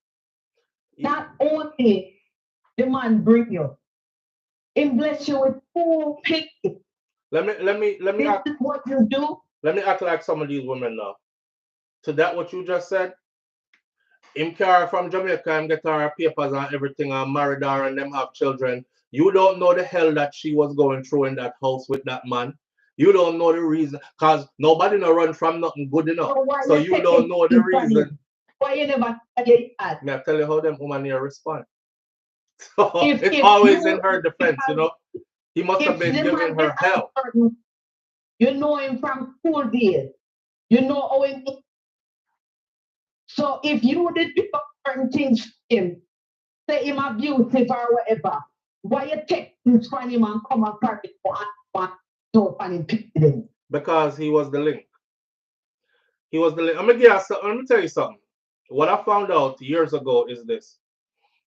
Not only the man bring you, he bless you with full picture. Let me act, what you do. Let me act like some of these women now. To that what you just said, him carry from Jamaica and get her papers and everything and married her and them have children. You don't know the hell that she was going through in that house with that man. You don't know the reason, because nobody no run from nothing good enough. So you don't know the reason. Why you never tell you that? May I tell you how them women here respond? So it's always in her defense, you know. He must have been giving her hell. You know him from school days. You know how him. So if you did do certain things to him, say him abusive or whatever, why you take things from him and come and carry it? Because he was the link. He was the link. Let me tell you something. What I found out years ago is this.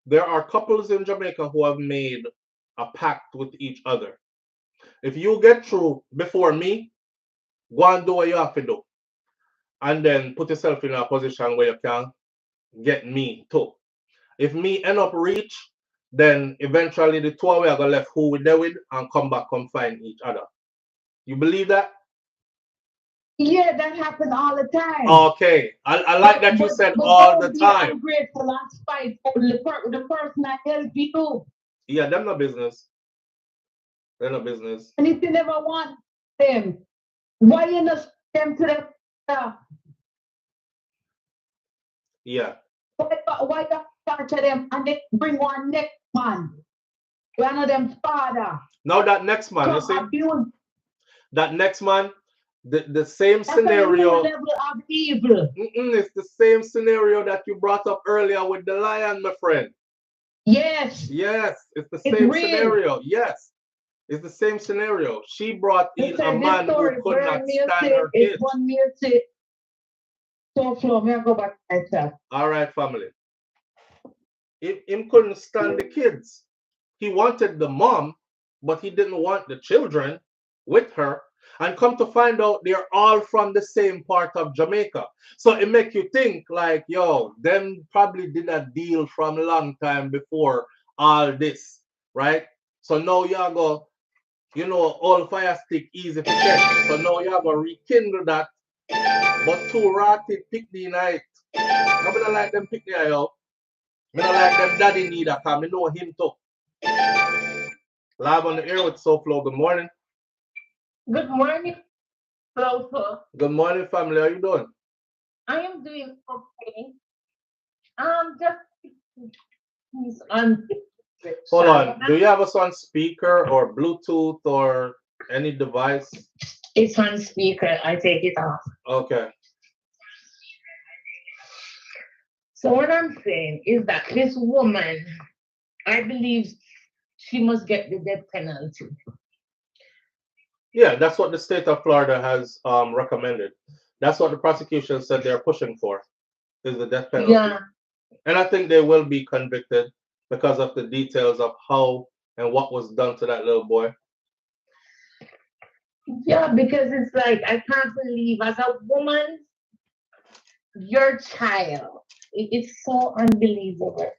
There are couples in Jamaica who have made a pact with each other. If you get through before me, go and do what you have to do. And then put yourself in a position where you can get me too. If me end up reach, then eventually the two of we are going to left who we there with and come back and find each other. You believe that? Yeah, that happened all the time. Okay. I like that you said all the time. I'm grateful and spiteful. The person that helped you. Yeah, them no business. They're no business. And if you never want them, why you not them to them? Yeah. Why you start to them and they bring one next man? One of them father. Now that next man, you see? That next man, the same scenario. Level of evil. It's the same scenario that you brought up earlier with the lion, my friend. Yes. Yes, it's the same scenario. Yes. It's the same scenario. She brought in a man who could not stand her kids. SOUFLO, may I go back to that? All right, family. Him couldn't stand the kids. He wanted the mom, but he didn't want the children with her. And come to find out, they're all from the same part of Jamaica. So it make you think like, yo, them probably did a deal from a long time before all this, right? So now y'all go, you know, all fire stick easy to catch. So now y'all go rekindle that, but two rotted picnic night. I don't like them picnic yo. I don't like them daddy neither, cause I know him too. Live on the air with SOUFLOTV. Good morning. Good morning, Floater. Good morning, family. How you doing? I am doing okay. Just on. Hold on. Do you have us on speaker or Bluetooth or any device? It's on speaker. I take it off. Okay. So what I'm saying is that this woman, I believe she must get the death penalty. Yeah, that's what the state of Florida has recommended. That's what the prosecution said they're pushing for, is the death penalty. Yeah. And I think they will be convicted because of the details of how and what was done to that little boy. Yeah, because it's like, I can't believe as a woman, your child, it's so unbelievable.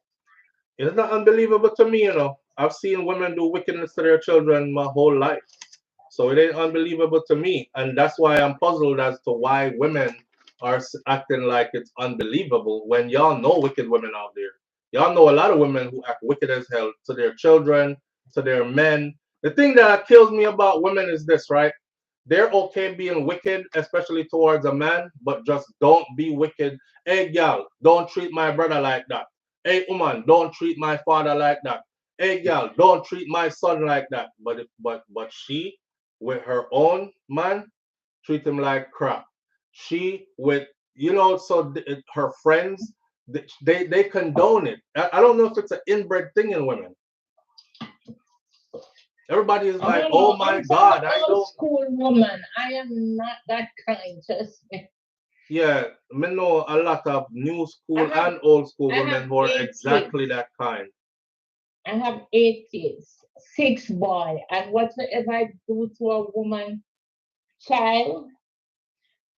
It's not unbelievable to me, you know. I've seen women do wickedness to their children my whole life. So it ain't unbelievable to me. And that's why I'm puzzled as to why women are acting like it's unbelievable when y'all know wicked women out there. Y'all know a lot of women who act wicked as hell to their children, to their men. The thing that kills me about women is this, right? They're okay being wicked, especially towards a man, but just don't be wicked. Hey, gal, don't treat my brother like that. Hey, woman, don't treat my father like that. Hey, gal, don't treat my son like that. But she, with her own man, treat him like crap. She with, you know, so her friends, they condone it. I don't know if it's an inbred thing in women. Everybody is like, oh my God, I don't. School woman, I am not that kind, trust me. Yeah, I know a lot of new school and old school women who are exactly that kind. I have 8 kids, 6 boys, and whatever I do to a woman child,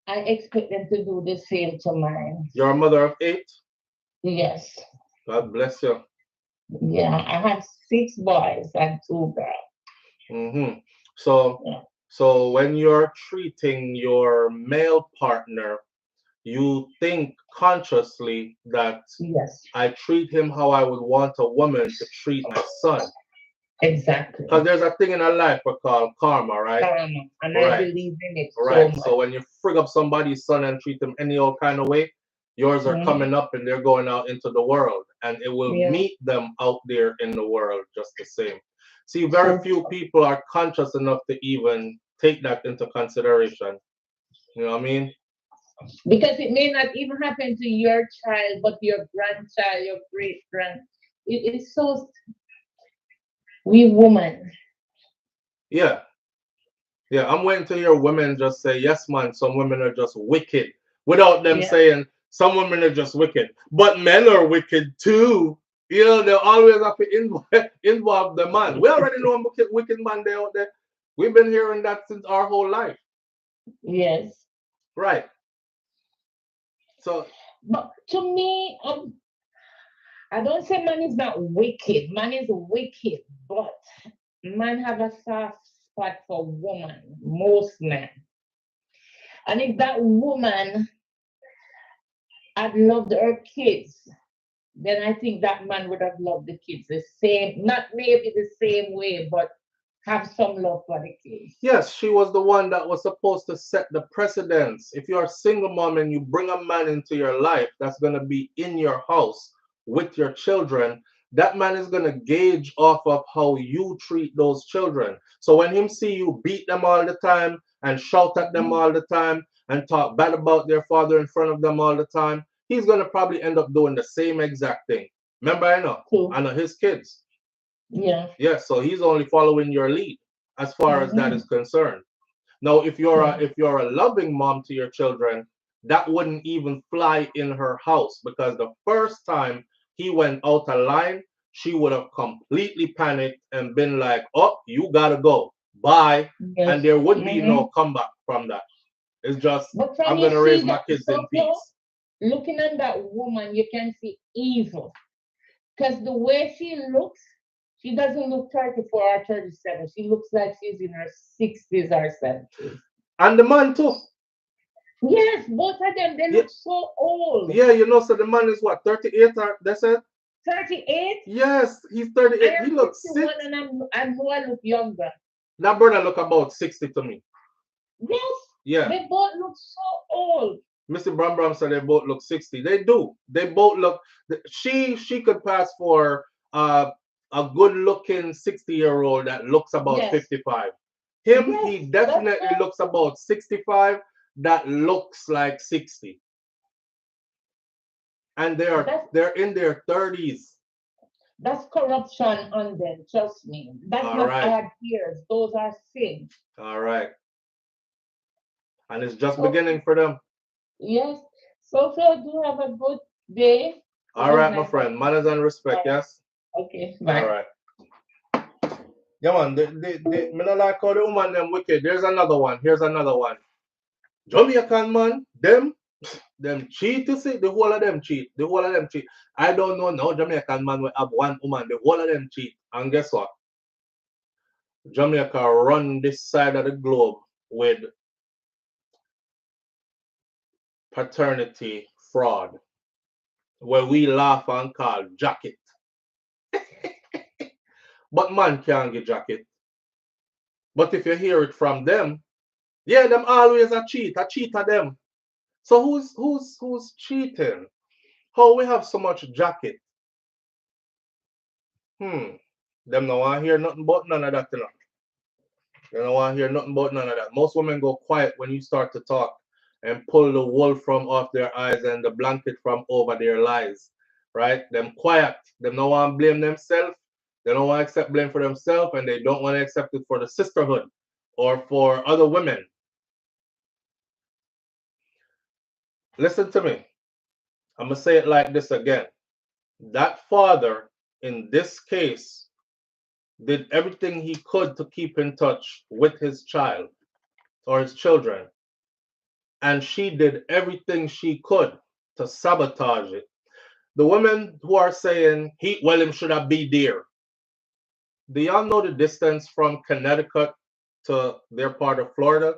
I expect them to do the same to mine. You're a mother of 8? Yes. God bless you. Yeah, I have 6 boys and 2 girls. Mm-hmm. So when you're treating your male partner, you think consciously that yes, I treat him how I would want a woman to treat my son. Exactly. Because there's a thing in our life we call karma, right? Karma, and right. I believe in it right. so much. So when you frig up somebody's son and treat them any old kind of way, yours are coming up and they're going out into the world, and it will meet them out there in the world just the same. See, very few people are conscious enough to even take that into consideration. You know what I mean? Because it may not even happen to your child, but your grandchild, your great-grand. It is so... We women. Yeah. Yeah, I'm waiting to hear women just say, yes, man, some women are just wicked. Without them saying, some women are just wicked. But men are wicked too. You know, they always have to involve the man. We already know a wicked man there out there. We've been hearing that since our whole life. Yes. Right. So, but to me, I don't say man is not wicked. Man is wicked, but man have a soft spot for woman, most men. And if that woman had loved her kids, then I think that man would have loved the kids the same, not maybe the same way, but have some love for the kids. Yes, she was the one that was supposed to set the precedence. If you're a single mom and you bring a man into your life that's going to be in your house with your children, that man is going to gauge off of how you treat those children. So when him see you beat them all the time and shout at them all the time and talk bad about their father in front of them all the time, he's going to probably end up doing the same exact thing. Remember, I know his kids. Yeah. Yeah, so he's only following your lead as far as that is concerned. Now, if you're a loving mom to your children, that wouldn't even fly in her house, because the first time he went out of line, she would have completely panicked and been like, oh, you gotta go. bye, Yes. and there would be no comeback from that. It's just, But I'm from going you to raise see my that kids in stuff, though, peace. looking at that woman, you can see evil. Because the way she looks, she doesn't look 34 or 37. She looks like she's in her 60s or 70s. And the man too. Yes, both of them, they look so old. Yeah, you know, so the man is what, 38 or that's it? 38? Yes, he's 38. He looks 61 sick. and I know I look younger. That brother look about 60 to me. Yes. Yeah. They both look so old. Mr. Bram said they both look 60. They do. They both look. She could pass for a good-looking 60-year-old that looks about 55. Him, he definitely looks about 65. That looks like 60. And they're in their 30s. That's corruption on them, trust me. That's All not right. our tears. Those are sins. All right. And it's just beginning for them. Yes. So do have a good day. All right, my friend. Manners and respect, yes? Okay, bye. All right. Yeah, man. Me not like how the woman them wicked. There's another one. Here's another one. Jamaican man, them cheat, you see? The whole of them cheat. The whole of them cheat. I don't know now Jamaican man will have one woman. The whole of them cheat. And guess what? Jamaica run this side of the globe with paternity fraud, where we laugh and call jacket. But man can't get jacket. But if you hear it from them, yeah, them always a cheat of them. So who's cheating? How we have so much jacket? Them no want to hear nothing but none of that, you know. They don't want to hear nothing but none of that. Most women go quiet when you start to talk and pull the wool from off their eyes and the blanket from over their lies. Right? Them quiet. Them no want to blame themselves. They don't want to accept blame for themselves, and they don't want to accept it for the sisterhood or for other women. Listen to me. I'm going to say it like this again. That father, in this case, did everything he could to keep in touch with his child or his children. And she did everything she could to sabotage it. The women who are saying, him should have been there. Do y'all know the distance from Connecticut to their part of Florida?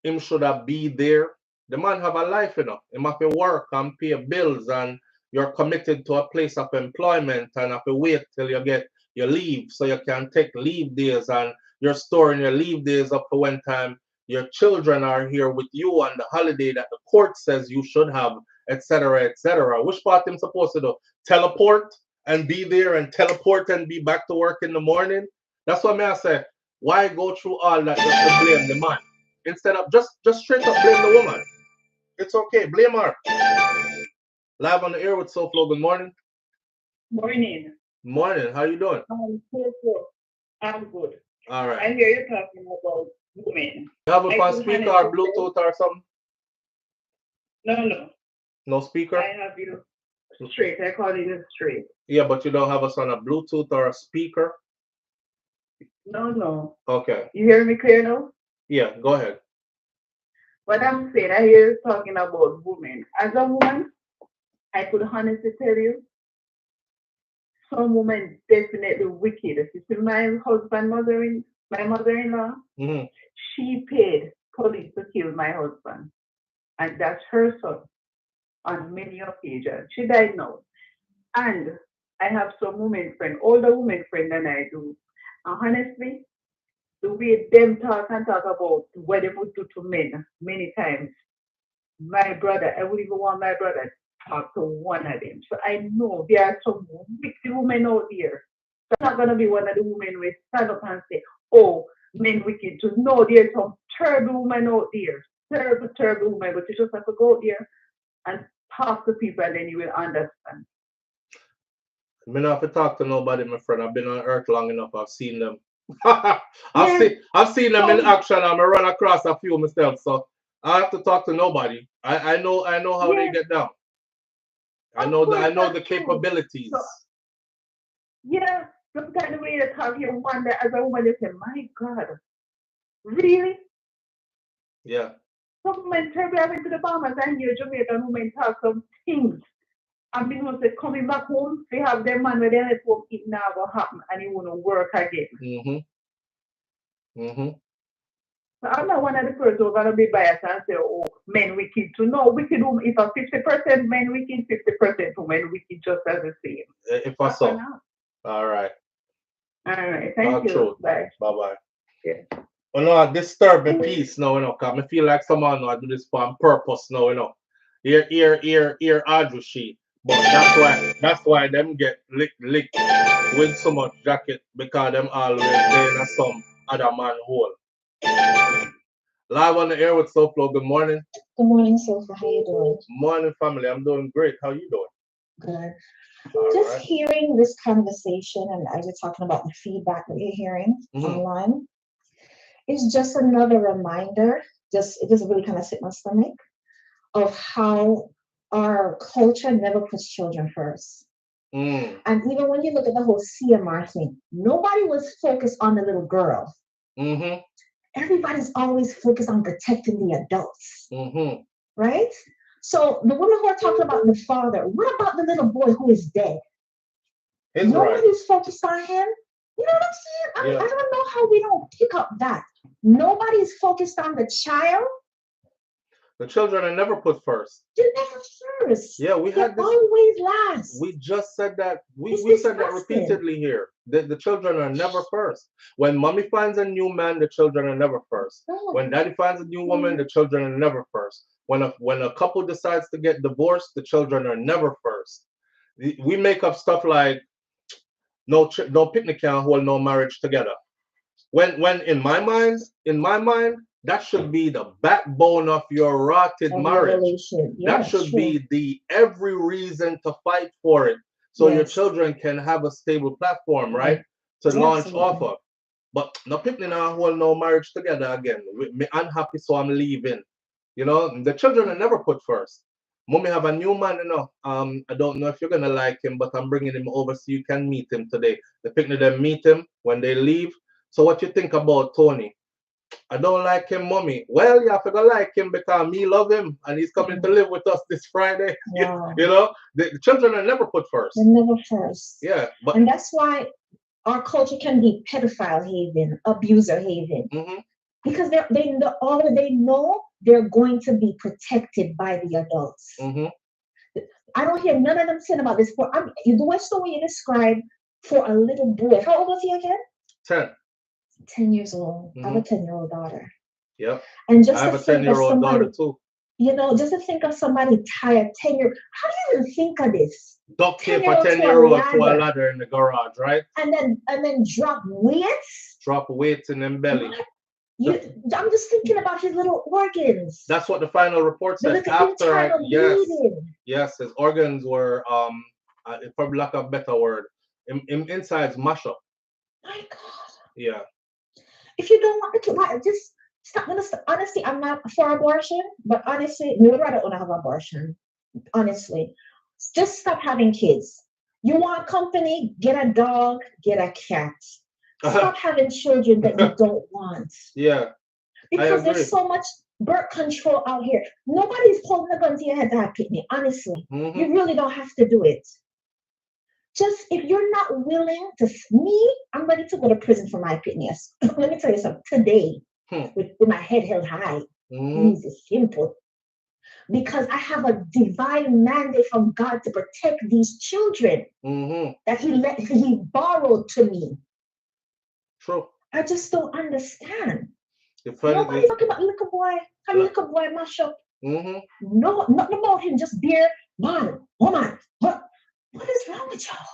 Him should have been there. The man have a life, you know. Him have to work and pay bills, and you're committed to a place of employment and have to wait till you get your leave so you can take leave days, and you're storing your leave days up for when time your children are here with you on the holiday that the court says you should have, etc., etc. Which part I'm supposed to do? Teleport and be there and teleport and be back to work in the morning? That's what I say. Why go through all that just to blame the man? Instead of just straight up blame the woman. It's okay. Blame her. Live on the air with SOUFLOTV. Good morning. Morning. Morning. How you doing? I'm good. All right. I hear you talking about women. You have a phone speaker or Bluetooth or something? No. No speaker? I have you straight. I call you straight. Yeah, but you don't have us on a Bluetooth or a speaker? No. Okay. You hear me clear now? Yeah, go ahead. What I'm saying, I hear you talking about women. As a woman, I could honestly tell you, some women definitely wicked. You see, my mother-in-law, she paid police to kill my husband. And that's her son on many occasions. She died now. And I have some women friend, older women friend than I do. And honestly, the way them talk about what they would do to men many times. My brother, I would even want my brother to talk to one of them. So I know there are some wicked women out there. So I'm not going to be one of the women who stand up and say, oh, men wicked too. No, there's some terrible women out there. Terrible women. But you just have to go out there and talk to people, and then you will understand. I don't have to talk to nobody, my friend. I've been on earth long enough. I've seen them. I've seen them in action. I'm run across a few myself, so I have to talk to nobody. I know how they get down. I know the capabilities. So, yeah, sometimes the way you talk, you wonder as a woman, you say, my God, Really? Yeah. Some men terribly went to the Bahamas and hear Jamaican women talk some things. I mean, once they coming back home, they have their man where they left home, it never happen and it won't work again. So I'm not one of the first who are gonna be biased and say, oh, men wicked too. No, wicked woman, if a 50% men wicked, 50% women wicked just as the same. If I saw. All right. All right. Thank you. Bye. Bye-bye. Yeah. Well, no, disturbing piece now, cause I feel like someone I do this for on purpose now, Here, Audrey sheet. But that's why them get licked with so much jacket because them always there in some other man hole. Live on the air with SOUFLOTV. Good morning. Good morning, Sofa. How you doing? Morning, family. I'm doing great. How you doing? Good. Just hearing this conversation, and as you're talking about the feedback that you're hearing online, is just another reminder. It just really kind of sit my stomach of how our culture never puts children first. And even when you look at the whole CMR thing, nobody was focused on the little girl. Everybody's always focused on protecting the adults. Right? So the women who are talking about the father, what about the little boy who is dead? Nobody's focused on him. You know what I'm saying? I don't know how we don't pick up that. Nobody's focused on the child. The children are never put first. They're never first. Yeah, we had this. Always last. We just said that. We said that repeatedly here. The children are never first. When mommy finds a new man, the children are never first. When daddy finds a new woman, the children are never first. When a couple decides to get divorced, the children are never first. We make up stuff like no picnic can hold no marriage together. When in my mind, that should be the backbone of your rotted marriage. That should be the every reason to fight for it, so your children can have a stable platform, right, to launch off of. But no picnic now hold no marriage together again. Me unhappy, so I'm leaving. The children are never put first. Mommy have a new man, I don't know if you're gonna like him, but I'm bringing him over so you can meet him today. The picnic them meet him when they leave. So what you think about Tony? I don't like him, mommy. Well, you have to like him because me love him and he's coming to live with us this Friday. The children are never put first. They're never first. Yeah. And that's why our culture can be pedophile haven, abuser haven. Because they know they're going to be protected by the adults. I don't hear none of them saying about this. The way you describe for a little boy. How old was he again? 10. 10 years old. I have a 10-year-old daughter. Yep. And just I have a 10-year-old daughter too. Just to think of somebody tired 10-year. How do you even think of this? Duct tape a 10-year-old to a ladder in the garage, right? And then drop weights. Drop weights in them belly. I'm just thinking about his little organs. That's what the final report said. After yes, his organs were probably lack of a better word. Inside's mash up. My God. Yeah. If you don't want the kid, just stop. Honestly, I'm not for abortion, but honestly, we would rather not have abortion. Honestly, just stop having kids. You want company? Get a dog, get a cat. Stop having children that you don't want. Yeah. Because there's so much birth control out here. Nobody's holding a gun to your head to have kidney. Honestly, you really don't have to do it. Just if you're not willing to, I'm ready to go to prison for my kidneys. Let me tell you something. Today, with my head held high, it's simple. Because I have a divine mandate from God to protect these children that He borrowed to me. True. I just don't understand. Nobody's talking about little boy. How little boy mash up? No, nothing about him. Just beer, man, woman. What is wrong with y'all?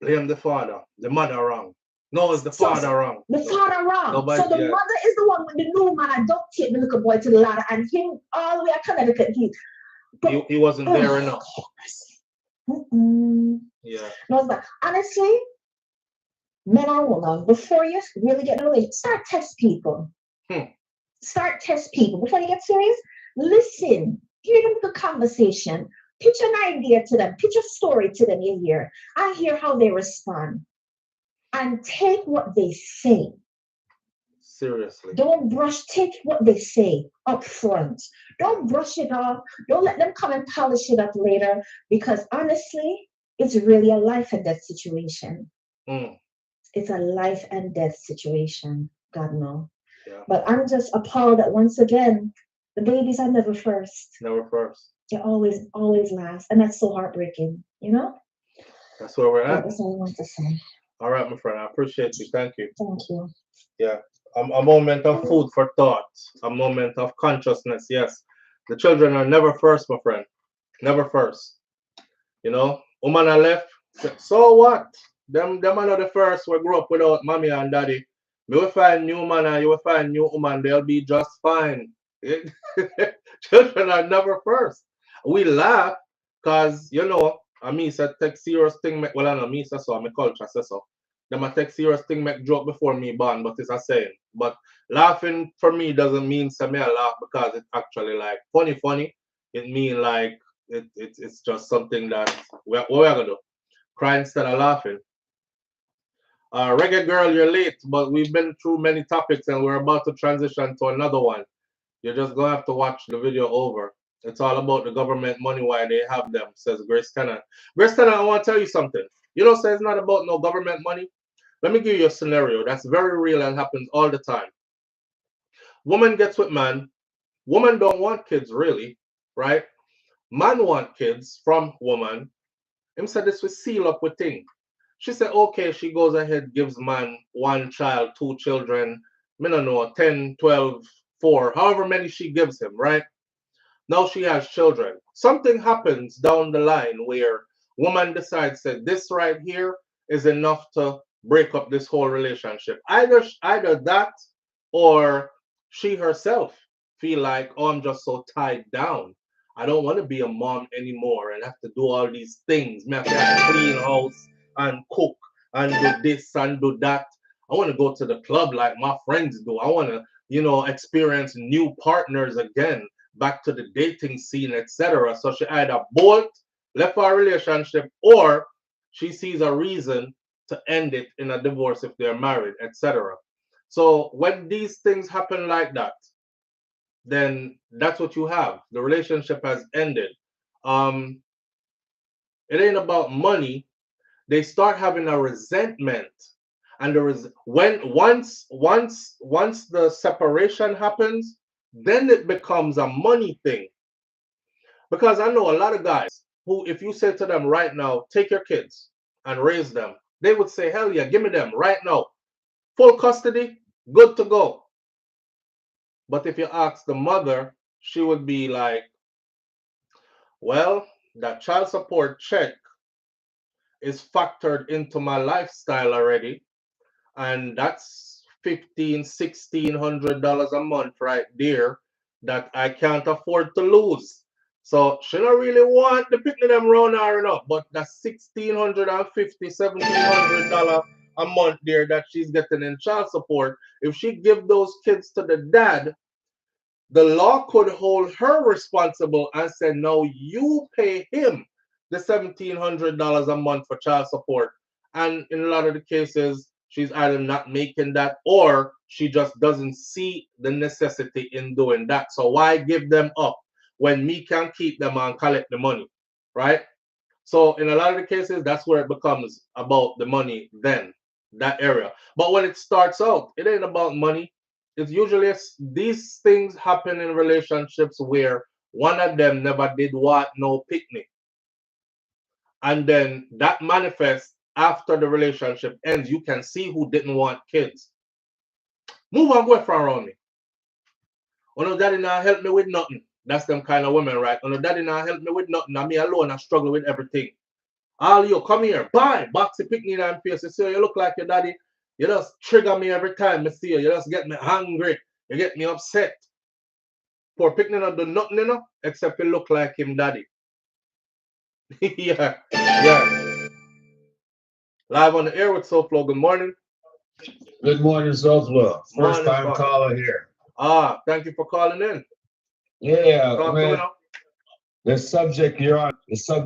Blame the father. The mother wrong. No, it's the father wrong. The father wrong. So the mother is the one with the new man. I don't take the little boy to the ladder and him all the way to Connecticut. He wasn't there enough. Yeah. No, but honestly, men or women, before you really get in a relationship, start test people. Start test people. Before you get serious, listen. Hear them the conversation. Pitch an idea to them. Pitch a story to them you hear. I hear how they respond. And take what they say. Seriously. Take what they say up front. Don't brush it off. Don't let them come and polish it up later, because honestly, it's really a life and death situation. It's a life and death situation. God no. Yeah. But I'm just appalled that once again, the babies are never first. Never first. They're always last. And that's so heartbreaking, you know? That's where we're at. That's all I want to say. All right, my friend. I appreciate you. Thank you. Thank you. Yeah. A moment of food for thought. A moment of consciousness. Yes. The children are never first, my friend. Never first. You know, woman are left. So what? Them are not the first we grew up without mommy and daddy. You will find new man and you will find new woman. They'll be just fine. Children are never first. We laugh because, you know, I mean, said take serious thing. Well, I know me, so my culture says so. Them a take serious thing make joke before me born, but it's a saying. But laughing for me doesn't mean me I laugh because it's actually like funny. It mean like it's just something that what we're gonna do. Cry instead of laughing. Reggae girl, you're late, but we've been through many topics and we're about to transition to another one. You're just gonna have to watch the video over. It's all about the government money, why they have them, says Grace Tennant. Grace Tennant, I want to tell you something. You know, say it's not about no government money. Let me give you a scenario that's very real and happens all the time. Woman gets with man. Woman don't want kids, really, right? Man want kids from woman. Him said this will seal up with thing. She said, okay, she goes ahead, gives man 1 child, 2 children, I don't know, 10, 12, 4, however many she gives him, right? Now she has children. Something happens down the line where woman decides that this right here is enough to break up this whole relationship. Either that or she herself feel like, oh, I'm just so tied down. I don't want to be a mom anymore and have to do all these things. I have to clean house and cook and do this and do that. I want to go to the club like my friends do. I want to, you know, experience new partners again, back to the dating scene, etc. So she either left our relationship, or she sees a reason to end it in a divorce if they're married, etc. So when these things happen like that, then that's what you have. The relationship has ended. It ain't about money. They start having a resentment, and there is once the separation happens, then it becomes a money thing. Because I know a lot of guys who, if you say to them right now, take your kids and raise them, they would say, hell yeah, give me them right now. Full custody, good to go. But if you ask the mother, she would be like, well, that child support check is factored into my lifestyle already. And that's $1,500-$1,600 a month right there that I can't afford to lose. So she don't really want the picnic them round her enough, but that's $1,650-$1,700 a month there that she's getting in child support. If she give those kids to the dad, the law could hold her responsible and say, no, you pay him the $1,700 a month for child support. And in a lot of the cases, she's either not making that, or she just doesn't see the necessity in doing that. So why give them up when me can keep them and collect the money, right? So in a lot of the cases, that's where it becomes about the money then, that area. But when it starts out, it ain't about money. It's usually these things happen in relationships where one of them never did what, no picnic. And then that manifests after the relationship ends. You can see who didn't want kids. Move on, go from around me. Oh no, daddy not help me with nothing. That's them kind of women, right? Oh no, daddy not help me with nothing. And me alone, I struggle with everything. All you, come here, bye. Boxy picnic and face. You see, you look like your daddy. You just trigger me every time I see you. You just get me hungry. You get me upset. Poor picnic not do nothing, you know, except you look like him daddy. Yeah. Live on the air with SOUFLOTV. Good morning. Good morning, SOUFLOTV. First time caller here. Thank you for calling in. Yeah, man. The subject you're on is a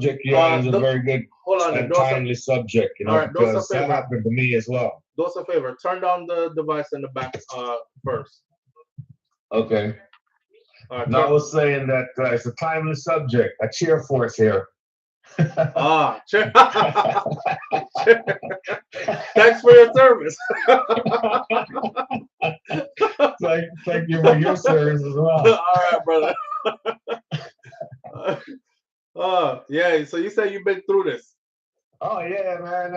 very good and timely subject, you know, because that happened to me as well. do us a favor. Turn down the device in the back first. Okay. All right, Now I was saying that it's a timely subject. A cheer for us here. Cheer. Thanks for your service. Thank you for your service as well. All right, brother. Yeah. So you say you've been through this. Oh yeah, man.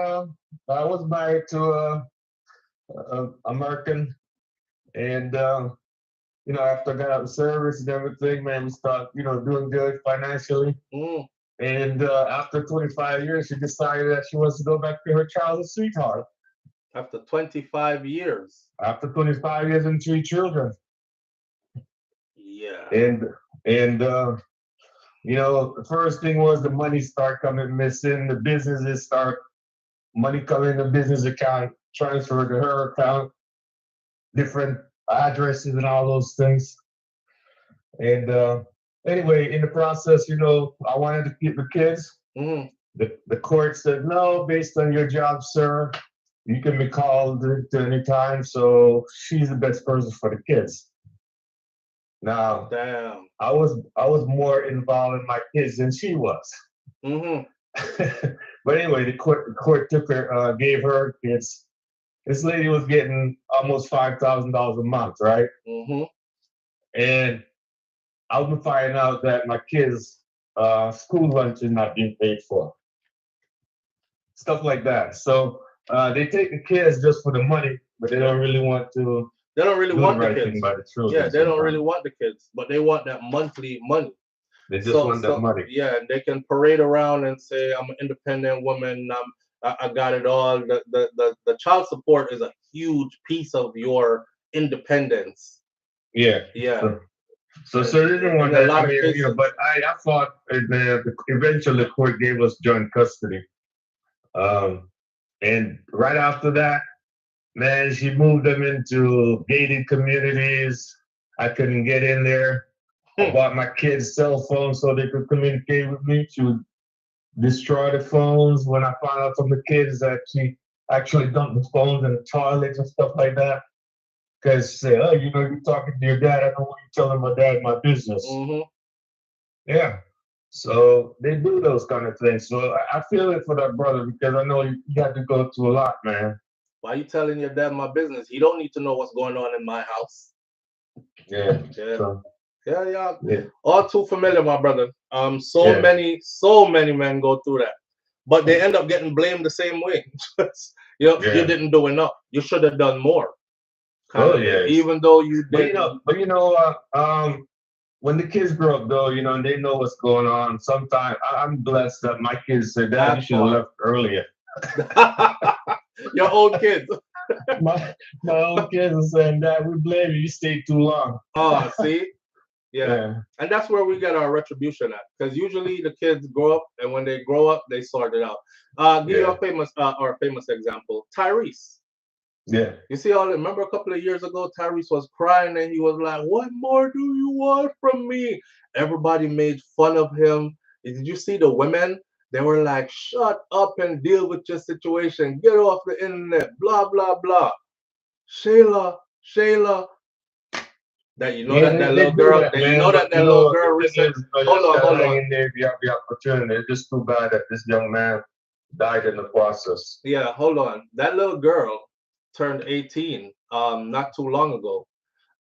I was married to a American, and after I got out of service and everything, man, we started, doing good financially. And after 25 years, she decided that she wants to go back to her childhood sweetheart. After 25 years. After 25 years and 3 children. Yeah. And the first thing was the money start coming missing. The businesses start money coming in the business account, transferred to her account, different addresses and all those things. And anyway, in the process, I wanted to keep the kids. The court said, no, based on your job, sir, you can be called at any time. So she's the best person for the kids. Now, damn, I was more involved in my kids than she was. But anyway, the court took her, gave her kids. This lady was getting almost $5,000 a month, right? And I was finding out that my kids' school lunch is not being paid for. Stuff like that. So they take the kids just for the money, but they don't really want to. They don't really want the right kids. by the children. Yeah, they don't really want the kids, but they want that monthly money. They just want that money. Yeah, and they can parade around and say, "I'm an independent woman. I got it all." The child support is a huge piece of your independence. Yeah. Yeah. So they didn't want that. But I thought eventually the court gave us joint custody. And right after that, man, she moved them into gated communities. I couldn't get in there. I bought my kids' cell phones so they could communicate with me. She would destroy the phones when I found out from the kids that she actually dumped the phones in the toilets and stuff like that. Because she said, oh, you're talking to your dad. I don't want you telling my dad my business. Yeah. So they do those kind of things. So I feel it for that brother because I know you got to go through a lot, man. Why are you telling your dad my business? He don't need to know what's going on in my house. Yeah. Yeah. All too familiar, my brother. So many men go through that. But they end up getting blamed the same way. You didn't do enough. You should have done more. Even though you did. But when the kids grow up, though, and they know what's going on, sometimes I'm blessed that my kids say, Dad, you should have left earlier. Your own kids. my own kids are saying, Dad, we blame you. You stayed too long. Oh, see? Yeah. And that's where we get our retribution at. Because usually the kids grow up, and when they grow up, they sort it out. Give you a famous example. Tyrese. Yeah. You see, remember a couple of years ago, Tyrese was crying and he was like, what more do you want from me? Everybody made fun of him. Did you see the women? They were like, shut up and deal with your situation. Get off the internet. Blah, blah, blah. Shayla. That that little girl. That little girl recently. Hold on. If you have the opportunity, it's just too bad that this young man died in the process. Yeah, hold on. That little girl turned 18 not too long ago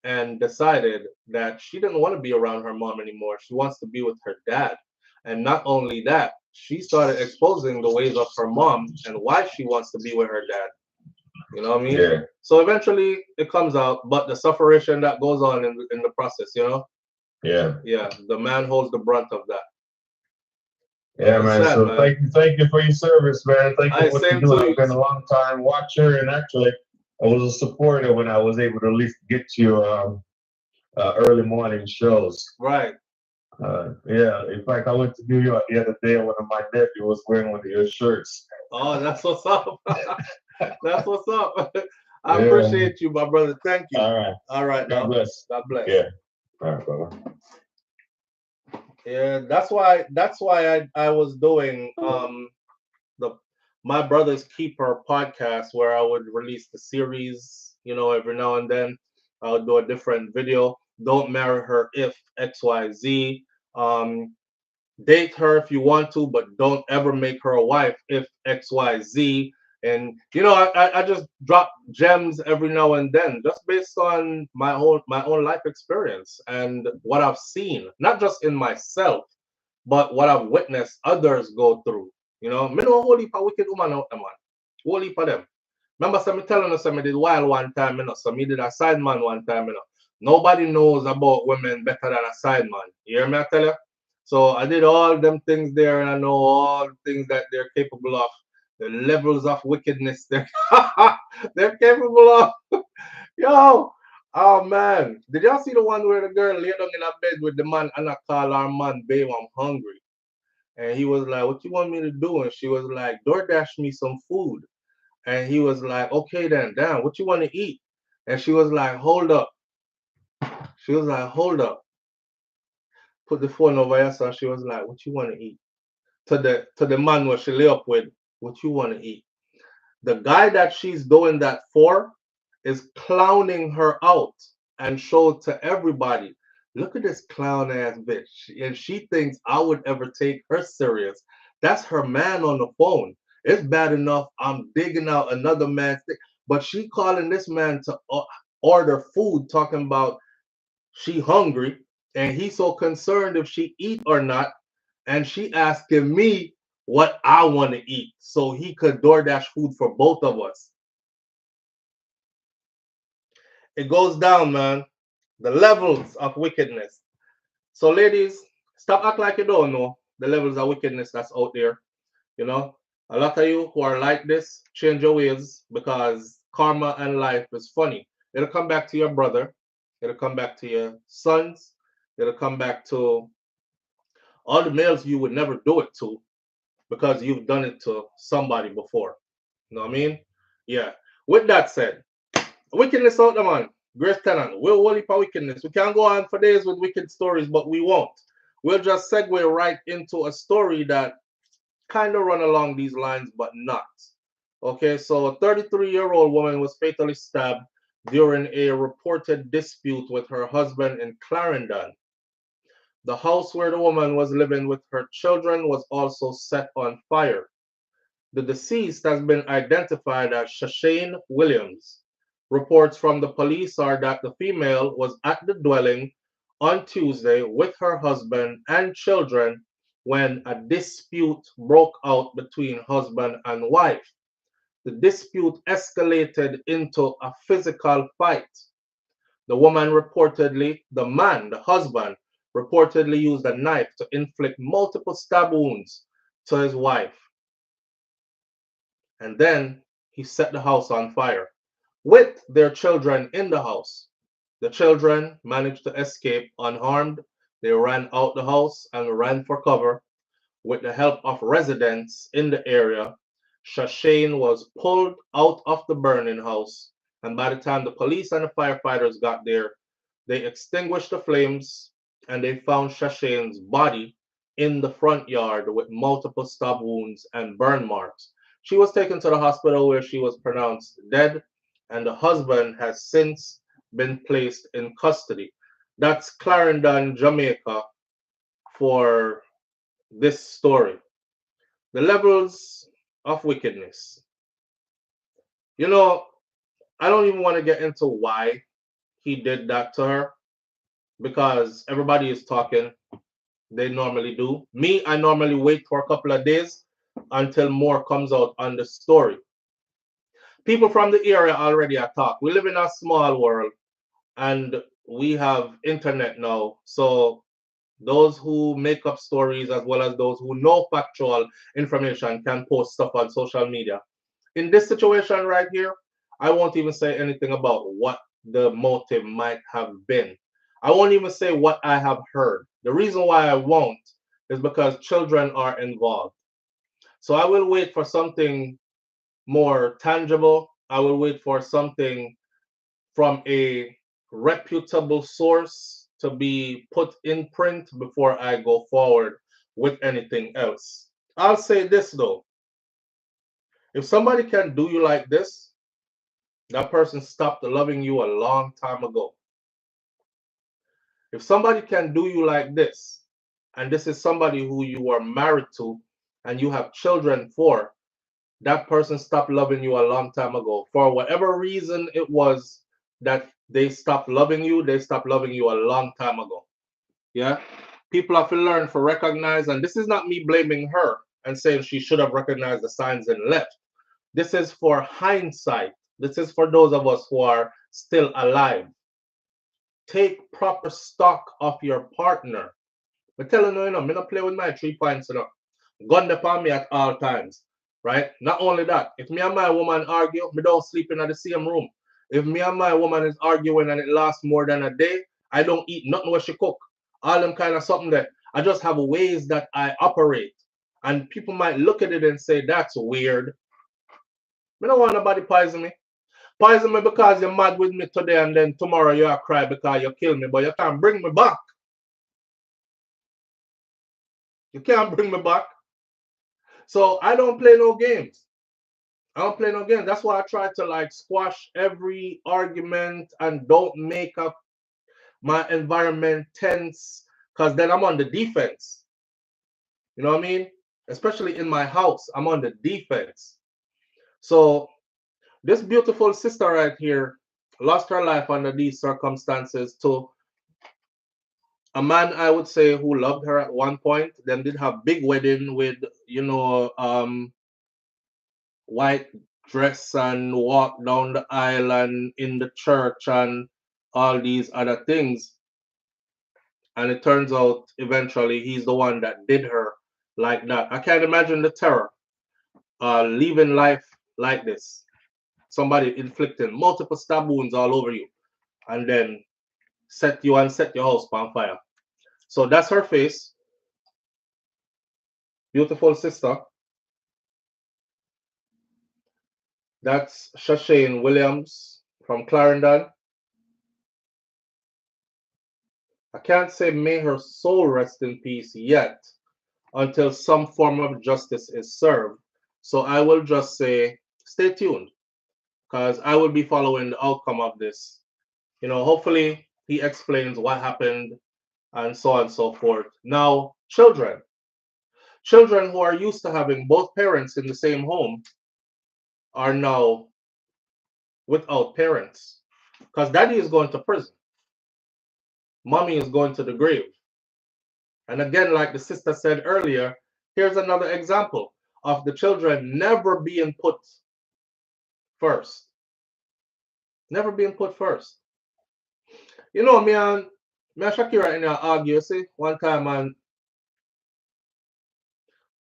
and decided that she didn't want to be around her mom anymore. She wants to be with her dad. And not only that, she started exposing the ways of her mom and why she wants to be with her dad. You know what I mean? Yeah. So eventually it comes out, but the sufferation that goes on in the process, Yeah. Yeah, the man holds the brunt of that. Yeah, man. Sad, so man. thank you for your service, man. Thank you for what you do. I've been a long time watcher, and actually, I was a supporter when I was able to at least get to early morning shows. Right. Yeah. In fact, I went to New York the other day, and one of my nephews was wearing one of your shirts. Oh, that's what's up. That's what's up. I appreciate you, my brother. Thank you. All right. God bless. God bless. Yeah. All right, brother. Yeah, that's why I was doing my Brother's Keeper podcast where I would release the series, every now and then. I would do a different video. Don't marry her if XYZ. Um, Date her if you want to, but don't ever make her a wife if XYZ. And I just drop gems every now and then, just based on my own life experience and what I've seen, not just in myself, but what I've witnessed others go through. Me know a whole heap of wicked woman out there, man. Whole heap of them. Remember, some me telling us, I did wild one time, so me did a side man one time, Nobody knows about women better than a side man. You hear me? I tell you. So I did all them things there, and I know all the things that they're capable of, the levels of wickedness they're capable of. Yo, oh man, did y'all see the one where the girl lay down in a bed with the man and I call her man, babe, I'm hungry, and he was like, "What you want me to do?" And she was like, "DoorDash me some food." And he was like, "Okay then, damn, what you want to eat?" And she was like, "Hold up." She was like, "Hold up." Put the phone over here, so she was like, "What you want to eat?" To the man where she lay up with, "What you want to eat?" The guy that she's doing that for is clowning her out and showed to everybody, "Look at this clown ass bitch." And she thinks I would ever take her serious. That's her man on the phone. It's bad enough I'm digging out another man's thing, but she calling this man to order food, talking about she hungry, and he's so concerned if she eat or not, and she asking me what I want to eat so he could DoorDash food for both of us. It goes down, man. The levels of wickedness. So, ladies, stop act like you don't know the levels of wickedness that's out there. A lot of you who are like this, change your ways, because karma and life is funny. It'll come back to your brother. It'll come back to your sons. It'll come back to all the males you would never do it to, because you've done it to somebody before. You know what I mean? Yeah. With that said, wickedness out there, man. Grace Tenant, we'll whole heap of wickedness. We can go on for days with wicked stories, but we won't. We'll just segue right into a story that kind of run along these lines, but not. Okay, so a 33-year-old woman was fatally stabbed during a reported dispute with her husband in Clarendon. The house where the woman was living with her children was also set on fire. The deceased has been identified as Shashane Williams. Reports from the police are that the female was at the dwelling on Tuesday with her husband and children when a dispute broke out between husband and wife. The dispute escalated into a physical fight. The husband, reportedly used a knife to inflict multiple stab wounds to his wife. And then he set the house on fire with their children in the house. The children managed to escape unharmed. They ran out the house and ran for cover. With the help of residents in the area, Shashane was pulled out of the burning house, and by the time the police and the firefighters got there, they extinguished the flames and they found Shashane's body in the front yard with multiple stab wounds and burn marks. She was taken to the hospital where she was pronounced dead, and the husband has since been placed in custody. That's Clarendon, Jamaica, for this story. The levels of wickedness. I don't even want to get into why he did that to her, because everybody is talking. They normally do. Me, I normally wait for a couple of days until more comes out on the story. People from the area already are talk. We live in a small world and we have internet now. So those who make up stories as well as those who know factual information can post stuff on social media. In this situation right here, I won't even say anything about what the motive might have been. I won't even say what I have heard. The reason why I won't is because children are involved. So I will wait for something more tangible. I will wait for something from a reputable source to be put in print before I go forward with anything else. I'll say this though. If somebody can do you like this, that person stopped loving you a long time ago. If somebody can do you like this, and this is somebody who you are married to and you have children for, that person stopped loving you a long time ago. For whatever reason it was that they stopped loving you a long time ago. Yeah? People have to learn to recognize, and this is not me blaming her and saying she should have recognized the signs and left. This is for hindsight. This is for those of us who are still alive. Take proper stock of your partner. I'm telling you, I'm not play with my 3 points, Gun upon me at all times, right? Not only that, if me and my woman argue, me don't sleep in the same room. If me and my woman is arguing and it lasts more than a day, I don't eat nothing what she cook. All them kind of something that I just have ways that I operate. And people might look at it and say, that's weird. I don't want nobody poison me. Poison me because you're mad with me today and then tomorrow you'll cry because you kill me, but you can't bring me back. You can't bring me back. So I don't play no games. I don't play no games. That's why I try to like squash every argument and don't make up my environment tense, because then I'm on the defense. You know what I mean? Especially in my house, I'm on the defense. So this beautiful sister right here lost her life under these circumstances to a man, I would say, who loved her at one point. Then did have big wedding with, white dress and walk down the aisle and in the church and all these other things. And it turns out eventually he's the one that did her like that. I can't imagine the terror, leaving life like this. Somebody inflicting multiple stab wounds all over you and then set your house on fire. So that's her face. Beautiful sister. That's Shashane Williams from Clarendon. I can't say may her soul rest in peace yet until some form of justice is served. So I will just say stay tuned, because I will be following the outcome of this. Hopefully he explains what happened and so on and so forth. Now, children who are used to having both parents in the same home are now without parents, because daddy is going to prison. Mommy is going to the grave. And again, like the sister said earlier, here's another example of the children never being put first. Never being put first. Me and Shakira in there argue, see, one time, and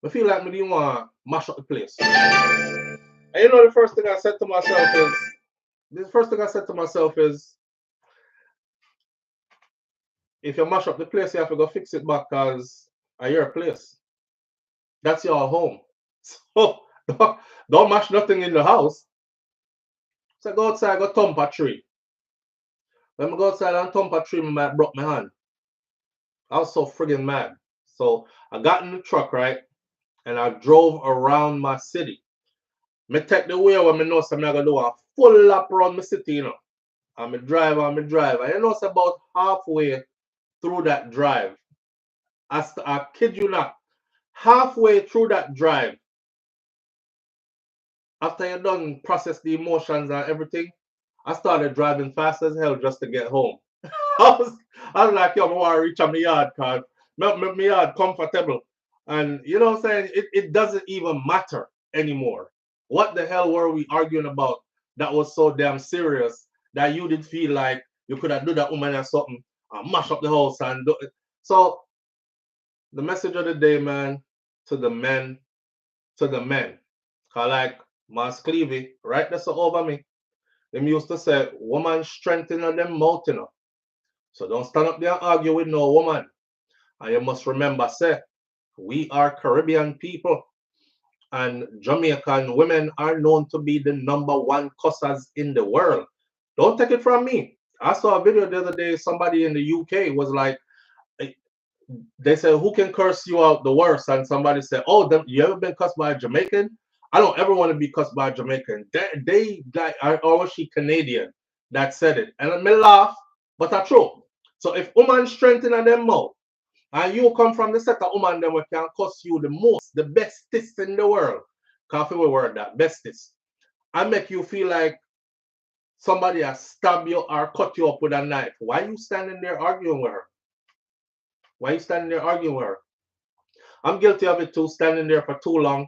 I feel like me didn't want to mash up the place. And the first thing I said to myself is, if you mash up the place, you have to go fix it back, because it's your place. That's your home. So don't mash nothing in the house. So go outside, go thump a tree. When I go outside and thump a tree, I might broke my hand. I was so friggin' mad. So I got in the truck, right? And I drove around my city. Me take the way where I know I'm going to do a full lap around my city, And I drive. And it's about halfway through that drive. I kid you not. Halfway through that drive, after you done process the emotions and everything, I started driving fast as hell just to get home. I was like, yo, I want to reach on my yard, because my yard comfortable. And you know what I'm saying? It doesn't even matter anymore. What the hell were we arguing about that was so damn serious that you did feel like you could have done that woman or something and mash up the house and do it? So the message of the day, man, to the men. Cause like Mas Clevey, right that's over me. Them used to say, woman strength in them mouth, So don't stand up there and argue with no woman. And you must remember, say, we are Caribbean people. And Jamaican women are known to be the #1 cussers in the world. Don't take it from me. I saw a video the other day, somebody in the UK was like, they said, who can curse you out the worst? And somebody said, oh, you ever been cussed by a Jamaican? I don't ever want to be cussed by a Jamaican. They like, or was she Canadian that said it? And I may laugh, but I true. So if woman strengthen in them mouth, and you come from the set of woman them we can cuss you the most, the bestest in the world. Coffee we word that, bestest. I make you feel like somebody has stabbed you or cut you up with a knife. Why you standing there arguing with her? Why you standing there arguing with her? I'm guilty of it too, standing there for too long,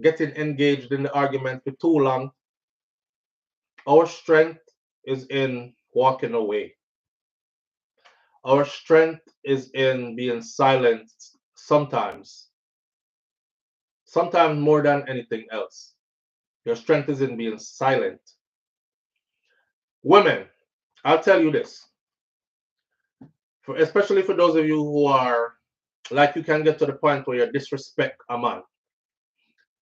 getting engaged in the argument for too long. Our strength is in walking away. Our strength is in being silent sometimes. Sometimes more than anything else. Your strength is in being silent. Women, I'll tell you this. Especially for those of you who are like you can get to the point where you disrespect a man.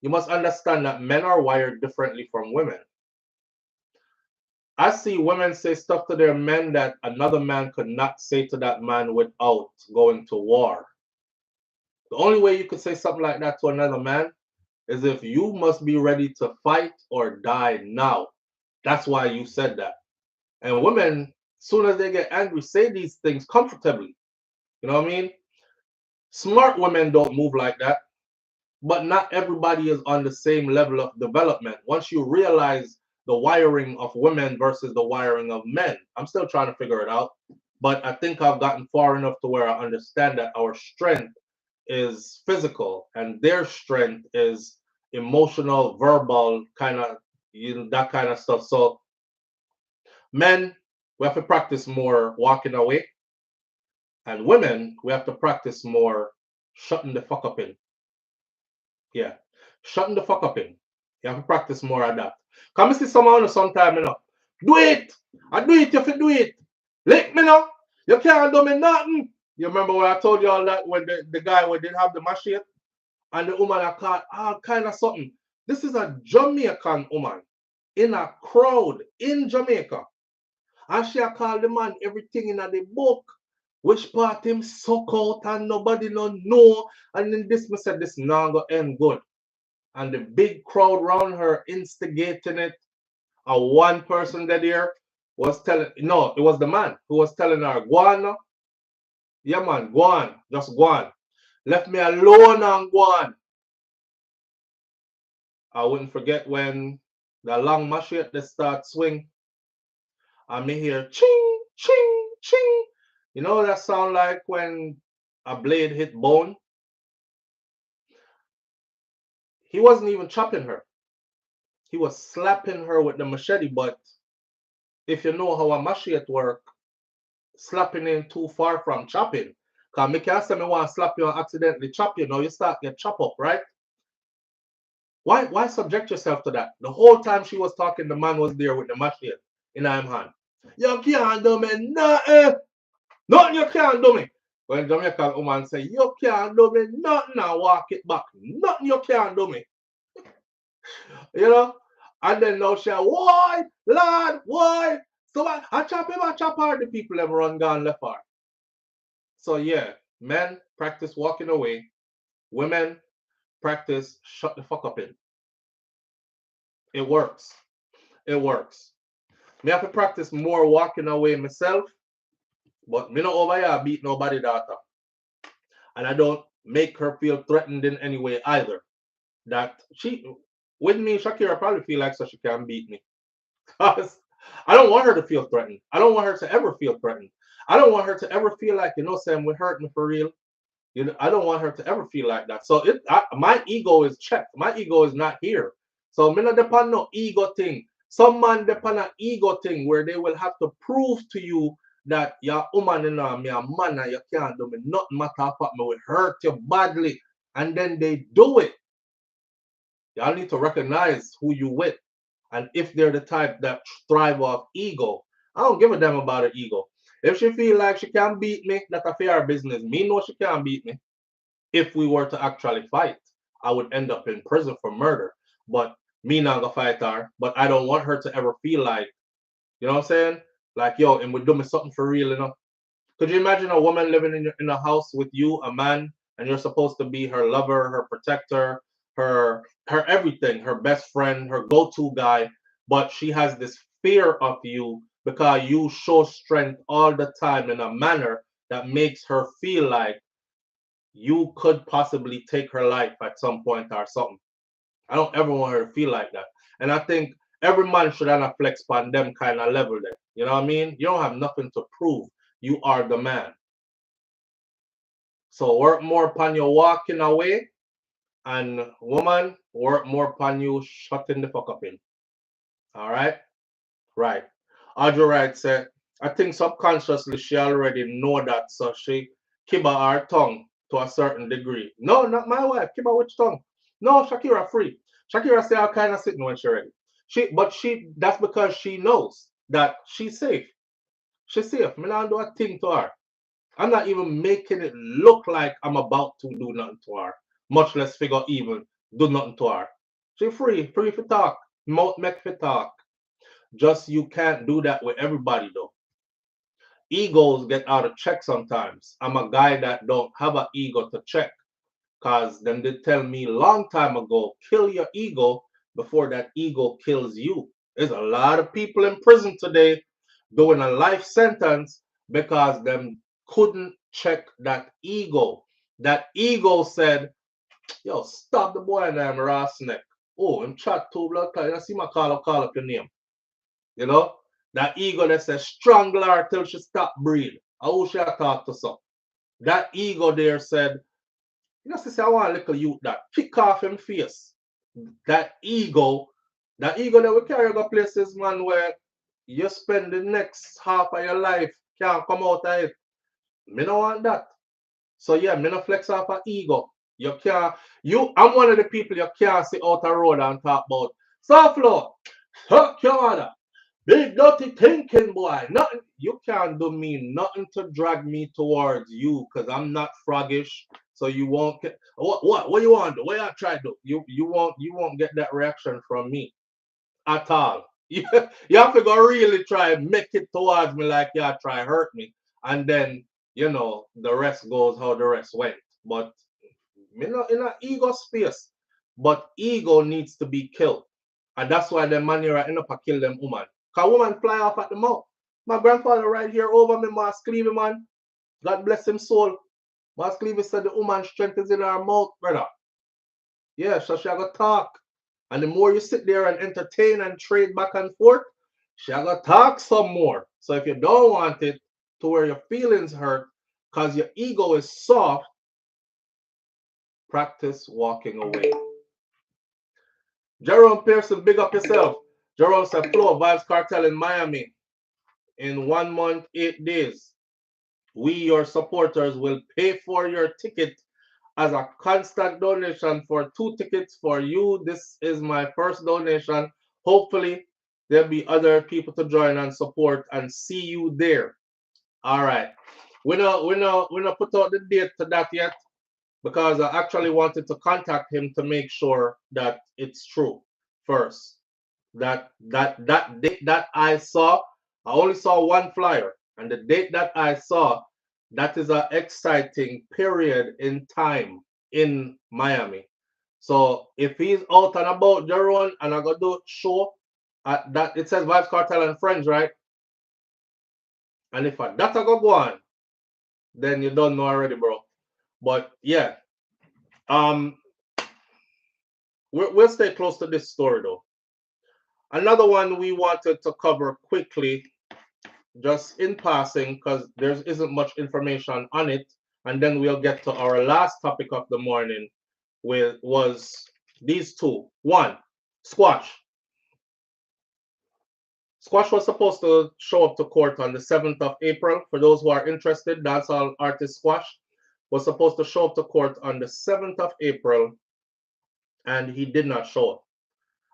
You must understand that men are wired differently from women. I see women say stuff to their men that another man could not say to that man without going to war. The only way you could say something like that to another man is if you must be ready to fight or die now. That's why you said that. And women, as soon as they get angry, say these things comfortably. You know what I mean? Smart women don't move like that. But not everybody is on the same level of development. Once you realize the wiring of women versus the wiring of men, I'm still trying to figure it out. But I think I've gotten far enough to where I understand that our strength is physical and their strength is emotional, verbal, kind of, that kind of stuff. So men, we have to practice more walking away. And women, we have to practice more shutting the fuck up in. Yeah, shutting the fuck up in. You have to practice more of that. Come and see someone sometime, you know. Do it. I do it, you have to do it. Lick me now. You can't do me nothing. You remember when I told you all that when the guy when didn't have the machete and the woman I caught all kind of something. This is a Jamaican woman in a crowd in Jamaica. And she called the man everything in the book. Which part him suck out and nobody don't know. And then this me said this now go end good. And the big crowd around her instigating it. And one person there was telling, no, it was the man who was telling her, go on now. Yeah man, go on. Just go on. Left me alone and go on. I wouldn't forget when the long machete they start swing. And me hear ching, ching, ching. You know what that sound like when a blade hit bone? He wasn't even chopping her. He was slapping her with the machete, but if you know how a machete work, slapping in too far from chopping. Because me can't say me want to slap you and accidentally chop you. Now you start get chop up, right? Why subject yourself to that? The whole time she was talking, the man was there with the machete in his hand. You can't do me nothing. Nothing you can't do me. When Jamaican woman say, you can't do me nothing, and walk it back. Nothing you can't do me. You know? And then now she why? Lord, why? So I chop him, I chop her, the people have run gone left her. So yeah, men practice walking away. Women practice shut the fuck up in. It works. It works. Me have to practice more walking away myself. But me not over here beat nobody daughter. And I don't make her feel threatened in any way either. That she, with me, Shakira probably feel like so she can beat me. Because I don't want her to feel threatened. I don't want her to ever feel threatened. I don't want her to ever feel like, you know, Sam, we hurt me for real. You know, I don't want her to ever feel like that. So my ego is checked. My ego is not here. So me not depend no ego thing. Some man depend on ego thing where they will have to prove to you that you're a woman and me a man and you can't do me nothing matter what me will hurt you badly. And then they do it. Y'all need to recognize who you with. And if they're the type that thrive off ego, I don't give a damn about her ego. If she feel like she can beat me, that's a fair business. Me know she can't beat me. If we were to actually fight, I would end up in prison for murder. But me not gonna fight her. But I don't want her to ever feel like, you know what I'm saying? Like, yo, and we do me something for real, you know? Could you imagine a woman living in a house with you, a man, and you're supposed to be her lover, her protector, her everything, her best friend, her go-to guy, but she has this fear of you because you show strength all the time in a manner that makes her feel like you could possibly take her life at some point or something. I don't ever want her to feel like that. And I think every man should have a flex on them kind of level there. You know what I mean? You don't have nothing to prove. You are the man. So work more upon your walking away, and woman, work more upon you shutting the fuck up in. All right? Right. Audrey Wright said, I think subconsciously she already know that, so she keep her tongue to a certain degree. No, not my wife. Keep her which tongue? No, Shakira free. Shakira say all kind of sitting when she ready. That's because she knows that she's safe. She's safe. Me not do a thing to her. I'm not even making it look like I'm about to do nothing to her, much less figure even do nothing to her. She free for talk. Mouth make for talk. Just you can't do that with everybody though. Egos get out of check sometimes. I'm a guy that don't have an ego to check. Cause them did tell me long time ago, kill your ego before that ego kills you. There's a lot of people in prison today doing a life sentence because them couldn't check that ego. That ego said, yo, stop the boy and I'm Ross neck. Oh, I'm chat too blood. I see my call up your name. You know? That ego that says strangle her till she stop breathe. I wish she talk to some. That ego there said, you know, say I want a little youth that kick off him face. That ego that we carry go places, man, where you spend the next half of your life can't come out of it. Me don't want that. So yeah, me no flex off of ego. You can't. I'm one of the people you can't see out a road and talk about. SOUFLOTV, fuck your mother. Big dirty thinking, boy. Nothing. You can't do me nothing to drag me towards you, cause I'm not froggish. So you won't get what you want to do? What you try to do? You won't get that reaction from me at all. You have to go really try and make it towards me like you try hurt me, and then you know the rest goes how the rest went. But me not in an ego space. But ego needs to be killed, and that's why the man here end up a kill them woman. Cause woman fly off at the mouth. My grandfather right here over me, Mas Cleavy, man. God bless him soul. Mas Cleavy said the woman's strength is in her mouth, brother. Yeah, so she got talk. And the more you sit there and entertain and trade back and forth, she got talk some more. So if you don't want it to where your feelings hurt, because your ego is soft, practice walking away. Jerome Pearson, big up yourself. Jerome said, Flow, Vybz Cartel in Miami. In 1 month, 8 days. We, your supporters, will pay for your ticket as a constant donation for 2 tickets for you. This is my first donation. Hopefully, there'll be other people to join and support and see you there. All right. We not put out the date to that yet because I actually wanted to contact him to make sure that it's true first. That date that I saw, I only saw one flyer, and the date that I saw, that is an exciting period in time in Miami. So if he's out and about, Jerome, and I go do show at that, it says Vybz Cartel and Friends, right? And if that I go on, then you don't know already, bro. But yeah, we'll stay close to this story though. Another one we wanted to cover quickly, just in passing, because there isn't much information on it, and then we'll get to our last topic of the morning, was these two. One, Squash. Squash was supposed to show up to court on the 7th of April. For those who are interested, dancehall artist Squash was supposed to show up to court on the 7th of April, and he did not show up.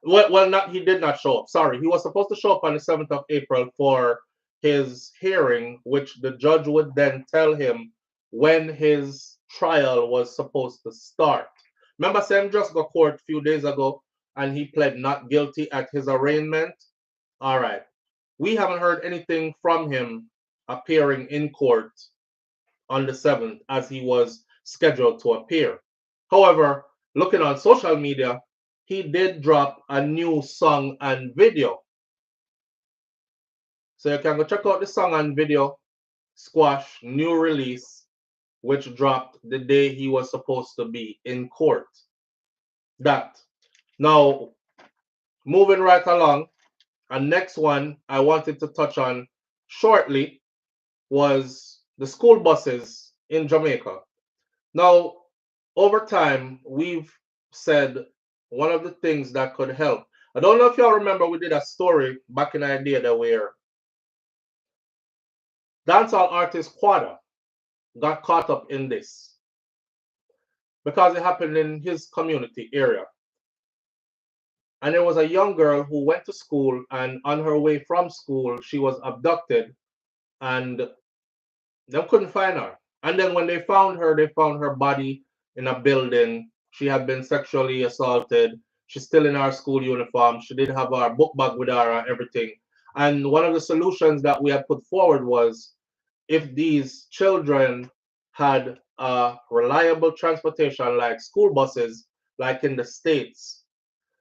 He did not show up. Sorry, he was supposed to show up on the 7th of April for his hearing, which the judge would then tell him when his trial was supposed to start. Remember, Sam just got court a few days ago, and he pled not guilty at his arraignment. All right. We haven't heard anything from him appearing in court on the 7th as he was scheduled to appear. However, looking on social media, he did drop a new song and video. So you can go check out the song and video, Squash, new release, which dropped the day he was supposed to be in court. That. Now, moving right along, and next one I wanted to touch on shortly was the school buses in Jamaica. Now, over time, we've said one of the things that could help. I don't know if y'all remember, we did a story back in the day that where dancehall artist Quada got caught up in this because it happened in his community area. And there was a young girl who went to school, and on her way from school, she was abducted, and they couldn't find her. And then when they found her body in a building. She had been sexually assaulted. She's still in our school uniform. She did have our book bag with her and everything. And one of the solutions that we had put forward was if these children had reliable transportation like school buses, like in the States,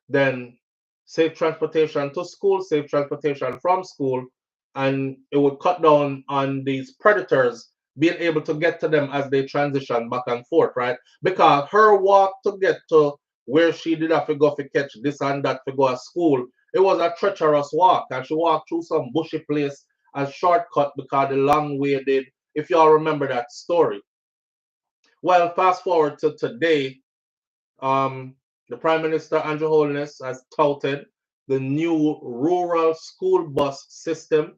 then safe transportation to school, safe transportation from school, and it would cut down on these predators being able to get to them as they transition back and forth, right? Because her walk to get to where she did have to go to catch this and that to go to school, it was a treacherous walk, and she walked through some bushy place as shortcut because the long way did, if y'all remember that story. Well, fast forward to today, the Prime Minister, Andrew Holness, has touted the new rural school bus system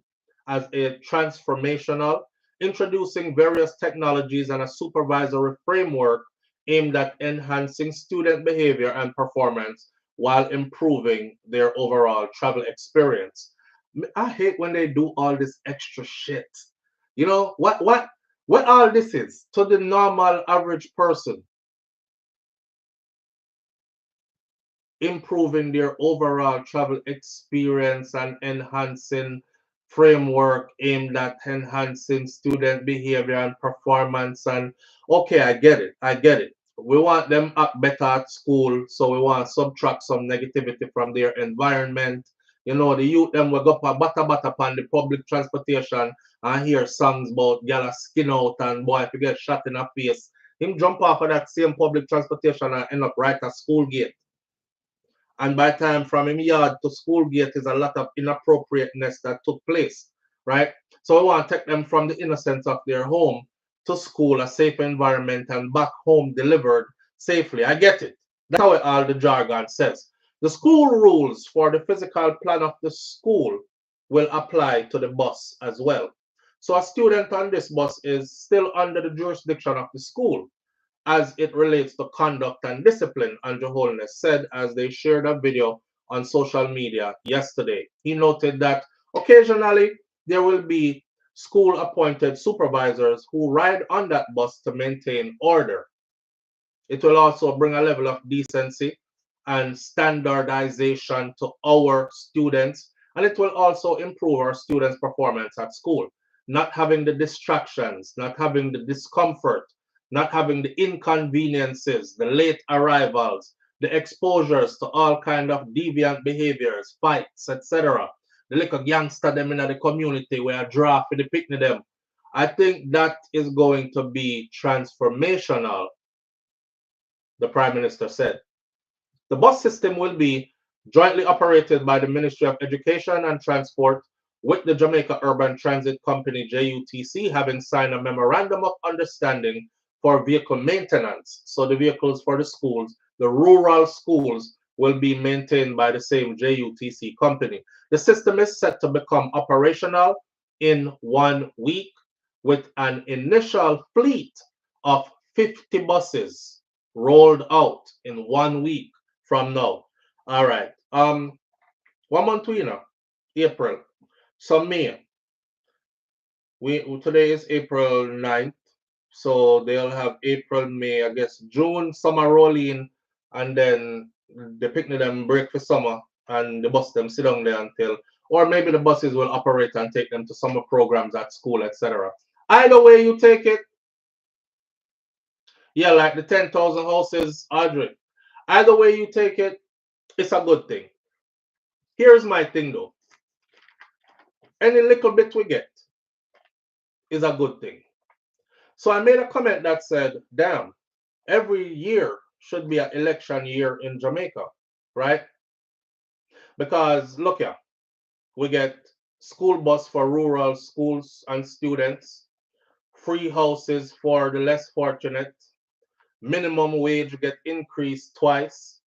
as a transformational, introducing various technologies and a supervisory framework aimed at enhancing student behavior and performance while improving their overall travel experience. I hate when they do all this extra shit. You know, what all this is to the normal average person? Improving their overall travel experience and enhancing framework aimed at enhancing student behavior and performance. And okay, I get it. We want them up better at school, so we want to subtract some negativity from their environment. You know, the youth them will go up a bata on the public transportation and hear songs about gala skin out and boy if you get shot in the face. Him jump off of that same public transportation and end up right at school gate. And by the time from him yard to school gate is a lot of inappropriateness that took place, right? So we want to take them from the innocence of their home to school, a safe environment, and back home delivered safely. I get it. That's how all the jargon says. The school rules for the physical plan of the school will apply to the bus as well. So a student on this bus is still under the jurisdiction of the school as it relates to conduct and discipline, Andrew Holness said as they shared a video on social media yesterday. He noted that occasionally there will be school-appointed supervisors who ride on that bus to maintain order. It will also bring a level of decency and standardization to our students, and it will also improve our students' performance at school. Not having the distractions, not having the discomfort, not having the inconveniences, the late arrivals, the exposures to all kind of deviant behaviors, fights, etc. The little gangster them in the community where I draw for the picnic them. I think that is going to be transformational, the Prime Minister said. The bus system will be jointly operated by the Ministry of Education and Transport with the Jamaica Urban Transit Company, JUTC, having signed a memorandum of understanding for vehicle maintenance. So the vehicles for the schools, the rural schools, will be maintained by the same JUTC company. The system is set to become operational in 1 week with an initial fleet of 50 buses rolled out in 1 week from now. All right. 1 month to, April. So May. Today is April 9th. So they'll have April, May, I guess June, summer rolling, and then the picnic them break for summer and the bus them sit down there until, or maybe the buses will operate and take them to summer programs at school, etc. Either way you take it, yeah, like the 10,000 houses, Audrey. Either way you take it, it's a good thing. Here's my thing though. Any little bit we get is a good thing. So I made a comment that said, damn, every year should be an election year in Jamaica, right? Because look here, we get school bus for rural schools and students, free houses for the less fortunate, minimum wage get increased twice.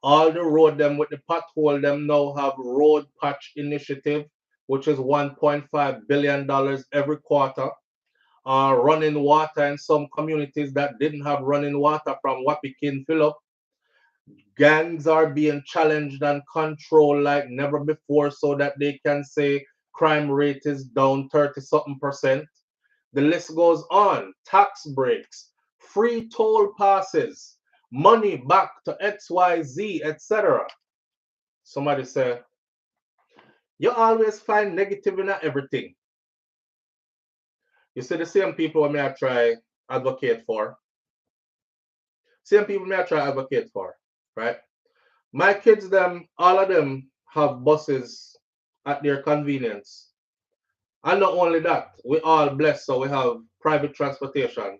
All the road them with the pothole them now have road patch initiative, which is $1.5 billion every quarter. Running water in some communities that didn't have running water from Wapikin fill up. Gangs are being challenged and controlled like never before so that they can say crime rate is down 30-something%. The list goes on. Tax breaks, free toll passes, money back to XYZ, etc. Somebody say, you always find negative in everything. You see the same people may I try advocate for. Same people may I try advocate for, right? My kids, them, all of them have buses at their convenience. And not only that, we all blessed, so we have private transportation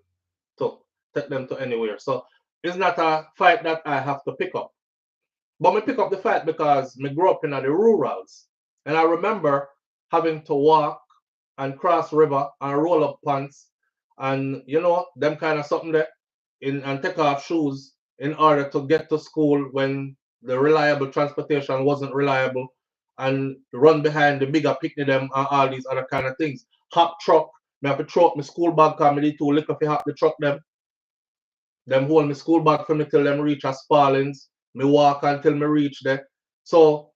to take them to anywhere. So it's not a fight that I have to pick up. But I pick up the fight because I grew up in the rurals. And I remember having to walk and cross river and roll up pants and you know them kind of something there and take off shoes in order to get to school when the reliable transportation wasn't reliable and run behind the bigger picnic them and all these other kind of things. Hop truck, me have to throw up my school bag because I need to lick up hop the truck them. Them hold my school bag for me till them reach a Spallings. Me walk until me reach there. So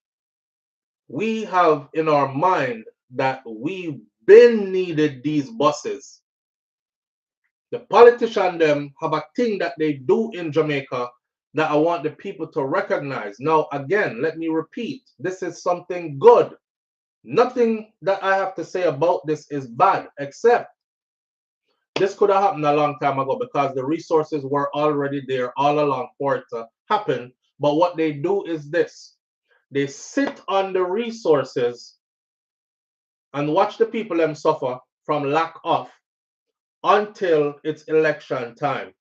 we have in our mind that we been needed these buses. The politicians them have a thing that they do in Jamaica that I want the people to recognize. Now, again, let me repeat, this is something good. Nothing that I have to say about this is bad, except this could have happened a long time ago because the resources were already there all along for it to happen. But what they do is this. They sit on the resources and watch the people them suffer from lack of until it's election time.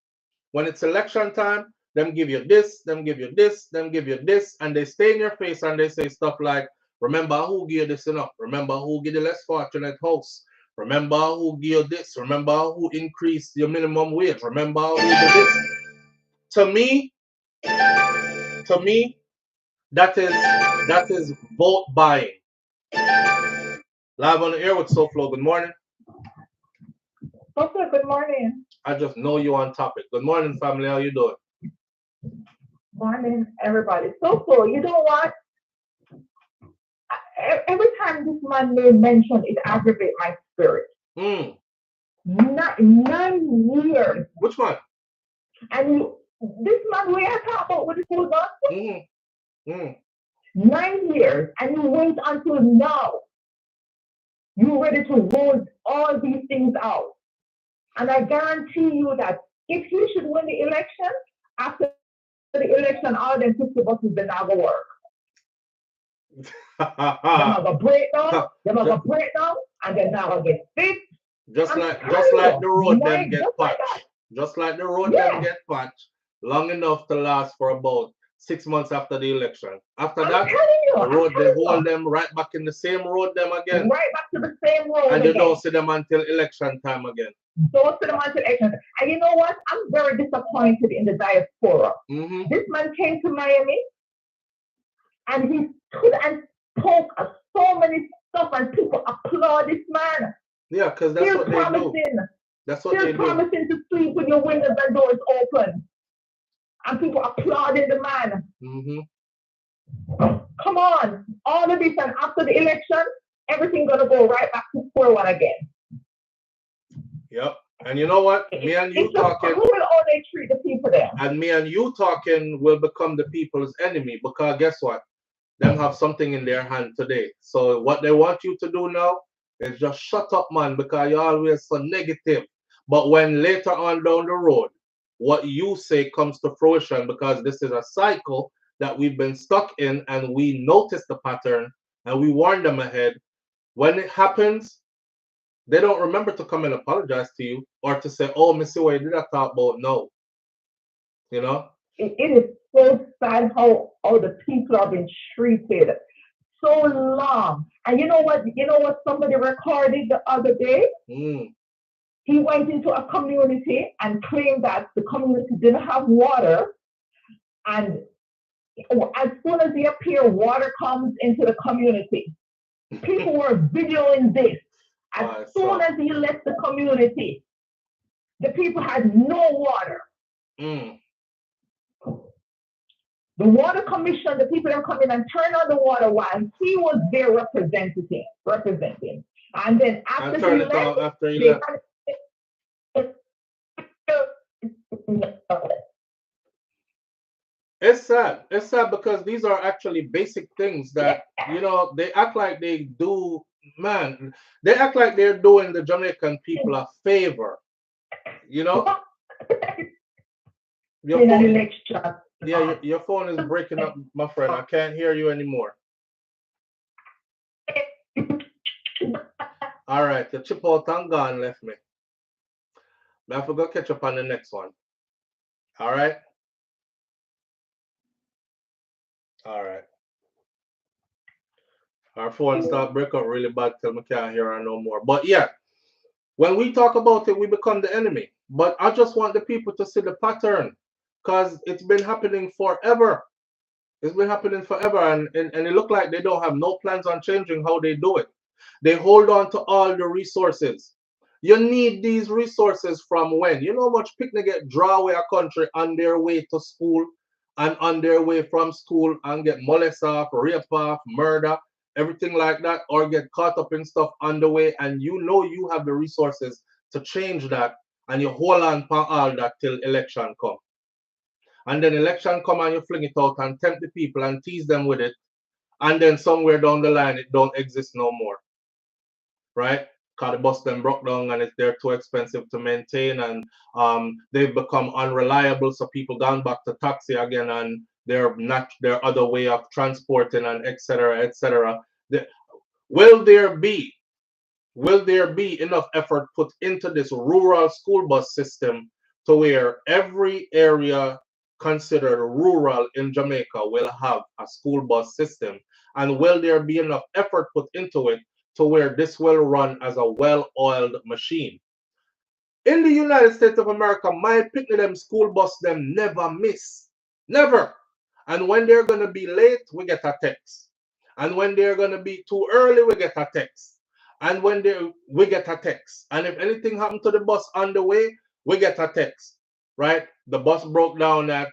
When it's election time, them give you this, them give you this, them give you this, and they stay in your face and they say stuff like, remember who gave you this enough, remember who gave the less fortunate house, remember who gave you this, remember who increased your minimum wage, remember who did this. To me, that is vote buying. Live on the air with SOUFLOTV. Good morning. Okay, good morning. I just know you on topic. Good morning, family. How you doing? Morning, everybody. So, you know what? Every time this man may mention it aggravates my spirit. 9 years. Which one? And this man we are talking about with the full gospel. 9 years, and you wait until now. You're ready to roll all these things out. And I guarantee you that if he should win the election, after the election, all them 50 buses will never work. They're going to break down, and they're not going to get fixed. Just like the road them get patched. Just like the road them get patched long enough to last for about 6 months after the election. After that, the road they hold them right back in the same road them again. Right back to the same road. And you don't see them until election time again. Don't see them until election. And you know what? I'm very disappointed in the diaspora. This man came to Miami and he stood and spoke of so many stuff and people applaud this man. Yeah, because that's what they do. That's what they do. Promising to sleep with your windows and doors open. And people applauding the man. Come on. All of this, and after the election, everything's going to go right back to square one again. Yep. And you know what? Me and you talking. Who will only treat the people there? And me and you talking will become the people's enemy because guess what? Them have something in their hand today. So what they want you to do now is just shut up, man, because you're always so negative. But when later on down the road, what you say comes to fruition, because this is a cycle that we've been stuck in, and we notice the pattern and we warn them ahead. When it happens, they don't remember to come and apologize to you or to say, oh, Missy, what did I talk about? No. You know? It is so sad how the people have been treated so long. And you know what? You know what somebody recorded the other day? He went into a community and claimed that the community didn't have water. And as soon as he appeared, water comes into the community. People were videoing this. As soon as he left the community, the people had no water. The water commission, the people that come in and turn on the water while he was there representing. And then after he left, it's sad. It's sad because these are actually basic things that, you know, they act like they do, man. They act like they're doing the Jamaican people a favor. You know? Your phone is breaking up, my friend. I can't hear you anymore. All right, the chip out and gone left me. But I forgot to catch up on the next one. All right. All right. Our phone start break up really bad till we can't hear her no more. But yeah, when we talk about it, we become the enemy. But I just want the people to see the pattern, because it's been happening forever. It's been happening forever, and it look like they don't have no plans on changing how they do it. They hold on to all the resources. You need these resources from when? You know how much picnic get draw away a country on their way to school and on their way from school and get molested off, rape off, murder, everything like that, or get caught up in stuff on the way, and you know you have the resources to change that, and you hold on for all that till election come. And then election come and you fling it out and tempt the people and tease them with it, and then somewhere down the line it don't exist no more, right? Because the bus them broke down and they're too expensive to maintain, and they've become unreliable, so people gone back to taxi again, and they're not their other way of transporting, and etc. etc. Will there be enough effort put into this rural school bus system to where every area considered rural in Jamaica will have a school bus system? And will there be enough effort put into it to where this will run as a well-oiled machine? In the United States of America, my picnic them school bus them never miss. Never. And when they're going to be late, we get a text. And when they're going to be too early, we get a text. And when we get a text. And if anything happened to the bus on the way, we get a text, right? The bus broke down at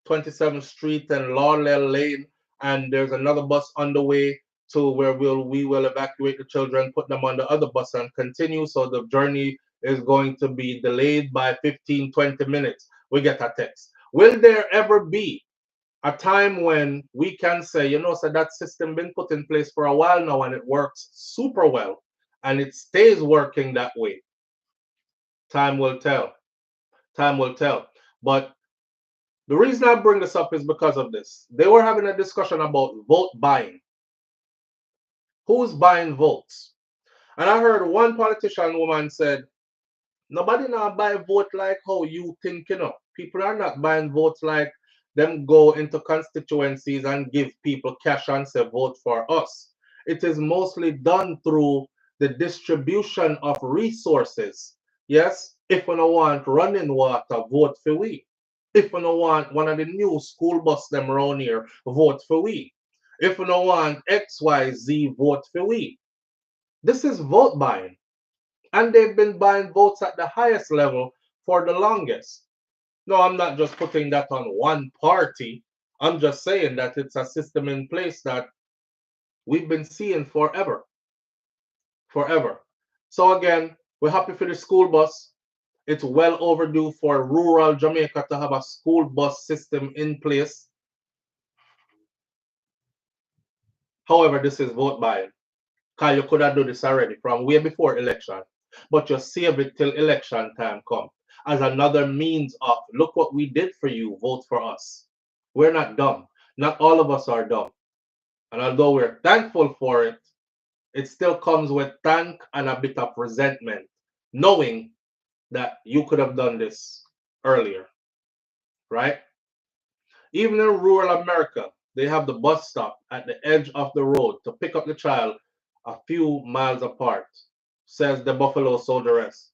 27th Street and Laurel Lane, and there's another bus on the way to where we will evacuate the children, put them on the other bus and continue. So the journey is going to be delayed by 15, 20 minutes. We get a text. Will there ever be a time when we can say, you know, so that system been put in place for a while now and it works super well and it stays working that way? Time will tell. Time will tell. But the reason I bring this up is because of this. They were having a discussion about vote buying. Who's buying votes? And I heard one politician woman said, nobody now buy vote like how you think, you know. People are not buying votes like them go into constituencies and give people cash and say vote for us. It is mostly done through the distribution of resources. Yes, if we don't want running water, vote for we. If we don't want one of the new school bus them around here, vote for we. If we don't want XYZ, vote for we. This is vote buying. And they've been buying votes at the highest level for the longest. No, I'm not just putting that on one party. I'm just saying that it's a system in place that we've been seeing forever. Forever. So again, we're happy for the school bus. It's well overdue for rural Jamaica to have a school bus system in place. However, this is vote buying. Because you could have done this already from way before election. But you save it till election time come. as another means of, look what we did for you, vote for us. We're not dumb. Not all of us are dumb. And although we're thankful for it, it still comes with thank and a bit of resentment, knowing that you could have done this earlier, right? Even in rural America, they have the bus stop at the edge of the road to pick up the child a few miles apart, says the Buffalo Soldieress.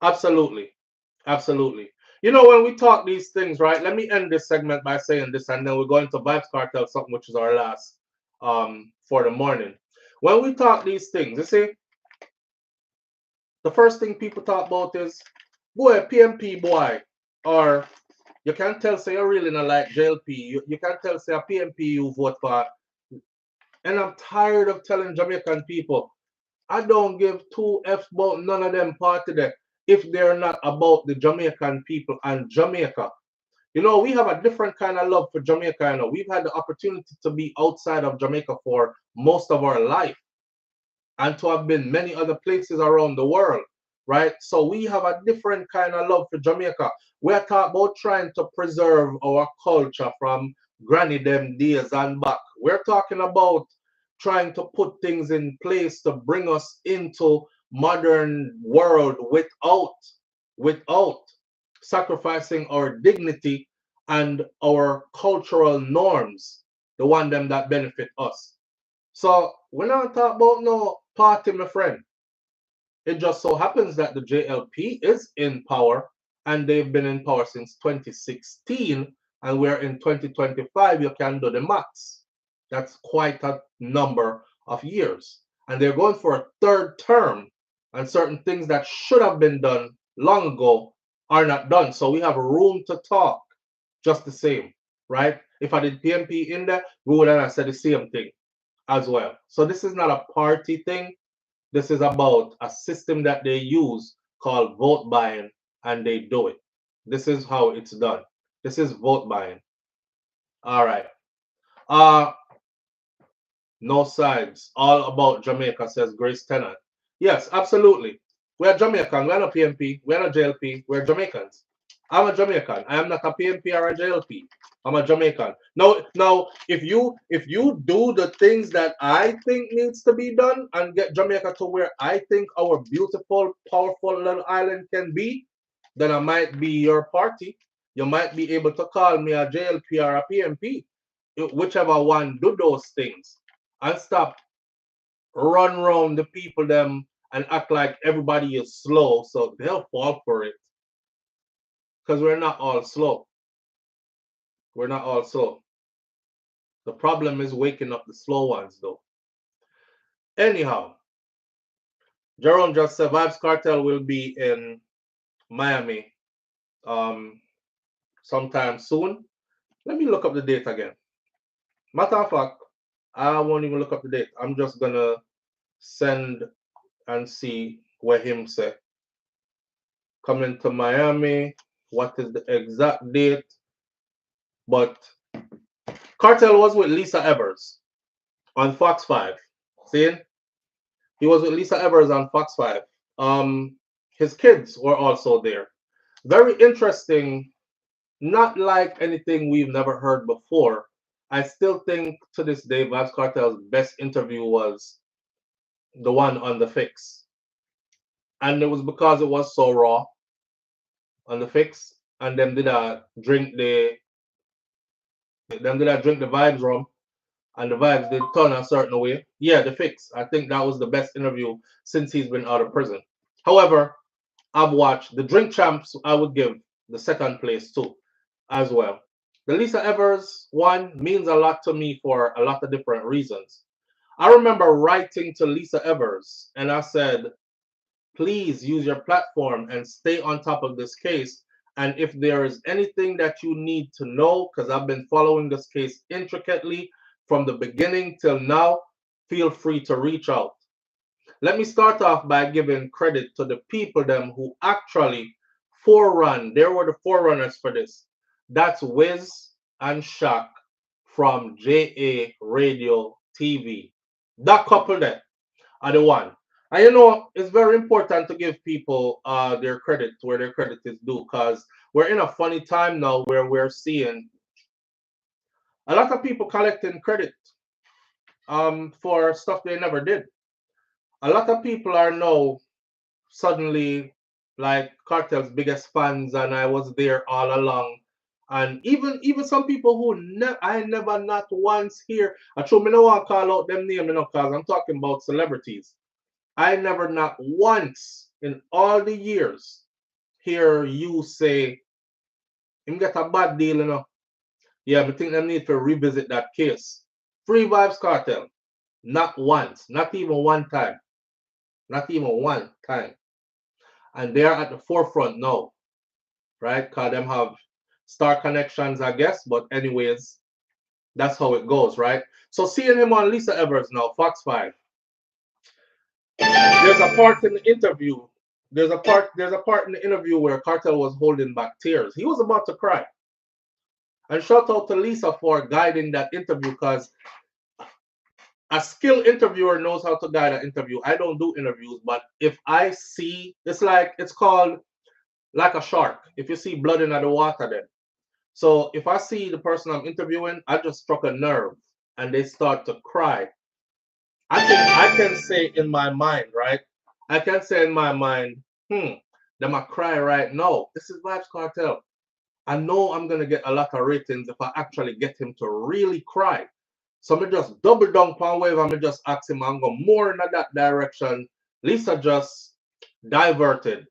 Absolutely. Absolutely. You know, when we talk these things, right? Let me end this segment by saying this, and then we're going to Vybz Kartel, something which is our last for the morning. When we talk these things, you see, the first thing people talk about is, boy, PMP boy, or you can't tell, say, you really not like JLP. You can't tell, say, a PMP you vote for. And I'm tired of telling Jamaican people, I don't give two F's about none of them party there if they're not about the Jamaican people and Jamaica. You know, we have a different kind of love for Jamaica. You know, we've had the opportunity to be outside of Jamaica for most of our life and to have been many other places around the world, right? So we have a different kind of love for Jamaica. We're talking about trying to preserve our culture from granny them days and back. We're talking about trying to put things in place to bring us into modern world without sacrificing our dignity and our cultural norms, the one them that benefit us. So we're not talking about no party, my friend. It just so happens that the JLP is in power, and they've been in power since 2016, and we're in 2025. You can do the maths. That's quite a number of years. And they're going for a third term, and certain things that should have been done long ago are not done. So we have room to talk just the same, right? If I did PMP in there, we would have said the same thing as well. So this is not a party thing. This is about a system that they use called vote buying, and they do it. This is how it's done. This is vote buying. All right. No sides. All about Jamaica, says Grace Tennant. Yes, absolutely. We're Jamaican. We're not PMP. We're not JLP. We're Jamaicans. I'm a Jamaican. I am not a PMP or a JLP. I'm a Jamaican. Now, if you do the things that I think needs to be done and get Jamaica to where I think our beautiful, powerful little island can be, then I might be your party. You might be able to call me a JLP or a PMP, whichever one do those things, and stop run around the people them and act like everybody is slow, so they'll fall for it. Because we're not all slow. We're not all slow. The problem is waking up the slow ones, though. Anyhow, Jerome just said Vybz Kartel will be in Miami sometime soon. Let me look up the date again. Matter of fact, I won't even look up the date. I'm just gonna send and see where him say. Coming to Miami. What is the exact date? But Kartel was with Lisa Evers on Fox 5. See? He was with Lisa Evers on Fox 5. His kids were also there. Very interesting. Not like anything we've never heard before. I still think to this day, Vybz Kartel's best interview was the one on The Fix. And it was because it was so raw on The Fix. And them did a drink the Vybz rum, and the Vybz did turn a certain way. Yeah, The Fix. I think that was the best interview since he's been out of prison. However, I've watched the Drink Champs. I would give the second place too, as well. The Lisa Evers one means a lot to me for a lot of different reasons. I remember writing to Lisa Evers, and I said, please use your platform and stay on top of this case. And if there is anything that you need to know, because I've been following this case intricately from the beginning till now, feel free to reach out. Let me start off by giving credit to the people them who actually forerun. They were the forerunners for this. That's Wiz and Shaq from JA Radio TV. That couple there are the one. And you know, it's very important to give people their credit where their credit is due, because we're in a funny time now where we're seeing a lot of people collecting credit for stuff they never did. A lot of people are now suddenly like Cartel's biggest fans, and I was there all along. And even some people who I never not once hear. I told me no one call out them name, you know, cause I'm talking about celebrities. I never not once in all the years hear you say him get a bad deal, you know. Yeah, I think they need to revisit that case. Free Vybz Cartel. Not once, not even one time. Not even one time. And they're at the forefront now, right? Because them have star connections, I guess. But anyways, that's how it goes, right? So seeing him on Lisa Evers now, Fox 5. There's a part in the interview. There's a part in the interview where Kartel was holding back tears. He was about to cry. And shout out to Lisa for guiding that interview, because a skilled interviewer knows how to guide an interview. I don't do interviews, but if I see, it's called like a shark. If you see blood in the water, then. So if I see the person I'm interviewing, I just struck a nerve and they start to cry. I can say in my mind, right? I can say in my mind, them a cry right now. This is Vybz Cartel. I know I'm gonna get a lot of ratings if I actually get him to really cry. So me just double down on wave and me just ask him and go more in that direction. Lisa just diverted,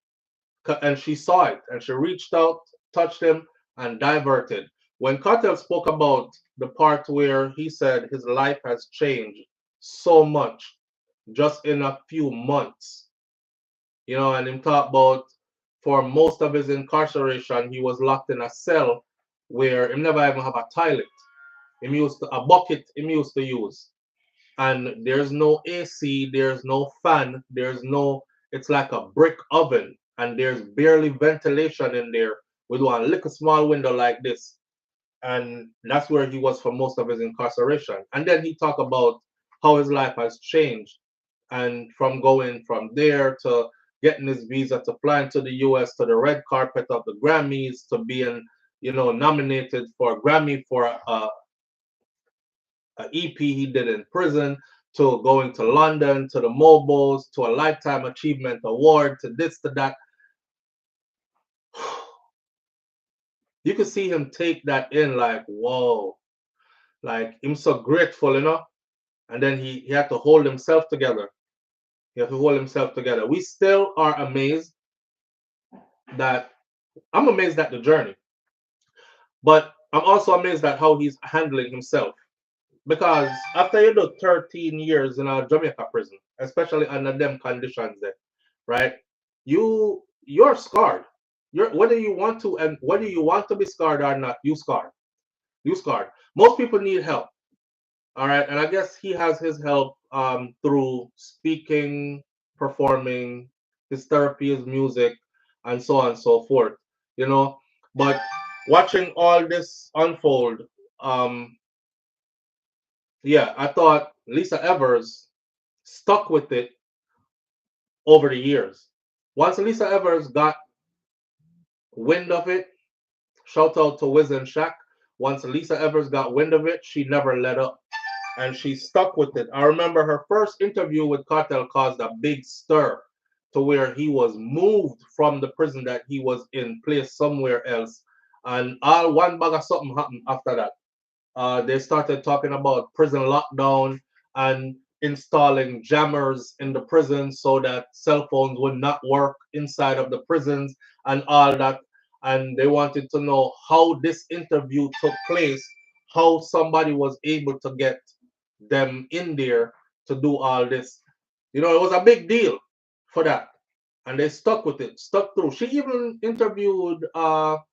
and she saw it and she reached out, touched him, and diverted. When Kartel spoke about the part where he said his life has changed so much just in a few months, you know, and him talk about for most of his incarceration, he was locked in a cell where he never even have a toilet. Him used a bucket him used to use. And there's no AC, there's no fan, it's like a brick oven, and there's barely ventilation in there with one little small window like this. And that's where he was for most of his incarceration. And then he talked about how his life has changed, and from going from there to getting his visa to flying to the US, to the red carpet of the Grammys, to being, you know, nominated for a Grammy for a EP he did in prison, to going to London, to the mobiles, to a Lifetime Achievement Award, to this, to that. You could see him take that in like, whoa, like him so grateful, you know. And then he had to hold himself together. He had to hold himself together. We still are amazed that I'm amazed at the journey, but I'm also amazed at how he's handling himself. Because after you do 13 years in a Jamaica prison, especially under them conditions there, right? You're scarred. Whether you want to, and whether you want to be scarred or not, you scarred. You scarred. Most people need help. All right. And I guess he has his help through speaking, performing, his therapy, his music, and so on and so forth. You know, but watching all this unfold, yeah, I thought Lisa Evers stuck with it over the years. Once Lisa Evers got wind of it, shout out to Wiz and Shaq. Once Lisa Evers got wind of it, she never let up. And she stuck with it. I remember her first interview with Kartel caused a big stir to where he was moved from the prison that he was in, placed somewhere else. And all one bag of something happened after that. They started talking about prison lockdown and installing jammers in the prison so that cell phones would not work inside of the prisons and all that. And they wanted to know how this interview took place, how somebody was able to get them in there to do all this. You know, it was a big deal for that. And they stuck with it, stuck through. She even interviewed Sidem.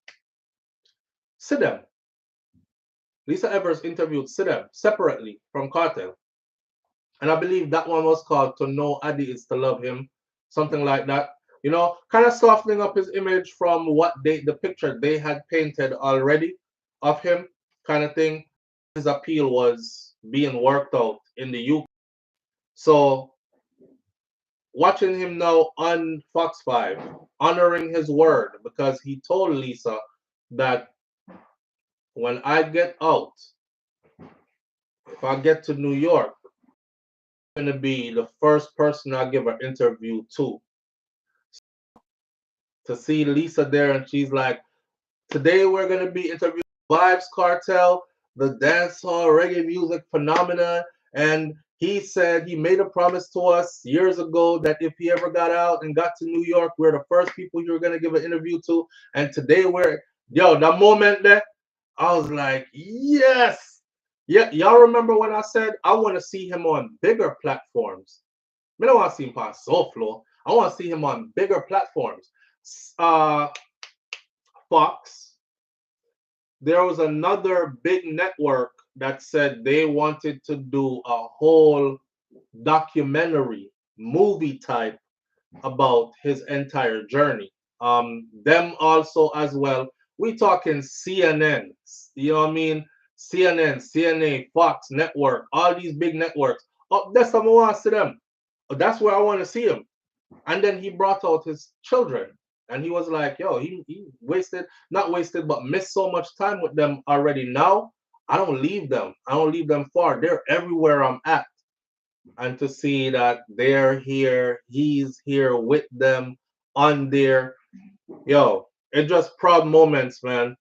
Lisa Evers interviewed Sidem separately from Kartel. And I believe that one was called To Know Adi Is to Love Him, something like that. You know, kind of softening up his image from what the picture they had painted already of him, kind of thing. His appeal was being worked out in the UK. So watching him now on Fox 5, honoring his word, because he told Lisa that when I get out, if I get to New York, I'm going to be the first person I give an interview to. To see Lisa there, and she's like, today we're going to be interviewing Vybz Kartel, the dancehall reggae music phenomenon, and he said he made a promise to us years ago that if he ever got out and got to New York, we're the first people you're going to give an interview to. And today yo, that moment there, I was like, yes. Yeah, y'all remember when I said I want to see him on bigger platforms? I don't want to see him on SOUFLOTV. I want to see him on bigger platforms. Fox. There was another big network that said they wanted to do a whole documentary, movie type about his entire journey. Them also as well. We talking CNN, you know what I mean? CNN, CNA, Fox Network, all these big networks. Oh, that's what I want to see them. That's where I want to see him. And then he brought out his children. And he was like, yo, he not wasted, but missed so much time with them already. Now, I don't leave them. I don't leave them far. They're everywhere I'm at. And to see that they're here, he's here with them on there. Yo, it just proud moments, man.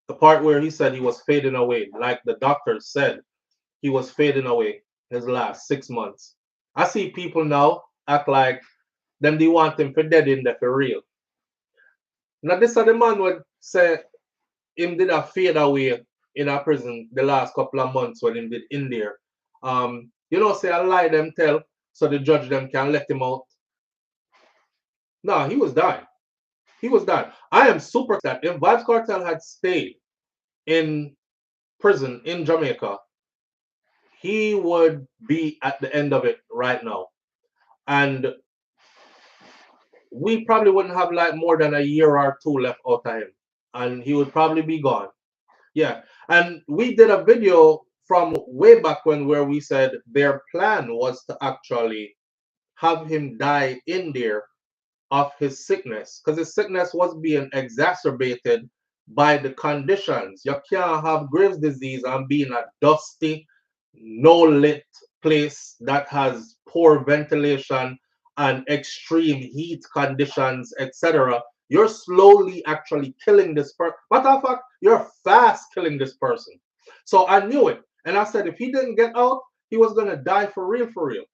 The part where he said he was fading away, like the doctor said, he was fading away his last 6 months. I see people now act like them they want him for dead in there for real. Now this is the man would say him did a fade away in a prison the last couple of months when he did in there. You know, say a lie them tell so the judge them can let him out. No, he was dying. He was dying. I am super that if Vybz Kartel had stayed in prison in Jamaica, he would be at the end of it right now. And we probably wouldn't have like more than a year or two left out of him. And he would probably be gone. Yeah. And we did a video from way back when where we said their plan was to actually have him die in there of his sickness, because his sickness was being exacerbated by the conditions. You can't have Graves' disease and be in a dusty, no lit place that has poor ventilation and extreme heat conditions, etc. You're slowly actually killing this person. Matter of fact, you're fast killing this person. So I knew it. And I said, if he didn't get out, he was going to die for real, for real.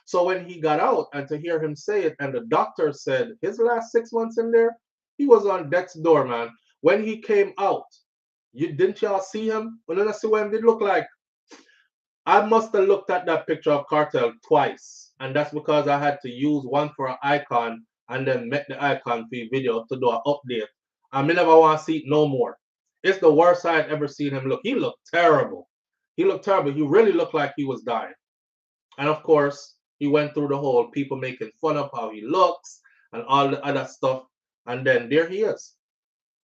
So when he got out, and to hear him say it, and the doctor said his last 6 months in there, he was on death's door, man. When he came out, didn't y'all see him? Well, then I see what he did look like. I must have looked at that picture of Kartel twice, and that's because I had to use one for an icon and then make the icon for video to do an update. I never want to see it no more. It's the worst I'd ever seen him look. He looked terrible. He looked terrible. He really looked like he was dying. And of course, he went through the whole people making fun of how he looks and all the other stuff. And then there he is.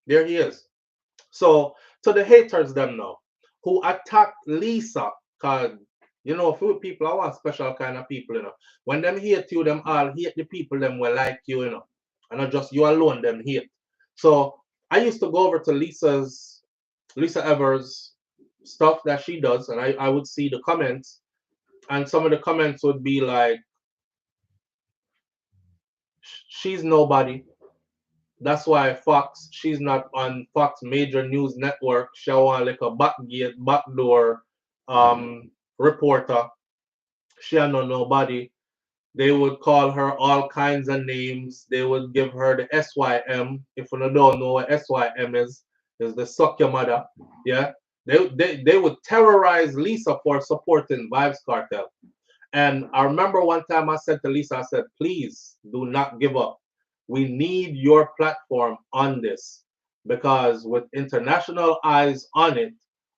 There he is. So to the haters them now, who attacked Lisa, because, you know, few people, I want special kind of people, you know. When them hate you, them all hate the people them will like you, you know. And not just you alone, them hate. So I used to go over to Lisa Evers' stuff that she does, and I would see the comments. And some of the comments would be like, she's nobody. That's why Fox, she's not on Fox major news network. She want like a backdoor reporter. She know nobody. They would call her all kinds of names. They would give her the SYM. If you don't know what SYM is the suck your mother. Yeah. They would terrorize Lisa for supporting Vybz Kartel. And I remember one time I said to Lisa, I said, please do not give up. We need your platform on this, because with international eyes on it,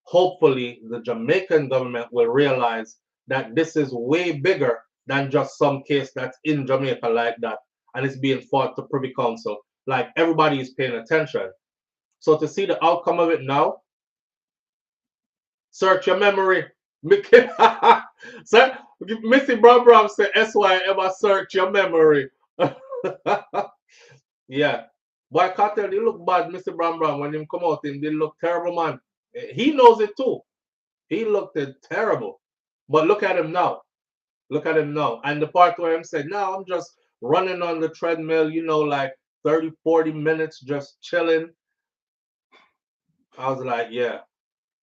hopefully the Jamaican government will realize that this is way bigger than just some case that's in Jamaica like that, and it's being fought to Privy Council. Like, everybody is paying attention. So to see the outcome of it now, search your memory. So, Missy Brown Brown say SY ever search your memory. Yeah. Boy, Cartel, he look bad, Mr. Brown Brown. When him come out, him did look terrible, man. He knows it too. He looked terrible. But look at him now. Look at him now. And the part where him said, no, I'm just running on the treadmill, you know, like 30, 40 minutes, just chilling. I was like, yeah,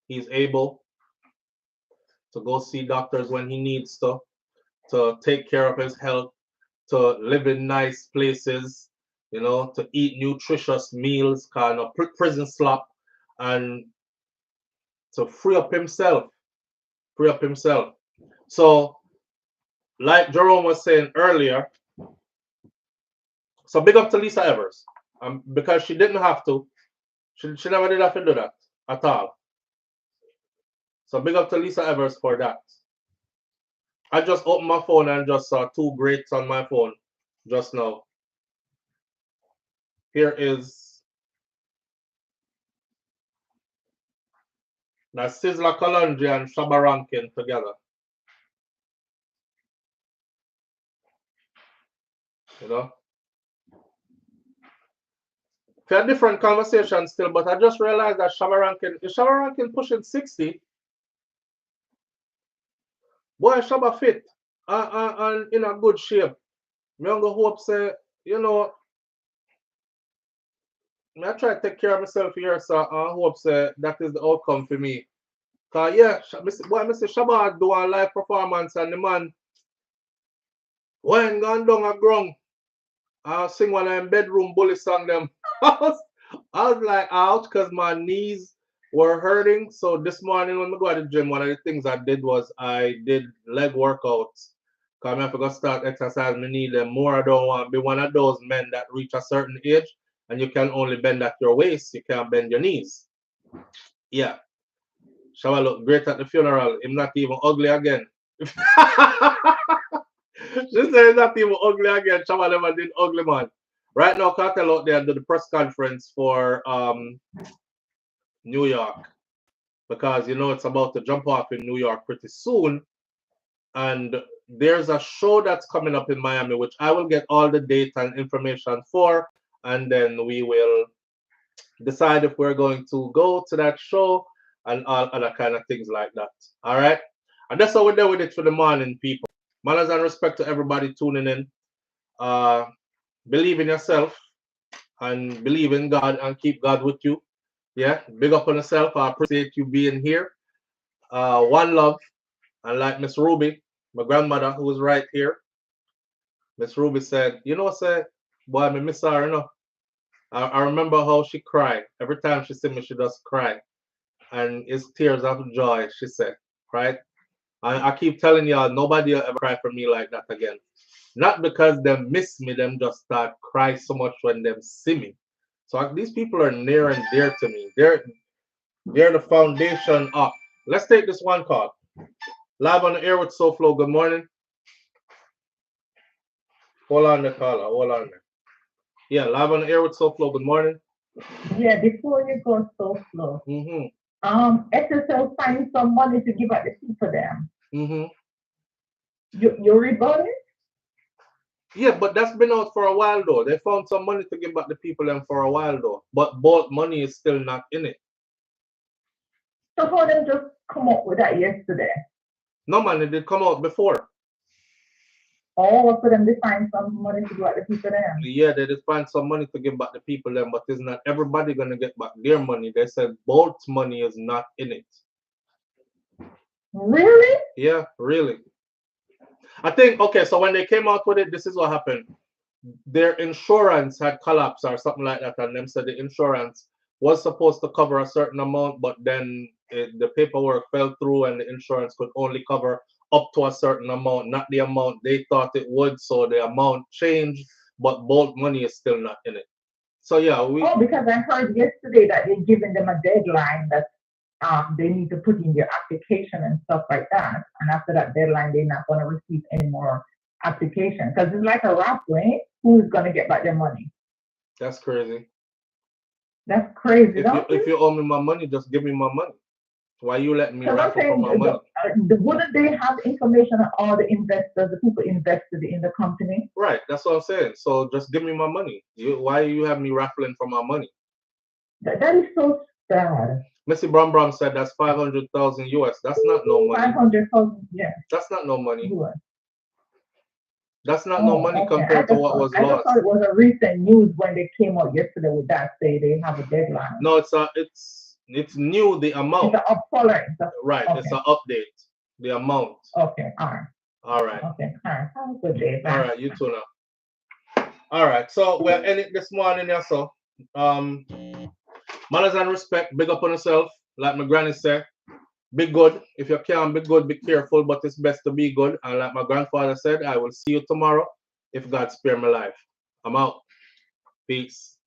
he's able to go see doctors when he needs to take care of his health, to live in nice places, you know, to eat nutritious meals, kind of prison slop, and to free up himself. Free up himself. So, like Jerome was saying earlier, so big up to Lisa Evers. Because she didn't have to. She never did have to do that at all. So big up to Lisa Evers for that. I just opened my phone and just saw 2 greats on my phone just now. Here is that's Sizzla Kalonji and Shabba Rankin together. You know? We had different conversations still, but I just realized that Shabba Rankin pushing 60. Boy, Shabba fit and in a good shape. Me only hope say, you know, I try to take care of myself here, so I hope say that is the outcome for me. Cause yeah, boy, Mr. Shabba do a live performance and the man went gone down a ground. I sing one of them bedroom bully song them. I was like ouch, because my knees were hurting. So this morning when I go to the gym, one of the things I did was I did leg workouts. Because I forgot to start exercising my knee them more. I don't want to be one of those men that reach a certain age and you can only bend at your waist. You can't bend your knees. Yeah. Shabba look great at the funeral. Him not even ugly again. She said he's not even ugly again. Shabba never did ugly, man. Right now, Kartel out there do the press conference for New York. Because, you know, it's about to jump off in New York pretty soon. And there's a show that's coming up in Miami, which I will get all the date and information for. And then we will decide if we're going to go to that show and all other kind of things like that. All right? And that's how we're done with it for the morning, people. Manners and respect to everybody tuning in. Believe in yourself and believe in God and keep God with you. Yeah, big up on yourself. I appreciate you being here. One love. And like Miss Ruby, my grandmother who was right here, Miss Ruby said, you know, said, boy, I miss her, you know. I remember how she cried. Every time she see me, she just cry. And it's tears of joy, she said, right? And I keep telling y'all, nobody will ever cry for me like that again. Not because they miss me, them just start cry so much when them see me. So these people are near and dear to me. They're the foundation up. Let's take this one call. Live on the air with SOUFLOTV. Good morning. Hold on the caller. Hold on there. Yeah, live on the air with SOUFLOTV. Good morning. Yeah, before you go SOUFLOTV. SSL find some money to give out the people them. You rebut it? Yeah, but that's been out for a while though. They found some money to give back the people them for a while though. But both money is still not in it. So how them just come up with that yesterday? No man, it did come out before. Oh, for them to find some money to give back the people them. Yeah, they did find some money to give back the people them, but it's not everybody gonna get back their money. They said both money is not in it. Really? Yeah, really. I think, okay, so when they came out with it, this is what happened. Their insurance had collapsed or something like that, and them said the insurance was supposed to cover a certain amount, but then the paperwork fell through and the insurance could only cover up to a certain amount, not the amount they thought it would, so the amount changed, but both money is still not in it. So yeah, because I heard yesterday that they're giving them a deadline that they need to put in their application and stuff like that. And after that deadline, they're not going to receive any more applications. Because it's like a raffle, eh? Who's going to get back their money? That's crazy. That's crazy. If you owe me my money, just give me my money. Why you letting me So I'm raffle for saying, my money? wouldn't they have information on all the investors, the people invested in the company? Right, that's what I'm saying. So just give me my money. Why you have me raffling for my money? That is so sad. Missy Brown said that's 500,000 US. That's not no money. 500,000, yeah. That's not no money. US. That's not no money Okay. compared to what was I just lost. thought it was a recent news when they came out yesterday with that, say they have a deadline. No, it's new, the amount. It's an upfollow. Right, okay. It's an update. The amount. Okay, all right. All right. Okay, all right. Have a good day. Bye. All right, you too now. All right, so we're in it this morning, yeah, so manners and respect, big up on yourself, like my granny said. Be good. If you can be good, be careful, but it's best to be good. And like my grandfather said, I will see you tomorrow if God spare my life. I'm out. Peace.